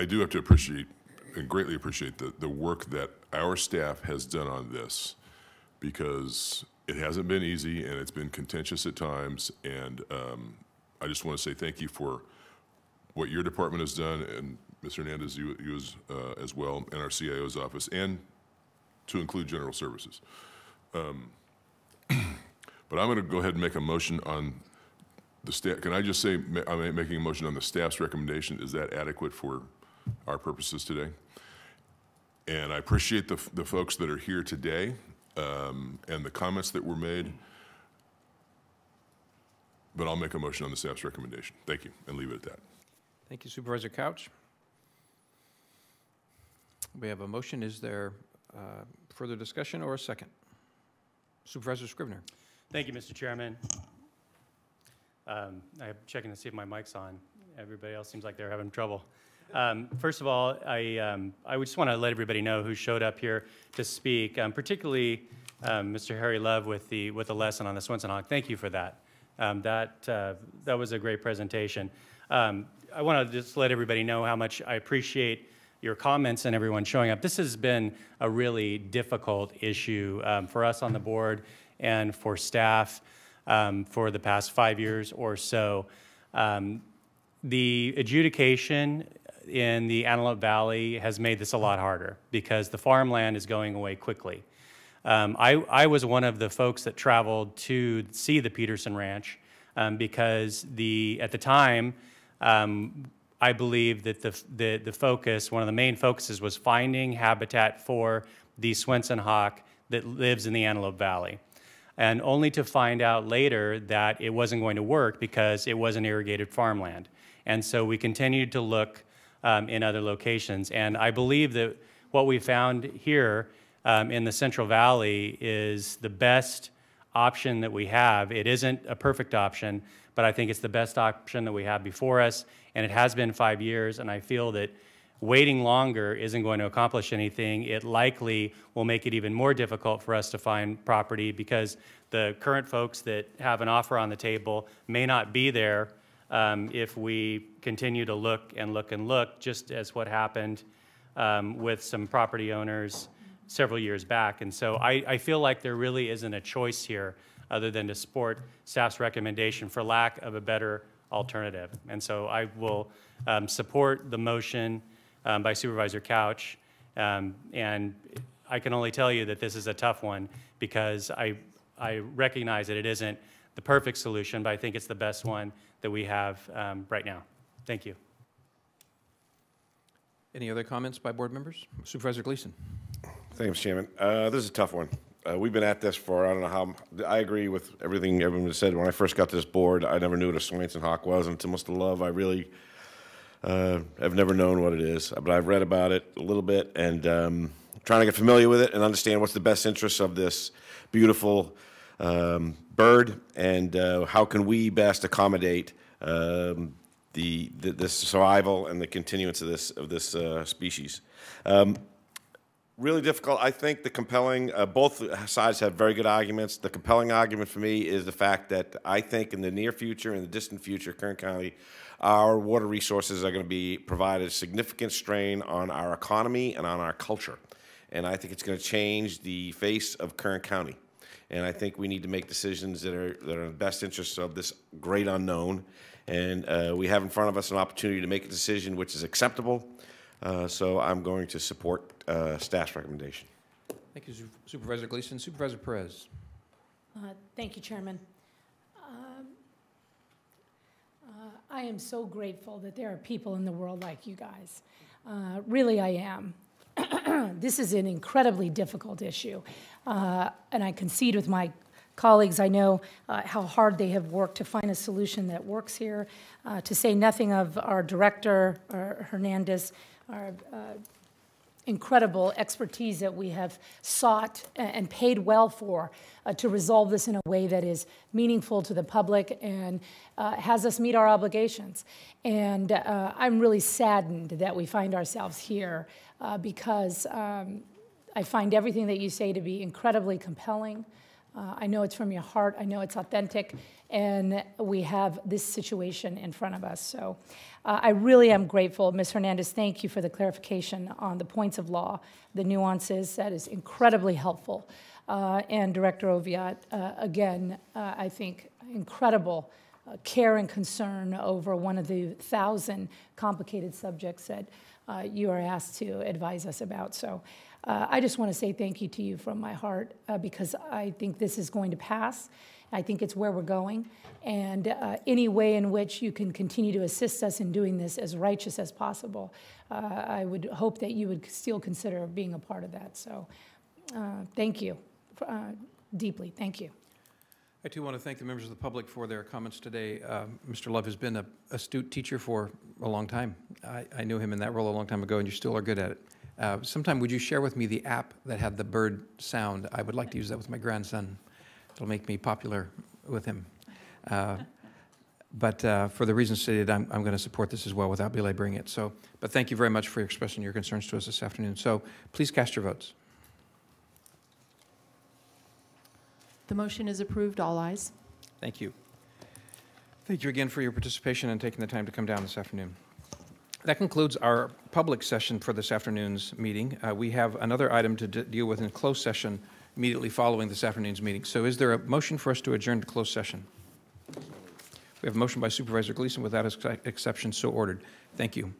[SPEAKER 8] do have to appreciate and greatly appreciate the work that our staff has done on this, because it hasn't been easy and it's been contentious at times, and I just want to say thank you for what your department has done, and Ms. Hernandez, you as well, and our CIO's office, and to include General Services. But I'm going to go ahead and make a motion on the staff. Can I just say I'm making a motion on the staff's recommendation? Is that adequate for our purposes today? And I appreciate the folks that are here today and the comments that were made, but I'll make a motion on the staff's recommendation. Thank you, and leave it at that.
[SPEAKER 2] Thank you, Supervisor Couch. We have a motion. Is there further discussion or a second? Supervisor Scrivener.
[SPEAKER 15] Thank you, Mr. Chairman. I'm checking to see if my mic's on. Everybody else seems like they're having trouble. First of all, I would just want to let everybody know who showed up here to speak, particularly Mr. Harry Love with the lesson on the Swenson Hawk. Thank you for that. That was a great presentation. I want to just let everybody know how much I appreciate your comments and everyone showing up. This has been a really difficult issue for us on the board and for staff for the past 5 years or so. The adjudication in the Antelope Valley has made this a lot harder because the farmland is going away quickly. I was one of the folks that traveled to see the Peterson Ranch because at the time, I believe that the focus, one of the main focuses, was finding habitat for the Swenson hawk that lives in the Antelope Valley. And only to find out later that it wasn't going to work because it wasn't irrigated farmland. And so we continued to look in other locations. And I believe that what we found here in the Central Valley is the best option that we have. It isn't a perfect option, but I think it's the best option that we have before us. And it has been 5 years, and I feel that waiting longer isn't going to accomplish anything. It likely will make it even more difficult for us to find property because the current folks that have an offer on the table may not be there if we continue to look and look and look, just as what happened with some property owners several years back. And so I feel like there really isn't a choice here other than to support staff's recommendation for lack of a better alternative. And so I will support the motion by Supervisor Couch And I can only tell you that this is a tough one because I recognize that it isn't the perfect solution, but I think it's the best one that we have right now. Thank you.
[SPEAKER 2] Any other comments by board members? Supervisor Gleason.
[SPEAKER 14] Thank you, Mr. Chairman. This is a tough one. We've been at this for, I don't know how, I agree with everything everyone has said. When I first got to this board, I never knew what a Swainson hawk was, and to most of the love, I really have never known what it is. But I've read about it a little bit and trying to get familiar with it and understand what's the best interest of this beautiful bird and how can we best accommodate the survival and the continuance of this species. Really difficult. I think the compelling, both sides have very good arguments. The compelling argument for me is the fact that I think in the near future, in the distant future, Kern County, our water resources are going to be provided significant strain on our economy and on our culture. And I think it's going to change the face of Kern County. And I think we need to make decisions that are in the best interests of this great unknown. And we have in front of us an opportunity to make a decision which is acceptable. So I'm going to support staff's recommendation.
[SPEAKER 2] Thank you, Supervisor Gleason. Supervisor Perez.
[SPEAKER 16] Thank you, Chairman. I am so grateful that there are people in the world like you guys. Really, I am. This is an incredibly difficult issue, and I concede with my colleagues. I know how hard they have worked to find a solution that works here, to say nothing of our director, Hernandez, our incredible expertise that we have sought and paid well for to resolve this in a way that is meaningful to the public and has us meet our obligations. And I'm really saddened that we find ourselves here because I find everything that you say to be incredibly compelling. I know it's from your heart. I know it's authentic. And we have this situation in front of us. So I really am grateful. Ms. Hernandez, thank you for the clarification on the points of law, the nuances. That is incredibly helpful. And Director Oviatt, again, I think incredible care and concern over one of the 1,000 complicated subjects that you are asked to advise us about. So I just want to say thank you to you from my heart because I think this is going to pass. I think it's where we're going. And any way in which you can continue to assist us in doing this as righteous as possible, I would hope that you would still consider being a part of that. So thank you deeply. Thank you.
[SPEAKER 2] I too want to thank the members of the public for their comments today. Mr. Love has been an astute teacher for a long time. I knew him in that role a long time ago, and you still are good at it. Sometime would you share with me the app that had the bird sound? I would like to use that with my grandson. It'll make me popular with him. But for the reasons stated, I'm going to support this as well without belaboring it. So, but thank you very much for expressing your concerns to us this afternoon. So please cast your votes.
[SPEAKER 19] The motion is approved. All ayes.
[SPEAKER 2] Thank you. Thank you again for your participation and taking the time to come down this afternoon. That concludes our public session for this afternoon's meeting. We have another item to deal with in closed session immediately following this afternoon's meeting. So is there a motion for us to adjourn to closed session? We have a motion by Supervisor Gleason. Without exception, so ordered. Thank you.